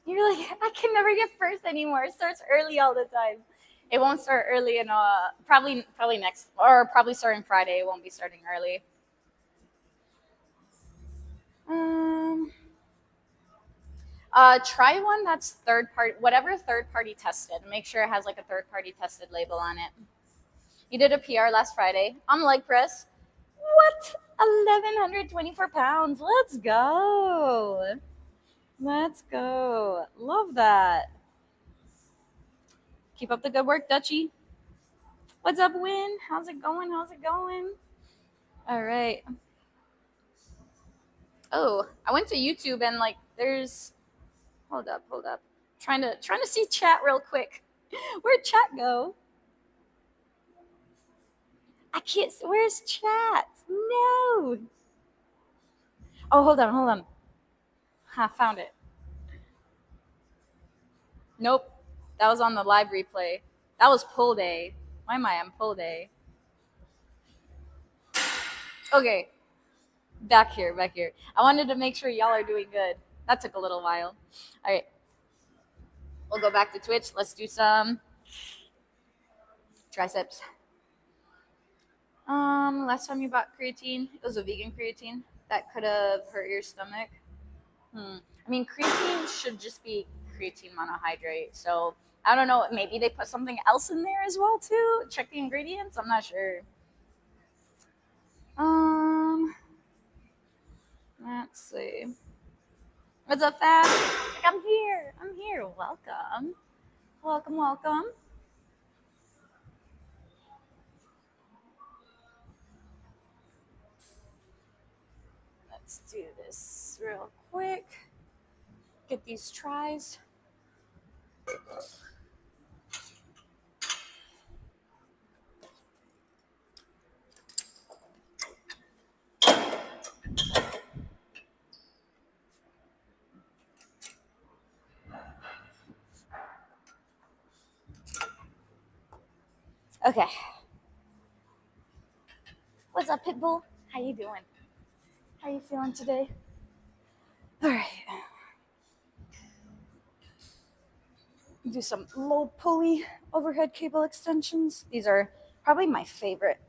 You're like, I can never get first anymore. It starts early all the time. It won't start early in probably next, or probably starting Friday. It won't be starting early. Um, try one that's third party, whatever third party tested. Make sure it has like a third party tested label on it. You did a PR last Friday on leg press. What? 1,124 pounds. Let's go. Let's go. Love that. Keep up the good work, Dutchie. What's up, Win? How's it going? How's it going? All right. Oh, I went to YouTube and like there's hold up. Trying to see chat real quick. Where'd chat go? I can't. Where's chat? No. Oh, hold on. I found it. Nope. That was on the live replay. That was pull day. Why am I on pull day? Okay. Back here. I wanted to make sure y'all are doing good. That took a little while. All right. We'll go back to Twitch. Let's do some triceps. Last time you bought creatine, it was a vegan creatine. That could have hurt your stomach. I mean, creatine should just be creatine monohydrate. So I don't know. Maybe they put something else in there as well too. Check the ingredients. I'm not sure. Let's see. What's up, Fab? I'm here. Welcome. Let's do this real quick. Get these tries. Okay. What's up, Pitbull? How you doing? How you feeling today? All right. Do some low pulley overhead cable extensions. These are probably my favorite.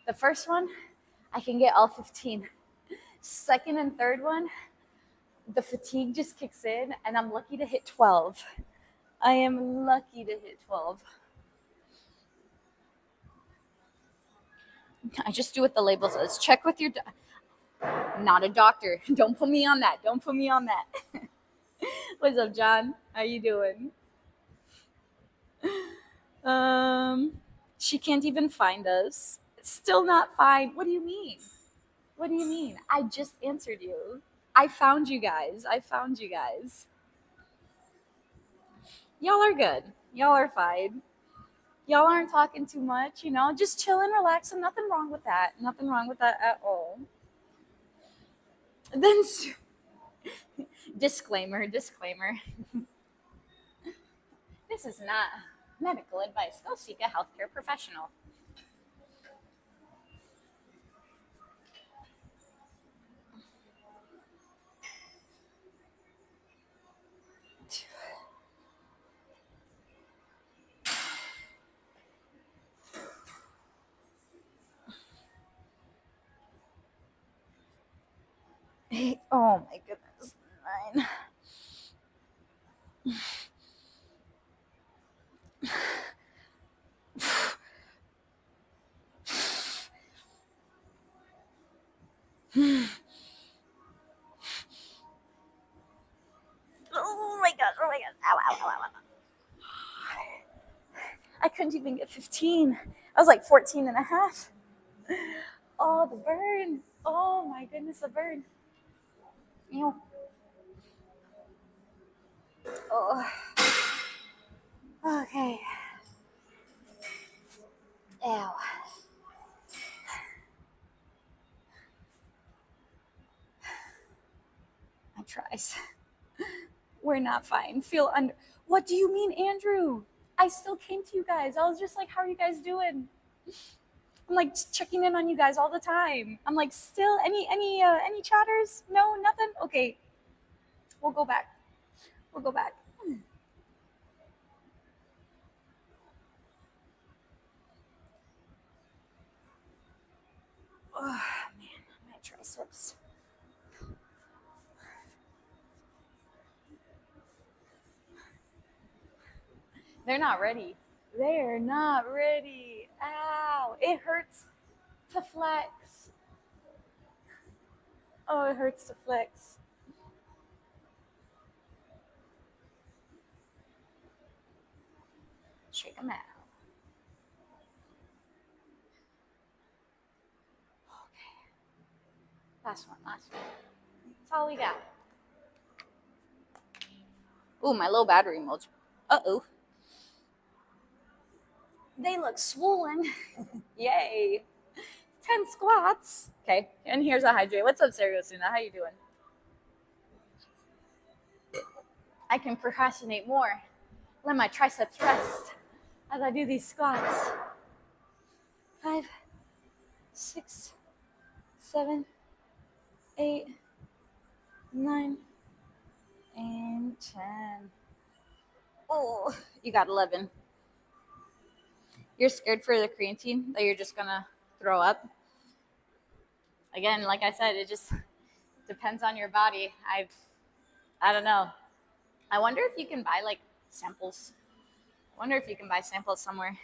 The first one, I can get all 15. Second and third one, the fatigue just kicks in, and I'm lucky to hit 12. I am lucky to hit 12. I just do what the label says. Check with your not a doctor. Don't put me on that. What's up, John? How you doing? She can't even find us. It's still not fine. What do you mean? I just answered you. I found you guys. Y'all are good. Y'all are fine. Y'all aren't talking too much, just chill and relax, and nothing wrong with that. Nothing wrong with that at all. Then disclaimer. This is not medical advice. Go seek a healthcare professional. Oh my goodness. 9. Oh my god. Ow. I couldn't even get 15. I was like 14 and a half. Oh, the burn. Oh my goodness, the burn. Ew. Oh. Okay. Ew. I tries. We're not fine. Feel under. What do you mean, Andrew? I still came to you guys. I was just like, how are you guys doing? I'm like checking in on you guys all the time. I'm like, still any chatters? No, nothing. Okay, we'll go back. We'll go back. Oh man, my triceps. They're not ready. They're not ready. Ow! It hurts to flex. Oh, it hurts to flex. Shake them out. Okay. Last one. That's all we got. Ooh, my low battery mode's. Uh-oh. They look swollen. Yay. 10 squats. Okay, and here's a hydrate. What's up, Sarasuna? How you doing? I can procrastinate more. Let my triceps rest as I do these squats. 5, 6, 7, 8, 9, and 10. Oh, you got 11. You're scared for the creatine that you're just gonna throw up? Again, like I said, it just depends on your body. I don't know. I wonder if you can buy like samples. I wonder if you can buy samples somewhere.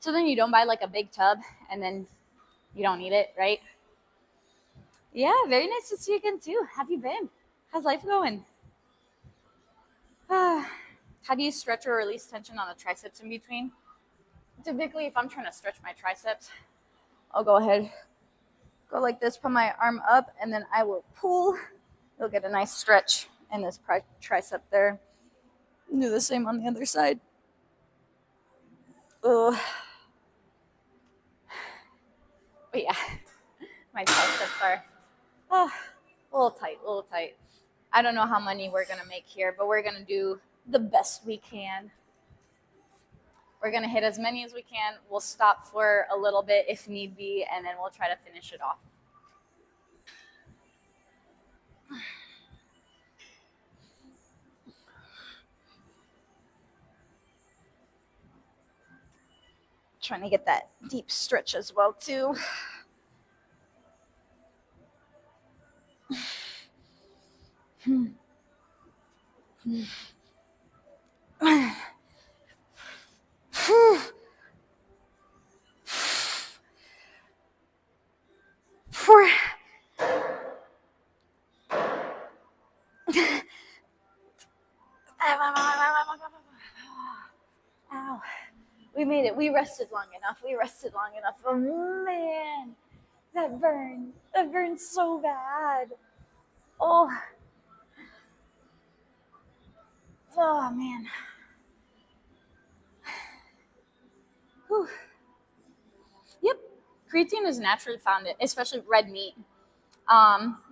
So then you don't buy like a big tub and then you don't need it, right? Yeah, very nice to see you again too. How have you been? How's life going? How do you stretch or release tension on the triceps in between? Typically, if I'm trying to stretch my triceps, I'll go ahead, go like this, put my arm up, and then I will pull. You'll get a nice stretch in this tricep there. Do the same on the other side. Ugh. But yeah, my triceps are a little tight. I don't know how many we're going to make here, but we're going to do the best we can. We're going to hit as many as we can. We'll stop for a little bit if need be, and then we'll try to finish it off. Trying to get that deep stretch as well, too. Ow. We made it. We rested long enough. Oh man, that burn. That burned so bad. Oh man. Whew. Yep. Creatine is naturally found in, especially red meat.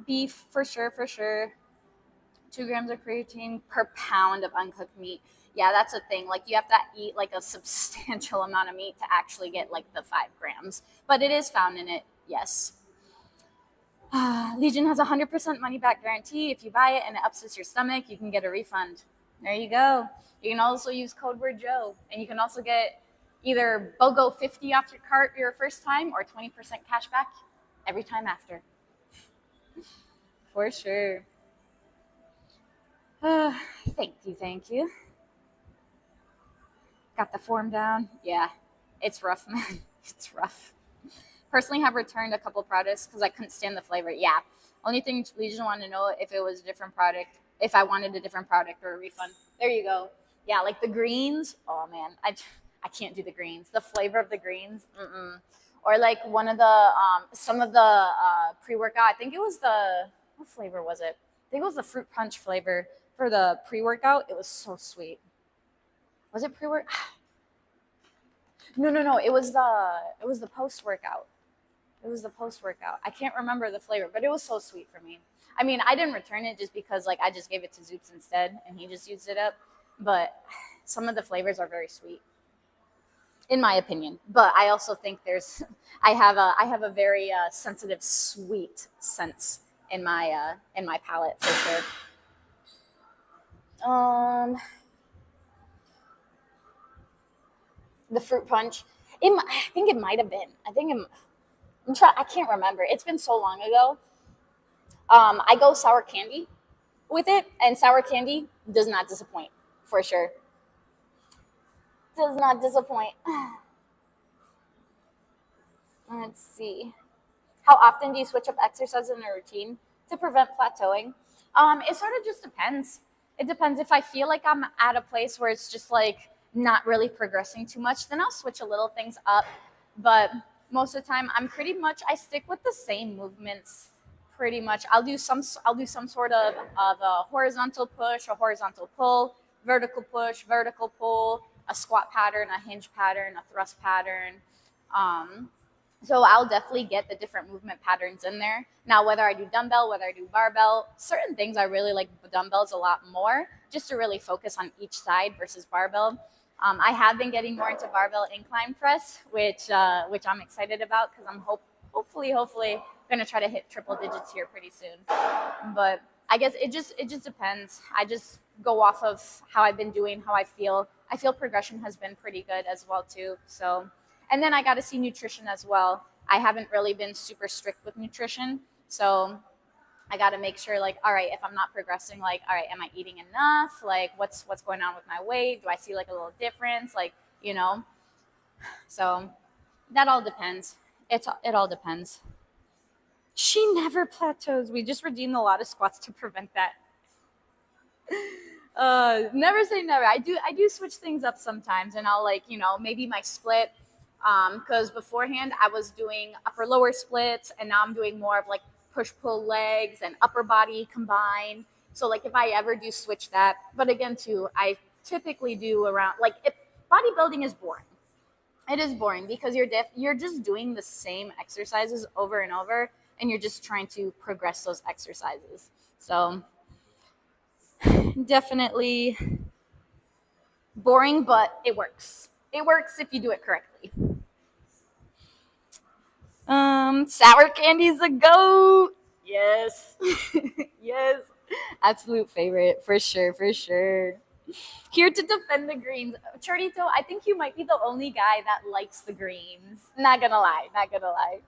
Beef for sure. 2 grams of creatine per pound of uncooked meat. Yeah, that's a thing. Like you have to eat like a substantial amount of meat to actually get like the 5 grams. But it is found in it, yes. Legion has a 100% money back guarantee. If you buy it and it upsets your stomach, you can get a refund. There you go. You can also use code word Joe, and you can also get either BOGO 50 off your cart your first time or 20% cash back every time after. For sure. Thank you. Got the form down. Yeah, it's rough, man. It's rough. Personally, have returned a couple products because I couldn't stand the flavor. Yeah. Only thing Legion wanted to know if it was a different product, if I wanted a different product or a refund. There you go. Yeah, like the greens. Oh man, I can't do the greens. The flavor of the greens. Or like one of the some of the pre-workout. I think it was what flavor was it? I think it was the fruit punch flavor for the pre-workout. It was so sweet. Was it pre-workout? No. It was the post-workout. It was the post-workout. I can't remember the flavor, but it was so sweet for me. I mean, I didn't return it just because like I just gave it to Zoops instead and he just used it up. But some of the flavors are very sweet. in my opinion. But I also think there's I have a very sensitive sweet sense in my palate for sure. Um, the fruit punch. I think it might have been. I can't remember. It's been so long ago. I go sour candy with it, and sour candy does not disappoint for sure. Does not disappoint. Let's see. How often do you switch up exercise in a routine to prevent plateauing? It sort of just depends. It depends. If I feel like I'm at a place where it's just like not really progressing too much, then I'll switch a little things up. But most of the time, I stick with the same movements. Pretty much, I'll do some sort of a horizontal push, a horizontal pull, vertical push, vertical pull, a squat pattern, a hinge pattern, a thrust pattern. Um, so I'll definitely get the different movement patterns in there. Now, whether I do dumbbell, whether I do barbell, certain things I really like dumbbells a lot more, just to really focus on each side versus barbell. I have been getting more into barbell incline press, which I'm excited about because hopefully going to try to hit triple digits here pretty soon. But I guess it just depends. I just go off of how I've been doing, how I feel. I feel progression has been pretty good as well too. So, and then I got to see nutrition as well. I haven't really been super strict with nutrition, so I got to make sure, like, all right, if I'm not progressing, like, all right, am I eating enough? Like, what's going on with my weight? Do I see like a little difference? Like, you know, so that all depends. It all depends. She never plateaus. We just redeemed a lot of squats to prevent that. Never say never. I do switch things up sometimes, and I'll like maybe my split. Because beforehand I was doing upper lower splits, and now I'm doing more of like push pull legs and upper body combined. So like if I ever do switch that, but again too, I typically do around like if bodybuilding is boring. It is boring because you're just doing the same exercises over and over, and you're just trying to progress those exercises. So definitely boring, but it works. It works if you do it correctly. Sour candy's a goat. Yes. Yes. Absolute favorite for sure, for sure. Here to defend the greens. Chorito, I think you might be the only guy that likes the greens. Not gonna lie, not gonna lie.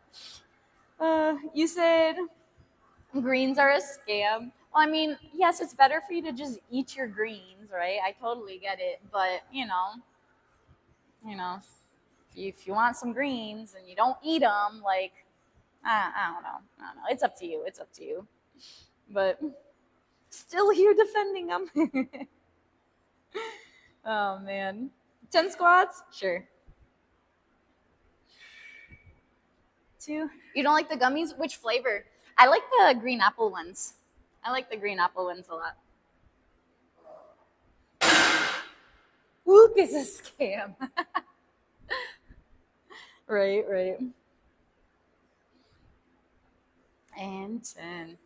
You said greens are a scam. Well, I mean, yes, it's better for you to just eat your greens, right? I totally get it, but you know, if you want some greens and you don't eat them, like I don't know, I don't know. It's up to you. It's up to you. But still here defending them. Oh man, 10 squats, sure. Two. You don't like the gummies? Which flavor? I like the green apple ones. I like the green apple ones a lot. Whoop is a scam. Right, right. And 10.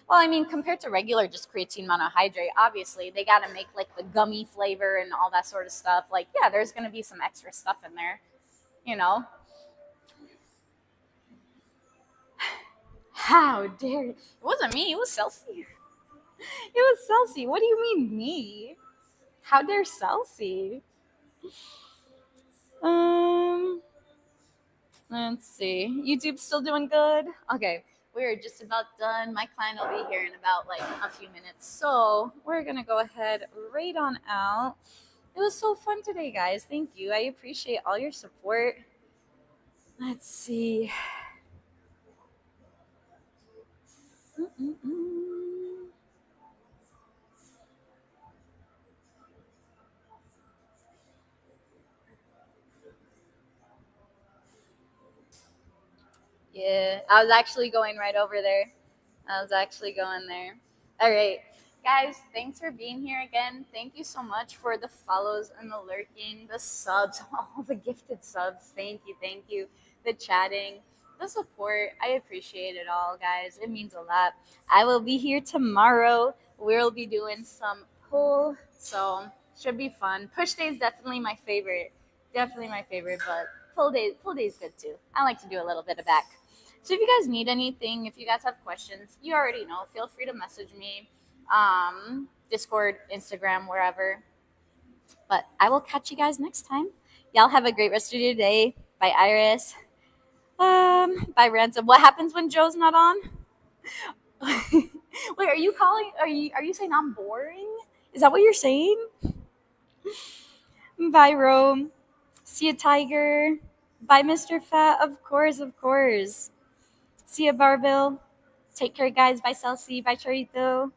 Well, I mean, compared to regular just creatine monohydrate, obviously they got to make like the gummy flavor and all that sort of stuff. Like, yeah, there's going to be some extra stuff in there, you know? How dare you? It wasn't me, it was Celsi. It was Celsi. What do you mean, me? How dare Celsi? Um, let's see. YouTube's still doing good? Okay, we're just about done. My client will be here in about like a few minutes. So we're going to go ahead right on out. It was so fun today, guys. Thank you. I appreciate all your support. Let's see. Mm-mm-mm. Yeah, I was actually going right over there. I was actually going there. All right, guys, thanks for being here again. Thank you so much for the follows and the lurking, the subs, all the gifted subs. Thank you, thank you. The chatting, the support. I appreciate it all, guys. It means a lot. I will be here tomorrow. We'll be doing some pull. So Should be fun. Push day is definitely my favorite. Definitely my favorite, but pull day is good too. I like to do a little bit of back. So if you guys need anything, if you guys have questions, you already know. Feel free to message me, Discord, Instagram, wherever. But I will catch you guys next time. Y'all have a great rest of your day. Bye, Iris. Bye, Ransom. What happens when Joe's not on? Wait, are you calling? Are you saying I'm boring? Is that what you're saying? Bye, Rome. See you, Tiger. Bye, Mr. Fat. Of course, of course. See you, Barbell. Take care, guys. Bye, Celsi. Bye, Chorito.